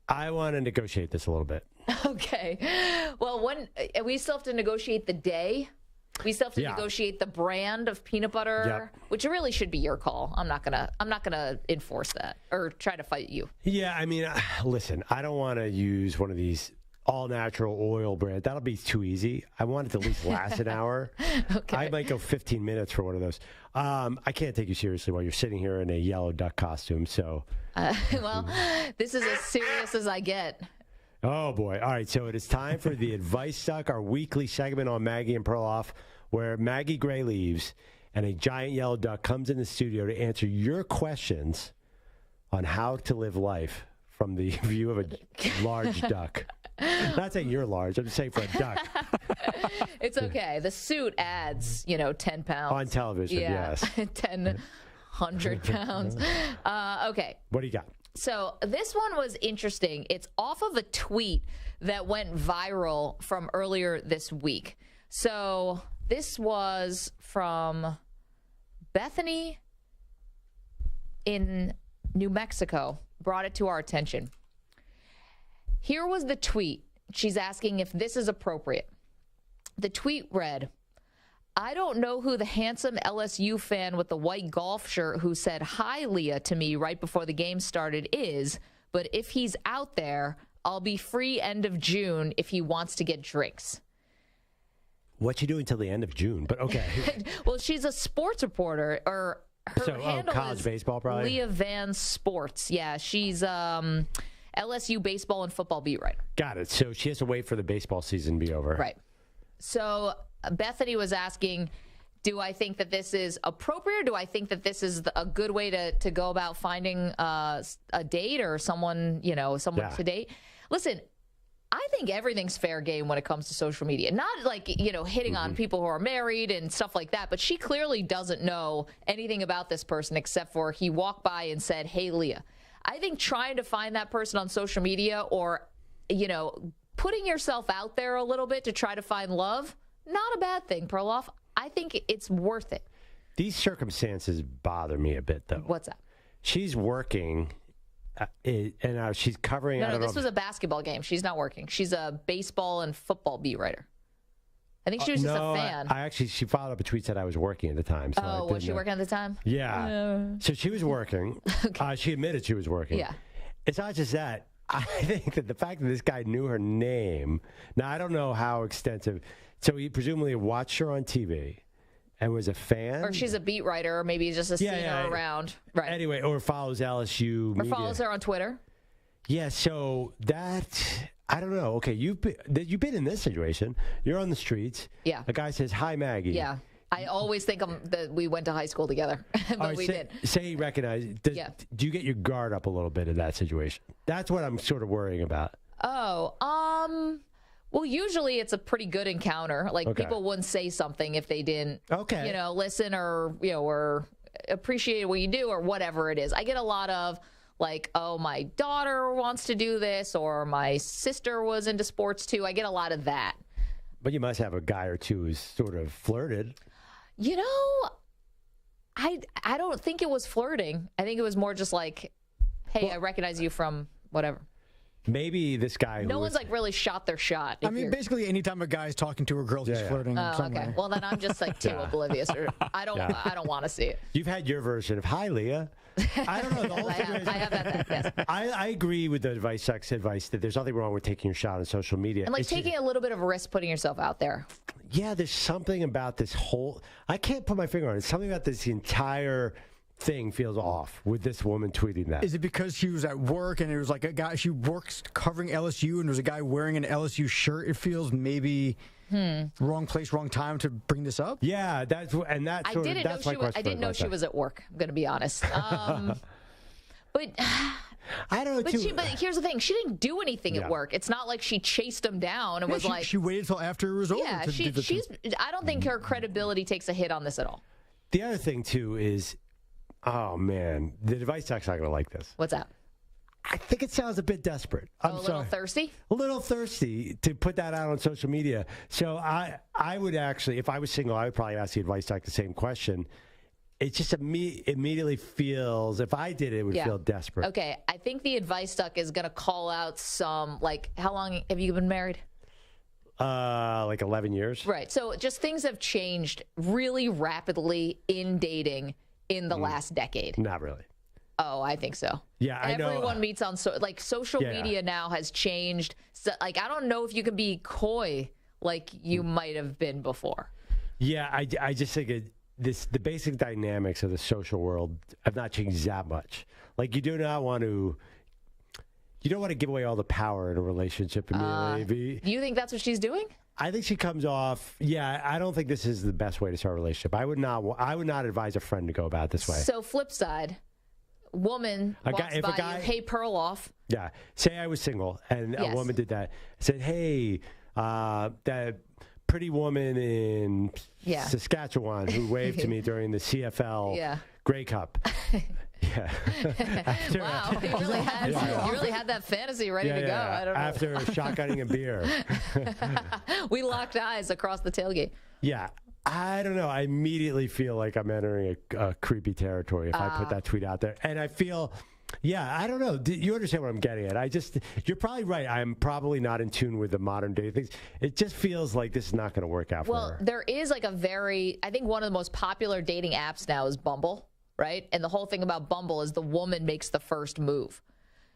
I want to negotiate this a little bit. Okay. Well, we still have to negotiate the day. We still have to negotiate the brand of peanut butter, which really should be your call. I'm not gonna enforce that or try to fight you. Yeah, I mean, listen, I don't want to use one of these all-natural oil brand. That'll be too easy. I want it to at least last an hour. Okay. I might go 15 minutes for one of those. I can't take you seriously while you're sitting here in a yellow duck costume. So, well, this is as serious as I get. Oh, boy. All right, so it is time for the Advice Duck, our weekly segment on Maggie and Perloff, where Maggie Gray leaves, and a giant yellow duck comes in the studio to answer your questions on how to live life from the view of a large duck. Not saying you're large. I'm just saying for a duck. It's okay. The suit adds, 10 pounds. On television, yes. 100 pounds. Okay. What do you got? So this one was interesting. It's off of a tweet that went viral from earlier this week. So this was from Bethany in New Mexico. Brought it to our attention. Here was the tweet. She's asking if this is appropriate. The tweet read, I don't know who the handsome LSU fan with the white golf shirt who said, hi, Leah, to me right before the game started is, but if he's out there, I'll be free end of June if he wants to get drinks. What you doing until the end of June? But okay. Well, she's a sports reporter, or her handle college is baseball, probably? Leah Van Sports. Yeah, she's LSU baseball and football beat writer. Got it. So she has to wait for the baseball season to be over. Right. So Bethany was asking, do I think that this is appropriate? Do I think that this is a good way to go about finding a date or someone to date? Listen, I think everything's fair game when it comes to social media. Not like, hitting on people who are married and stuff like that, but she clearly doesn't know anything about this person except for he walked by and said, hey, Leah. I think trying to find that person on social media or, putting yourself out there a little bit to try to find love, not a bad thing, Perloff. I think it's worth it. These circumstances bother me a bit, though. What's that? She's working, and she's covering... No, this was a basketball game. She's not working. She's a baseball and football beat writer. I think she was just a fan. She followed up a tweet that I was working at the time. So was she working at the time? Yeah. So she was working. Okay. She admitted she was working. Yeah. It's not just that. I think that the fact that this guy knew her name, now I don't know how extensive, so he presumably watched her on TV and was a fan? Or she's a beat writer, or maybe just seen her around. Right. Anyway, or follows LSU Or media. follows her on Twitter. Yeah, so that, I don't know. Okay, you've been in this situation. You're on the streets. Yeah. A guy says, hi, Maggie. Yeah. I always think that we went to high school together, but we did. Say you recognize. Do you get your guard up a little bit in that situation? That's what I'm sort of worrying about. Well, usually it's a pretty good encounter. Like people wouldn't say something if they didn't, listen or appreciate what you do or whatever it is. I get a lot of like, oh, my daughter wants to do this, or my sister was into sports too. I get a lot of that. But you must have a guy or two who's sort of flirted. I don't think it was flirting. I think it was more just like, hey, I recognize you from whatever. Maybe this guy. No one's like really shot their shot. I mean, basically, anytime a guy's talking to a girl, he's flirting. Okay. Well, then I'm just like too oblivious. Or I don't want to see it. You've had your version of "Hi, Leah." I don't know. The whole I have that. Yes. I agree with the advice that there's nothing wrong with taking your shot on social media and like taking a little bit of a risk, putting yourself out there. Yeah, there's something about this whole. I can't put my finger on it. Something about this entire thing feels off with this woman tweeting that. Is it because she was at work and it was like a guy, she works covering LSU and there's a guy wearing an LSU shirt? It feels maybe wrong place, wrong time to bring this up. Yeah, that's my question. I didn't know she was at work. I'm going to be honest. But I don't know. But here's the thing: she didn't do anything at work. It's not like she chased him down and was like. She waited till after it was over. Yeah, she's. I don't think her credibility takes a hit on this at all. The other thing too is, oh man, the advice docs not going to like this. What's that? I think it sounds a bit desperate. A little thirsty? A little thirsty to put that out on social media. So I would actually, if I was single, I would probably ask the advice doc the same question. It just immediately feels, if I did it, would feel desperate. Okay, I think the advice doc is going to call out some, like, how long have you been married? Like 11 years. Right, so just things have changed really rapidly in dating in the last decade. Not really. Oh, I think so. Yeah, I know. Everyone meets on social media now has changed. So, like, I don't know if you can be coy like you might have been before. Yeah, I just think the basic dynamics of the social world have not changed that much. Like, you don't want to give away all the power in a relationship immediately. You think that's what she's doing? I think she comes off. Yeah, I don't think this is the best way to start a relationship. I would not advise a friend to go about it this way. So flip side, woman walks by you, hey, Perloff. Yeah, say I was single and a woman did that. Said, hey, that pretty woman in Saskatchewan who waved to me during the CFL Grey Cup. Yeah. Wow, you really had that fantasy ready to go. I don't know. After shotgunning a beer. We locked eyes across the tailgate. Yeah. I don't know. I immediately feel like I'm entering a creepy territory if I put that tweet out there. And I feel, I don't know. You understand what I'm getting at. you're probably right. I'm probably not in tune with the modern day things. It just feels like this is not going to work out for her. Well, there is like I think one of the most popular dating apps now is Bumble. Right? And the whole thing about Bumble is the woman makes the first move.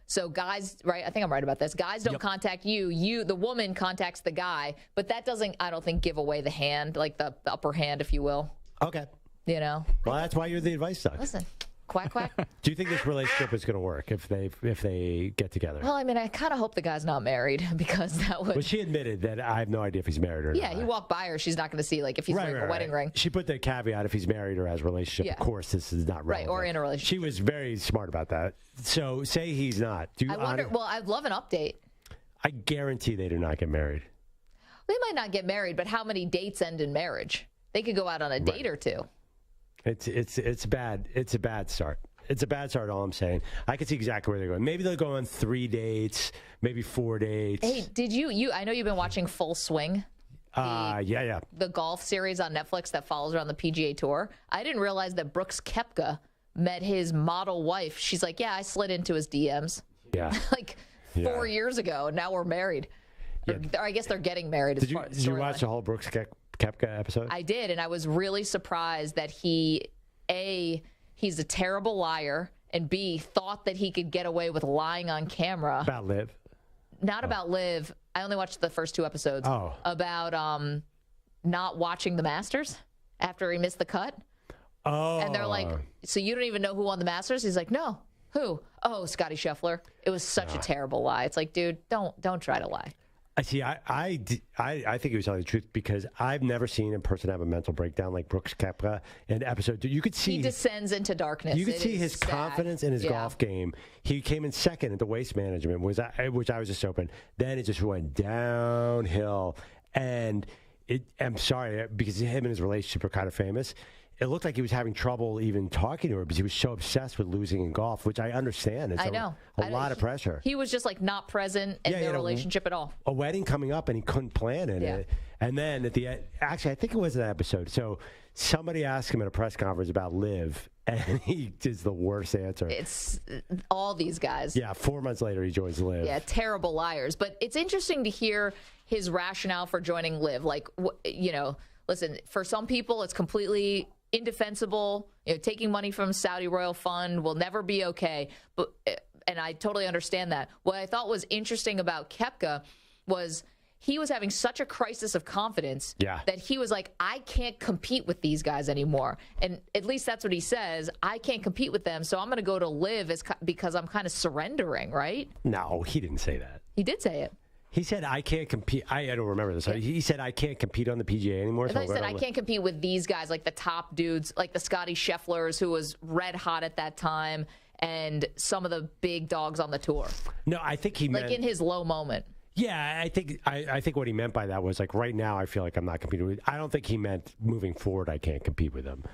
So guys, right? I think I'm right about this. Guys don't contact you. The woman contacts the guy, but that doesn't, I don't think, give away the hand, like the upper hand, if you will. Okay. You know? Well, that's why you're the advice doc. Listen, quack, quack. Do you think this relationship is going to work if they get together? Well, I mean, I kind of hope the guy's not married because that would. Well, she admitted that I have no idea if he's married or not. Yeah, he walked by her. She's not going to see like if he's wearing a wedding ring. She put the caveat if he's married or has a relationship. Of course, this is not relevant. Right, or in a relationship. She was very smart about that. So say he's not. I wonder. Well, I'd love an update. I guarantee they do not get married. They might not get married, but how many dates end in marriage? They could go out on a date or two. It's bad. It's a bad start. It's a bad start, all I'm saying. I can see exactly where they're going. Maybe they'll go on 3 dates, maybe 4 dates. Hey, did you I know you've been watching Full Swing. Yeah. The golf series on Netflix that follows around the PGA Tour. I didn't realize that Brooks Koepka met his model wife. She's like, yeah, I slid into his DMs. Yeah. Like 4 years ago. Now we're married. Yeah. Or I guess they're getting married. Did you watch the whole Brooks Koepka episode? I did, and I was really surprised that he's a terrible liar, and B, thought that he could get away with lying on camera. About Liv? Not about Liv. I only watched the first 2 episodes. Oh. About not watching the Masters after he missed the cut. Oh. And they're like, so you don't even know who won the Masters? He's like, no. Who? Oh, Scotty Scheffler. It was such a terrible lie. It's like, dude, don't try to lie. See, I think he was telling the truth because I've never seen a person have a mental breakdown like Brooks Koepka in episode 2. You could see he descends into darkness. You could see his confidence in his golf game. He came in second at the Waste Management, which I was just open. Then it just went downhill, and I'm sorry because him and his relationship are kind of famous. It looked like he was having trouble even talking to her because he was so obsessed with losing in golf, which I understand. It's a lot of pressure. He was just like not present in their relationship at all. A wedding coming up and he couldn't plan it. And then at the end, actually, I think it was an episode. So somebody asked him at a press conference about Liv, and he gives the worst answer. It's all these guys. Yeah, 4 months later, he joins Liv. Yeah, terrible liars. But it's interesting to hear his rationale for joining Liv. Like, listen, for some people, it's completely indefensible. Taking money from Saudi royal fund will never be okay. And I totally understand that. What I thought was interesting about Koepka was he was having such a crisis of confidence that he was like, I can't compete with these guys anymore. And at least that's what he says. I can't compete with them, so I'm going to go to Liv because I'm kind of surrendering, right? No, he didn't say that. He did say it. He said, I can't compete. I don't remember this. He said, I can't compete on the PGA anymore. I said, I can't compete with these guys, like the top dudes, like the Scotty Schefflers, who was red hot at that time, and some of the big dogs on the tour. No, I think he meant... Like in his low moment. Yeah, I think what he meant by that was like, right now I feel like I'm not competing with... I don't think he meant moving forward I can't compete with them.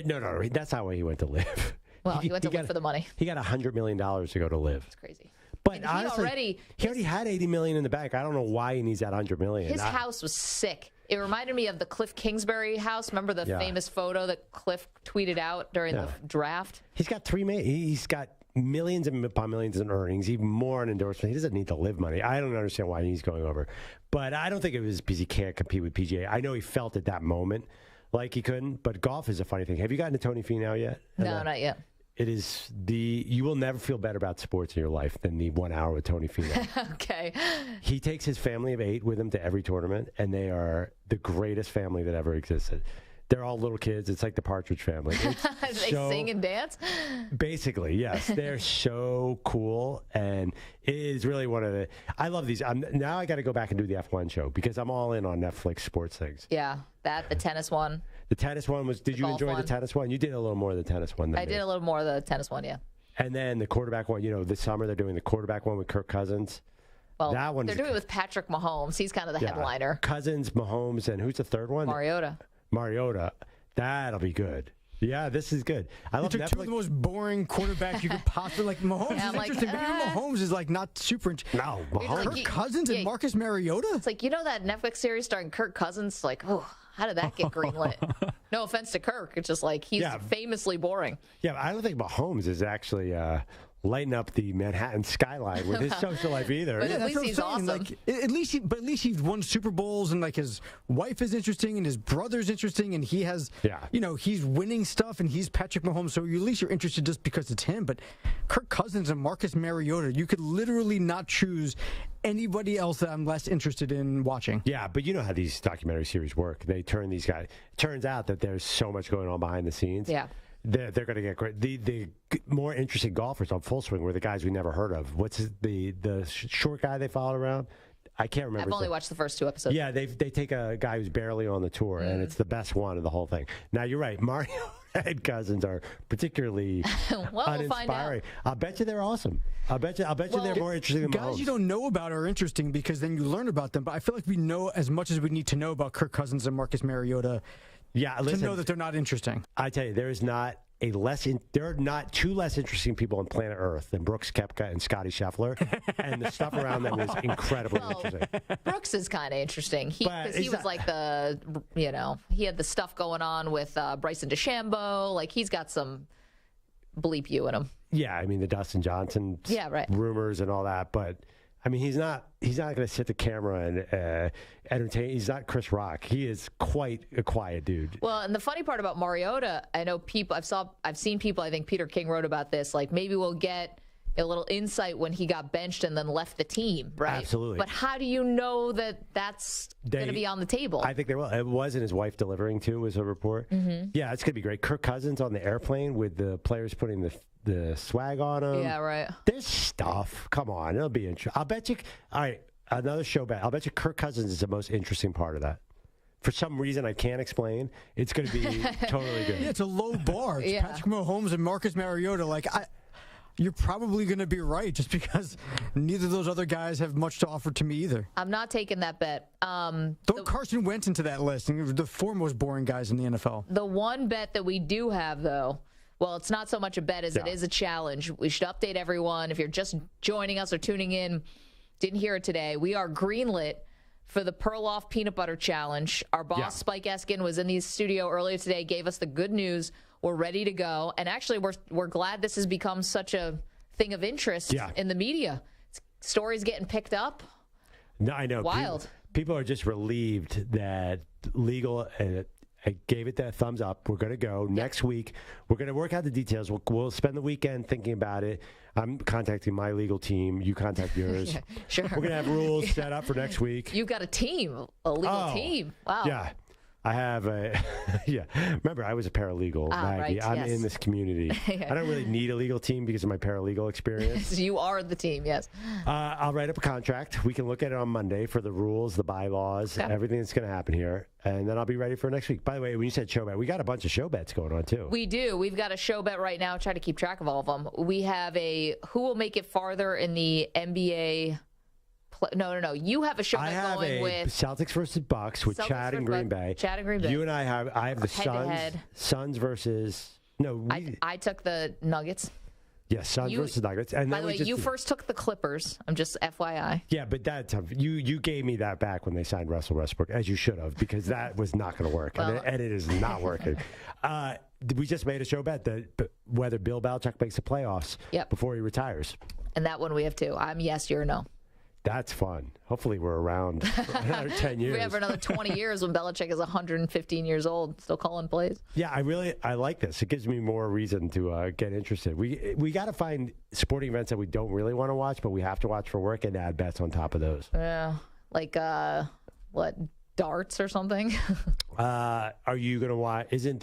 No, that's not why he went to Liv. Well, he went to Liv for the money. He got $100 million to go to Liv. It's crazy. But honestly, he already had $80 million in the bank. I don't know why he needs that $100 million. His house was sick. It reminded me of the Cliff Kingsbury house. Remember the famous photo that Cliff tweeted out during the draft? He's got He's got millions upon millions in earnings, even more in endorsement. He doesn't need to live money. I don't understand why he's going over. But I don't think it was because he can't compete with PGA. I know he felt at that moment like he couldn't. But golf is a funny thing. Have you gotten to Tony Finau yet? No, not yet. It is you will never feel better about sports in your life than the 1 hour with Tony Finau. Okay. He takes his family of 8 with him to every tournament, and they are the greatest family that ever existed. They're all little kids. It's like the Partridge Family. They sing and dance? Basically, yes. They're so cool, and it is really one of the... I love these. Now I got to go back and do the F1 show because I'm all in on Netflix sports things. Yeah, the tennis one. The tennis one was... Did you enjoy the tennis one? You did a little more of the tennis one than me. I did a little more of the tennis one, yeah. And then the quarterback one, this summer they're doing the quarterback one with Kirk Cousins. Well, they're doing it with Patrick Mahomes. He's kind of the headliner. Cousins, Mahomes, and who's the third one? Mariota. That'll be good. Yeah, this is good. I love Netflix. Two of the most boring quarterbacks you could possibly like. Mahomes is interesting, but even Mahomes is like not super interesting. No, Mahomes. Kirk Cousins and Marcus Mariota. It's like that Netflix series starring Kirk Cousins. Like, how did that get greenlit? No offense to Kirk, it's just like he's famously boring. Yeah, but I don't think Mahomes is actually lighting up the Manhattan skyline with his social life either. But at least he's awesome. Like, at least he's won Super Bowls, and like his wife is interesting, and his brother's interesting, and he has, he's winning stuff, and he's Patrick Mahomes. So at least you're interested just because it's him. But Kirk Cousins and Marcus Mariota, you could literally not choose anybody else that I'm less interested in watching. Yeah, but you know how these documentary series work. They turn these guys. It turns out that there's so much going on behind the scenes. Yeah. They're going to get great. The more interesting golfers on Full Swing were the guys we never heard of. What's the short guy they followed around? I can't remember. I've only watched the first 2 episodes. Yeah, they take a guy who's barely on the tour, and it's the best one of the whole thing. Now, you're right. Mario and Cousins are particularly uninspiring. We'll find out. I'll bet you they're awesome. I'll bet you they're more interesting than guys Mahomes. You don't know about are interesting because then you learn about them. But I feel like we know as much as we need to know about Kirk Cousins and Marcus Mariota. Yeah, listen, to know that they're not interesting. I tell you, there are not 2 less interesting people on planet Earth than Brooks Koepka and Scotty Scheffler, and the stuff around them is incredibly interesting. Brooks is kind of interesting. He was like he had the stuff going on with Bryson DeChambeau. Like he's got some bleep you in him. Yeah, I mean the Dustin Johnson rumors and all that, but I mean he's not going to sit the camera and entertain. He's not Chris Rock. He is quite a quiet dude. Well, and the funny part about Mariota, I know people. I've seen people. I think Peter King wrote about this. Like maybe we'll get a little insight when he got benched and then left the team, right? Absolutely. But how do you know that that's going to be on the table? I think they will. It wasn't his wife delivering too, was a report. Mm-hmm. Yeah, it's going to be great. Kirk Cousins on the airplane with the players putting the swag on him. Yeah, right. There's stuff. Come on, it'll be interesting. I'll bet you. All right, another show bet. I'll bet you Kirk Cousins is the most interesting part of that. For some reason I can't explain, it's going to be totally good. Yeah, it's a low bar. It's Patrick Mahomes and Marcus Mariota. You're probably going to be right just because neither of those other guys have much to offer to me either. I'm not taking that bet. Throw Carson Wentz into that list. The 4 most boring guys in the NFL. The one bet that we do have, though, well, it's not so much a bet as it is a challenge. We should update everyone. If you're just joining us or tuning in, didn't hear it today, we are greenlit for the Perloff Peanut Butter Challenge. Our boss, Spike Eskin, was in the studio earlier today, gave us the good news. We're ready to go. And actually, we're glad this has become such a thing of interest in the media. Stories getting picked up. No, I know. Wild. People are just relieved that legal I gave it that thumbs up. We're going to go next week. We're going to work out the details. We'll spend the weekend thinking about it. I'm contacting my legal team. You contact yours. Sure. We're going to have rules set up for next week. You've got a team, a legal team. Wow. Yeah. I have remember, I was a paralegal, Maggie. Right, I'm in this community. I don't really need a legal team because of my paralegal experience. You are the team, yes. I'll write up a contract. We can look at it on Monday for the rules, the bylaws, everything that's going to happen here. And then I'll be ready for next week. By the way, when you said show bet, we got a bunch of show bets going on, too. We do. We've got a show bet right now. Try to keep track of all of them. We have who will make it farther in the NBA. No. You have a show bet going with Celtics versus Bucks with Chad and Green Bay. You and I have the Suns versus I took the Nuggets. Yeah, Suns versus Nuggets. And by the way, you first took the Clippers. I'm just FYI. Yeah, but that's you gave me that back when they signed Russell Westbrook, as you should have, because that was not going to work, and it is not working. We just made a show bet that whether Bill Belichick makes the playoffs before he retires. And that one we have too. I'm yes, you're no. That's fun. Hopefully we're around for another 10 years. We have another 20 years when Belichick is 115 years old, still calling plays. Yeah, I like this. It gives me more reason to get interested. We got to find sporting events that we don't really want to watch, but we have to watch for work and add bets on top of those. Yeah, like darts or something. Are you going to watch? Isn't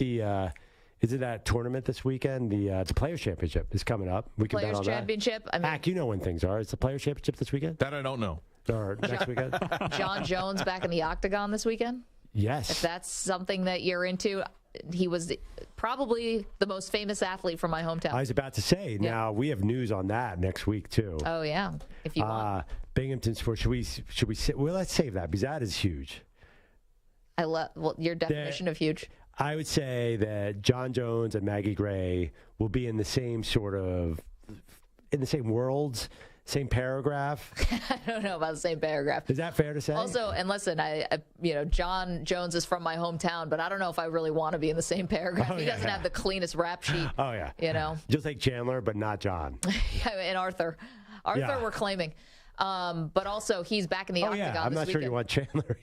that tournament this weekend? The Players Championship is coming up. We can bet Players on Championship. That. Mac, you know when things are. Is the Players Championship this weekend? That I don't know. Or next weekend? John Jones back in the octagon this weekend. Yes. If that's something that you're into, he was probably the most famous athlete from my hometown. I was about to say. Yeah. Now we have news on that next week too. Oh yeah, if you want. Binghamton Sports. Should we? Well, let's save that because that is huge. I love your definition of huge. I would say that John Jones and Maggie Gray will be in the same worlds, same paragraph. I don't know about the same paragraph. Is that fair to say? Also, and listen, I John Jones is from my hometown, but I don't know if I really want to be in the same paragraph. He doesn't have the cleanest rap sheet. Oh yeah. Just like Chandler, but not John. And Arthur, we're claiming. But also, he's back in the octagon. Yeah, I'm not sure you want Chandler.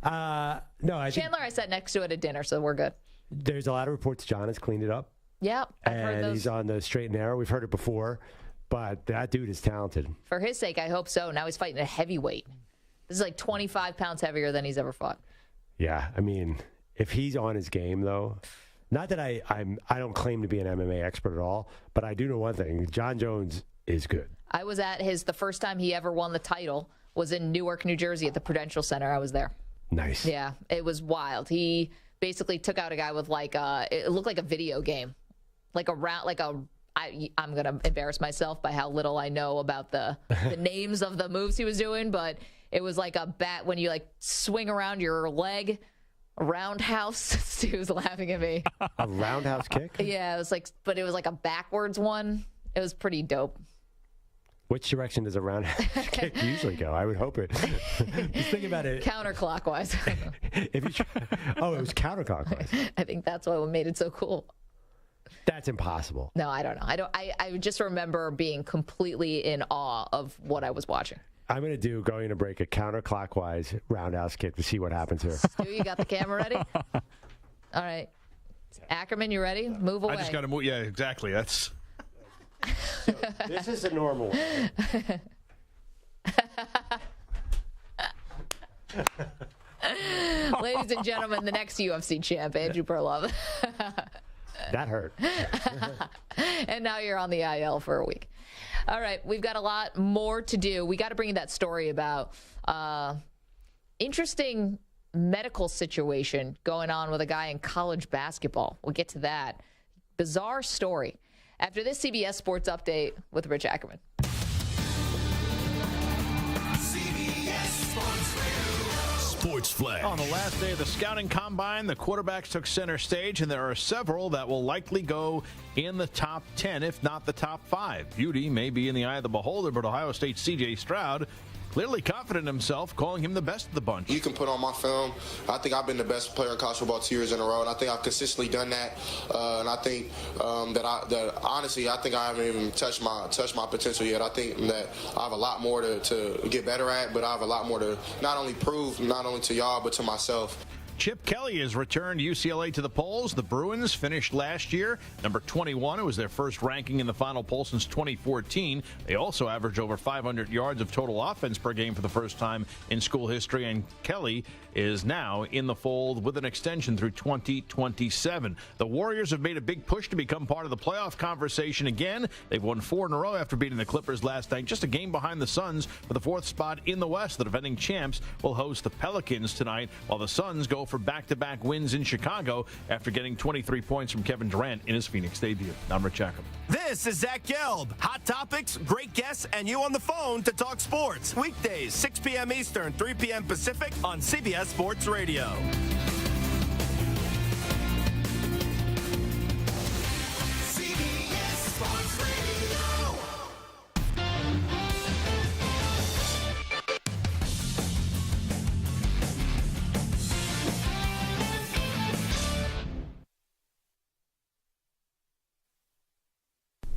No, Chandler, I sat next to at a dinner, so we're good. There's a lot of reports John has cleaned it up. Yeah, I've heard those. He's on the straight and narrow. We've heard it before, but that dude is talented. For his sake, I hope so. Now he's fighting a heavyweight. This is like 25 pounds heavier than he's ever fought. Yeah, I mean, if he's on his game, though, not that I don't claim to be an MMA expert at all, but I do know one thing: John Jones is good. I was at the first time he ever won the title was in Newark, New Jersey at the Prudential Center. I was there. Nice. Yeah, it was wild. He basically took out a guy with it looked like a video game, I'm going to embarrass myself by how little I know about the names of the moves he was doing, but it was like a bat when you swing around your leg, a roundhouse. Stu was laughing at me. A roundhouse kick? Yeah, it was but it was like a backwards one. It was pretty dope. Which direction does a roundhouse kick usually go? I would hope it. Just think about it. Counterclockwise. It was counterclockwise. I think that's what made it so cool. That's impossible. No, I don't know. I just remember being completely in awe of what I was watching. I'm going to going to break a counterclockwise roundhouse kick to see what happens here. Stu, you got the camera ready? All right. Ackerman, you ready? Move away. I just got to move. Yeah, exactly. That's. So, this is a normal one. Ladies and gentlemen, the next UFC champ, Andrew Perloff. That hurt. And now you're on the IL for a week. All right, we've got a lot more to do. We got to bring you that story about interesting medical situation going on with a guy in college basketball. We'll get to that. Bizarre story. After this CBS Sports Update with Rich Ackerman. CBS Sports Radio. Sports Flash. On the last day of the scouting combine, the quarterbacks took center stage, and there are several that will likely go in the top 10, if not the top 5. Beauty may be in the eye of the beholder, but Ohio State's C.J. Stroud clearly confident in himself, calling him the best of the bunch. You can put on my film. I think I've been the best player in college football 2 years in a row, and I think I've consistently done that. And I think that honestly, I think I haven't even touched my potential yet. I think that I have a lot more to get better at, but I have a lot more to not only prove, not only to y'all, but to myself. Chip Kelly has returned UCLA to the polls. The Bruins finished last year number 21. It was their first ranking in the final poll since 2014. They also averaged over 500 yards of total offense per game for the first time in school history, and Kelly is now in the fold with an extension through 2027. The Warriors have made a big push to become part of the playoff conversation again. They've won 4 in a row after beating the Clippers last night, just a game behind the Suns for the 4th spot in the West. The defending champs will host the Pelicans tonight, while the Suns go for back-to-back wins in Chicago after getting 23 points from Kevin Durant in his Phoenix debut. I'm Rich Ackerman. This is Zach Gelb. Hot topics, great guests, and you on the phone to talk sports. Weekdays, 6 p.m. Eastern, 3 p.m. Pacific on CBS Sports Radio. CBS Sports Radio.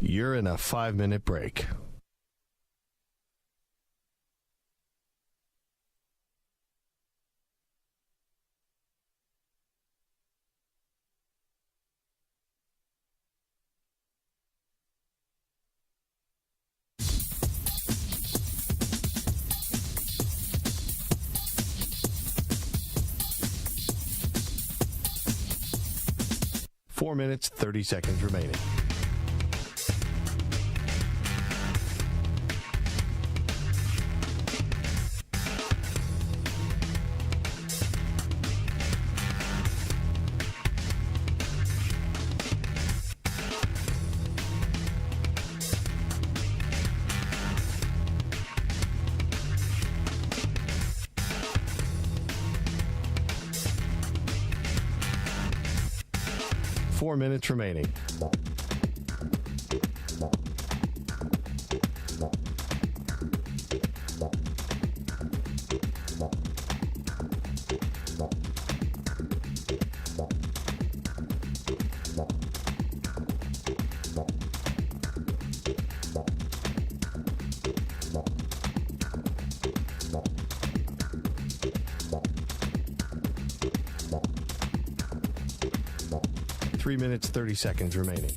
You're in a 5-minute break. 4 minutes, 30 seconds remaining. Four minutes remaining. Three minutes, 30 seconds remaining.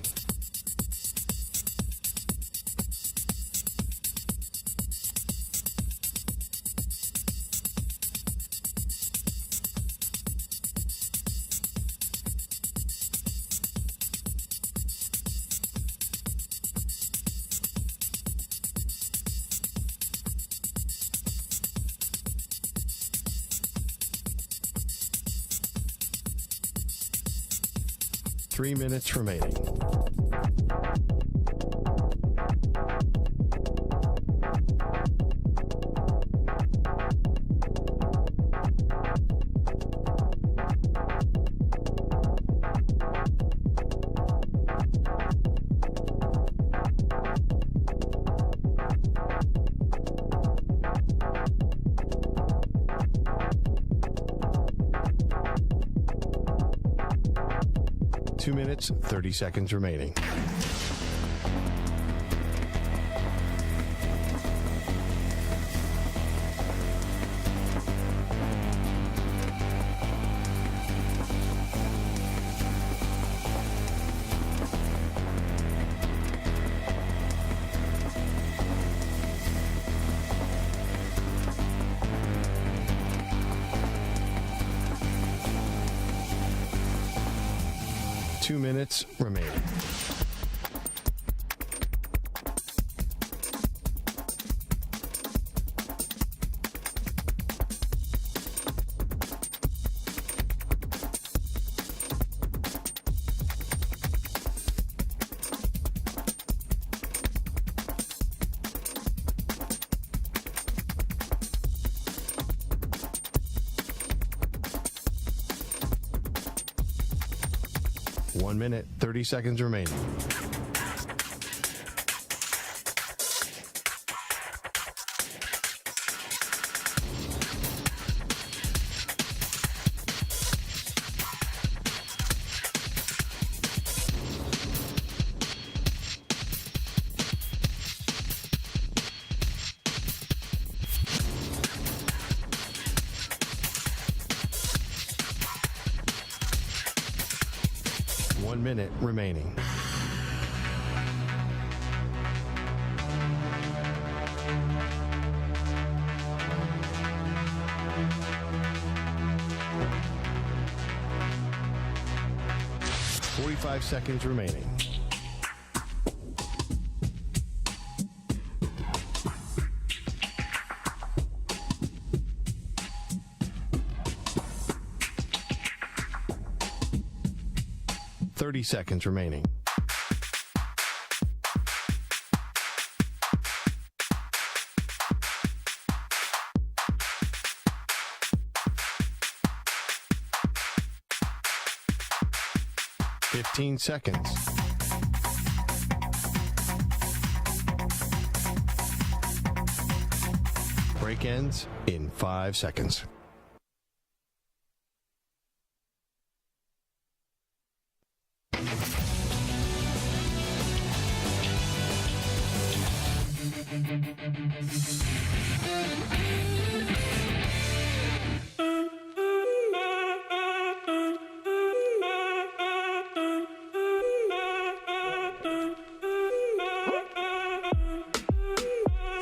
Three minutes remaining. Two minutes, 30 seconds remaining. Two minutes remaining. One minute, 30 seconds remaining. One minute remaining. Five seconds remaining. Seconds remaining. Fifteen seconds. Break ends in 5 seconds.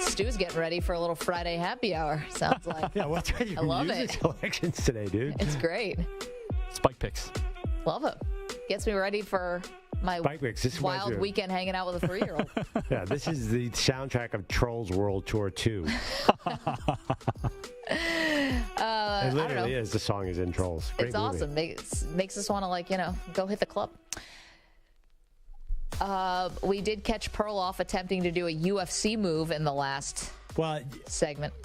Stu's getting ready for a little Friday happy hour, sounds like. Yeah, what's your I love music it. selections today, dude? It's great. Spike picks. Love it. Gets me ready for my wild weekend hanging out with a 3-year-old. Yeah, this is the soundtrack of Trolls World Tour 2. It literally is. The song is in Trolls. Great It's awesome. Makes us want to, go hit the club. We did catch Perloff attempting to do a UFC move in the last segment.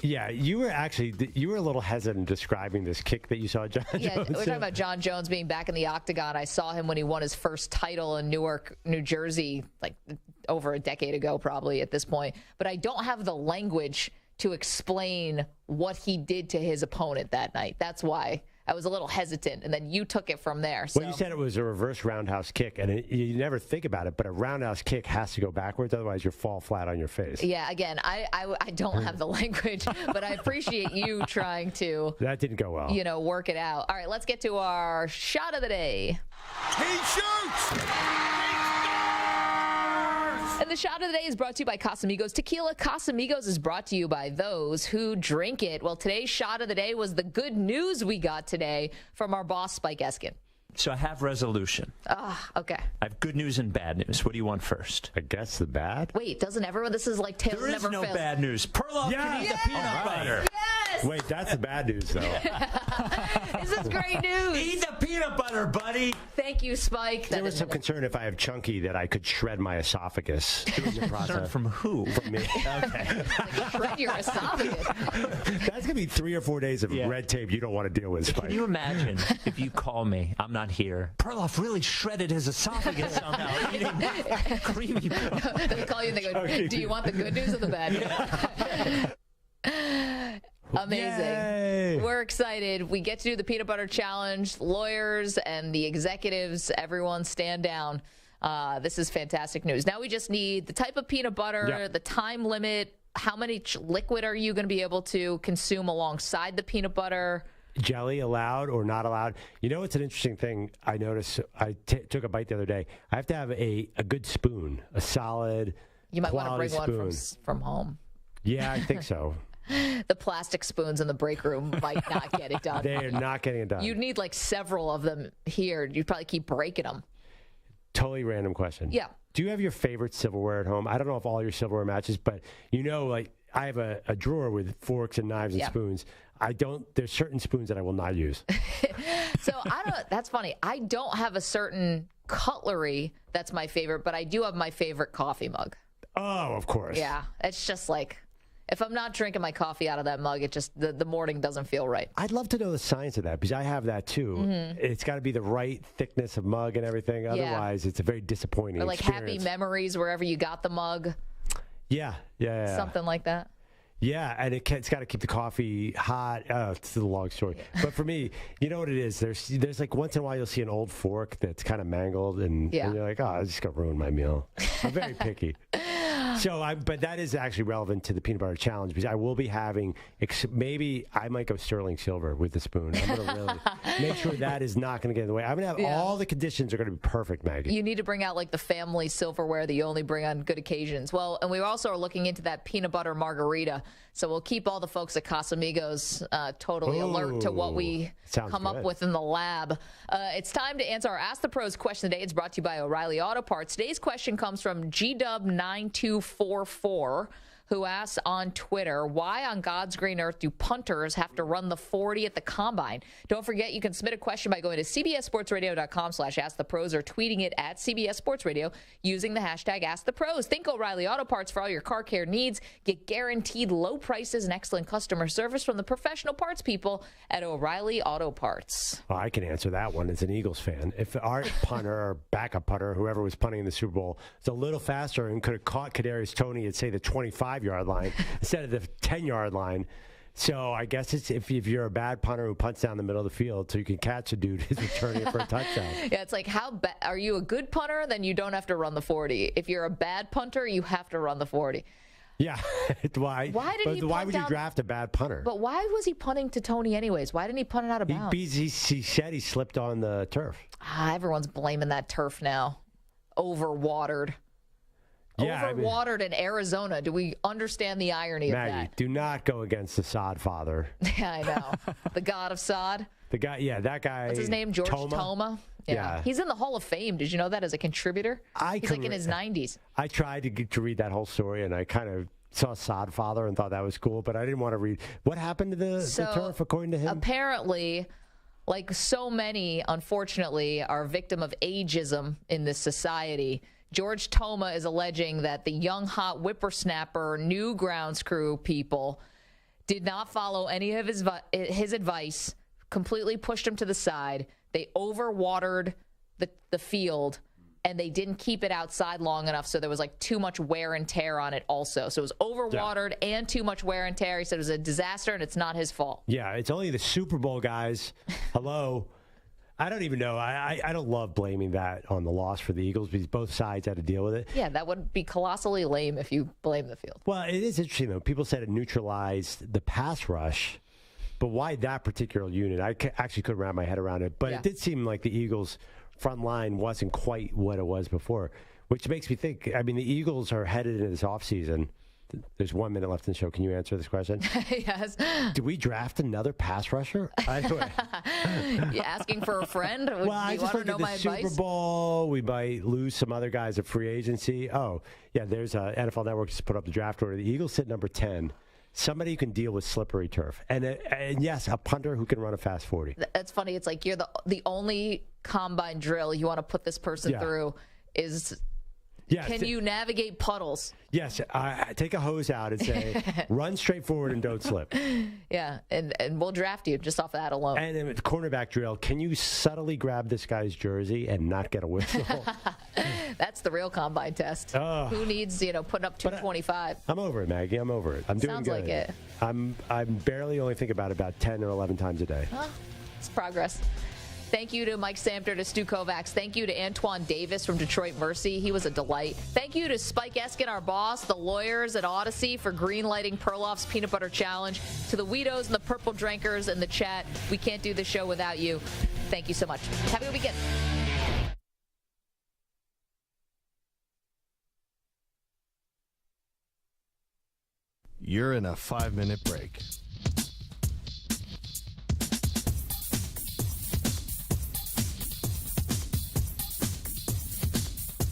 Yeah, you were a little hesitant describing this kick that you saw John Jones. Yeah, we're talking about John Jones being back in the octagon. I saw him when he won his first title in Newark, New Jersey, like over a decade ago probably at this point. But I don't have the language to explain what he did to his opponent that night. That's why I was a little hesitant, and then you took it from there. So. Well, you said it was a reverse roundhouse kick, and you never think about it, but a roundhouse kick has to go backwards, otherwise you fall flat on your face. Yeah, again, I don't have the language, but I appreciate you trying to. That didn't go well. Work it out. All right, let's get to our shot of the day. He shoots! And the shot of the day is brought to you by Casamigos Tequila. Casamigos is brought to you by those who drink it. Well, today's shot of the day was the good news we got today from our boss, Spike Eskin. So I have resolution. Okay. I have good news and bad news. What do you want first? I guess the bad. Wait, doesn't everyone? This is like Tails There is Never no Fails. bad news. Perloff can eat the peanut butter. Yes! Wait, that's the bad news, though. This is great news. Eat the peanut butter, buddy. Thank you, Spike. There was some concern if I have chunky that I could shred my esophagus. Concern from who? From me. Okay. Shred your esophagus. That's going to be 3 or 4 days of red tape you don't want to deal with, Spike. Can you imagine if you call me, I'm not here, Perloff really shredded his esophagus somehow, eating creamy pudding. They call you and they go, do you want the good news or the bad news? Amazing. Yay. We're excited. We get to do the peanut butter challenge. Lawyers and the executives, everyone stand down. This is fantastic news. Now we just need the type of peanut butter, the time limit, how many liquid are you going to be able to consume alongside the peanut butter? Jelly allowed or not allowed? You know, it's an interesting thing. I noticed. I took a bite the other day. I have to have a good spoon, a solid. You might want to bring spoon. one from home. Yeah, I think so. The plastic spoons in the break room might not get it done. They are not getting it done. You'd need like several of them here. You'd probably keep breaking them. Totally random question. Yeah. Do you have your favorite silverware at home? I don't know if all your silverware matches, but like I have a drawer with forks and knives and spoons. There's certain spoons that I will not use. So that's funny. I don't have a certain cutlery that's my favorite, but I do have my favorite coffee mug. Oh, of course. Yeah. It's just like, if I'm not drinking my coffee out of that mug, it just, the morning doesn't feel right. I'd love to know the science of that because I have that too. Mm-hmm. It's got to be the right thickness of mug and everything. Otherwise, it's a very disappointing Or like experience. happy memories wherever you got the mug. Yeah. Something like that. Yeah, and it's got to keep the coffee hot. It's a long story. But for me, you know what it is? There's like once in a while you'll see an old fork that's kind of mangled, and you're like, oh, it's just going to ruin my meal. I'm very picky. But that is actually relevant to the peanut butter challenge because I will be having, maybe I might go sterling silver with the spoon. I'm going to really make sure that is not going to get in the way. I'm going to have all the conditions are going to be perfect, Maggie. You need to bring out like the family silverware that you only bring on good occasions. Well, and we also are looking into that peanut butter margarita. So we'll keep all the folks at Casamigos totally alert to what we come up with in the lab. It's time to answer our Ask the Pros question today. It's brought to you by O'Reilly Auto Parts. Today's question comes from GW9244, who asks on Twitter, why on God's green earth do punters have to run the 40 at the combine? Don't forget, you can submit a question by going to cbssportsradio.com/askthepros or tweeting it at CBS Sports Radio using the hashtag AskThePros. Think O'Reilly Auto Parts for all your car care needs. Get guaranteed low prices and excellent customer service from the professional parts people at O'Reilly Auto Parts. Well, I can answer that one as an Eagles fan. If our punter or backup punter, whoever was punting in the Super Bowl, is a little faster and could have caught Kadarius Toney at, say, the 25-yard line instead of the 10-yard line. So I guess it's if you're a bad punter who punts down the middle of the field so you can catch a dude who's returning it for a touchdown. Yeah, it's like, are you a good punter? Then you don't have to run the 40. If you're a bad punter, you have to run the 40. Yeah. Why would you draft a bad punter? But why was he punting to Toney anyways? Why didn't he punt it out of bounds? He said he slipped on the turf. Everyone's blaming that turf now. Overwatered. Yeah, Overwatered in Arizona. Do we understand the irony Maggie, of that? do not go against the sod father. Yeah, I know. The god of sod. The guy, that guy. What's his name? George Toma? Yeah. He's in the Hall of Fame. Did you know that as a contributor? He's like in his 90s. I tried to read that whole story, and I kind of saw Sodfather and thought that was cool, but I didn't want to read. What happened to the turf, according to him? Apparently, like so many, unfortunately, are a victim of ageism in this society. George Toma is alleging that the young, hot whippersnapper, new grounds crew people did not follow any of his advice, completely pushed him to the side. They overwatered the field, and they didn't keep it outside long enough, so there was like too much wear and tear on it also. So it was overwatered and too much wear and tear. He said it was a disaster, and it's not his fault. Yeah, it's only the Super Bowl guys. Hello. I don't even know. I don't love blaming that on the loss for the Eagles because both sides had to deal with it. Yeah, that would be colossally lame if you blame the field. Well, it is interesting, though. People said it neutralized the pass rush, but why that particular unit? I actually couldn't wrap my head around it, but it did seem like the Eagles' front line wasn't quite what it was before, which makes me think, I mean, the Eagles are headed into this offseason. There's 1 minute left in the show. Can you answer this question? Yes. Do we draft another pass rusher? You asking for a friend? Well, I just look at the Super Bowl. We might lose some other guys at free agency. Oh, yeah, there's NFL Network just put up the draft order. The Eagles sit number 10. Somebody who can deal with slippery turf. And yes, a punter who can run a fast 40. That's funny. It's like you're the only combine drill you want to put this person through is... Yes, can you navigate puddles? Yes. Take a hose out and say, run straight forward and don't slip. Yeah, and we'll draft you just off that alone. And then cornerback drill, can you subtly grab this guy's jersey and not get a whistle? That's the real combine test. Who needs, putting up 225? I'm over it, Maggie. I'm over it. I'm doing Sounds good. like it. I'm barely only think about 10 or 11 times a day. Well, it's progress. Thank you to Mike Samter, to Stu Kovacs. Thank you to Antoine Davis from Detroit Mercy. He was a delight. Thank you to Spike Eskin, our boss, the lawyers at Odyssey for greenlighting Perloff's Peanut Butter Challenge. To the Weedos and the Purple Drinkers in the chat, we can't do the show without you. Thank you so much. Have a good weekend. You're in a 5-minute break.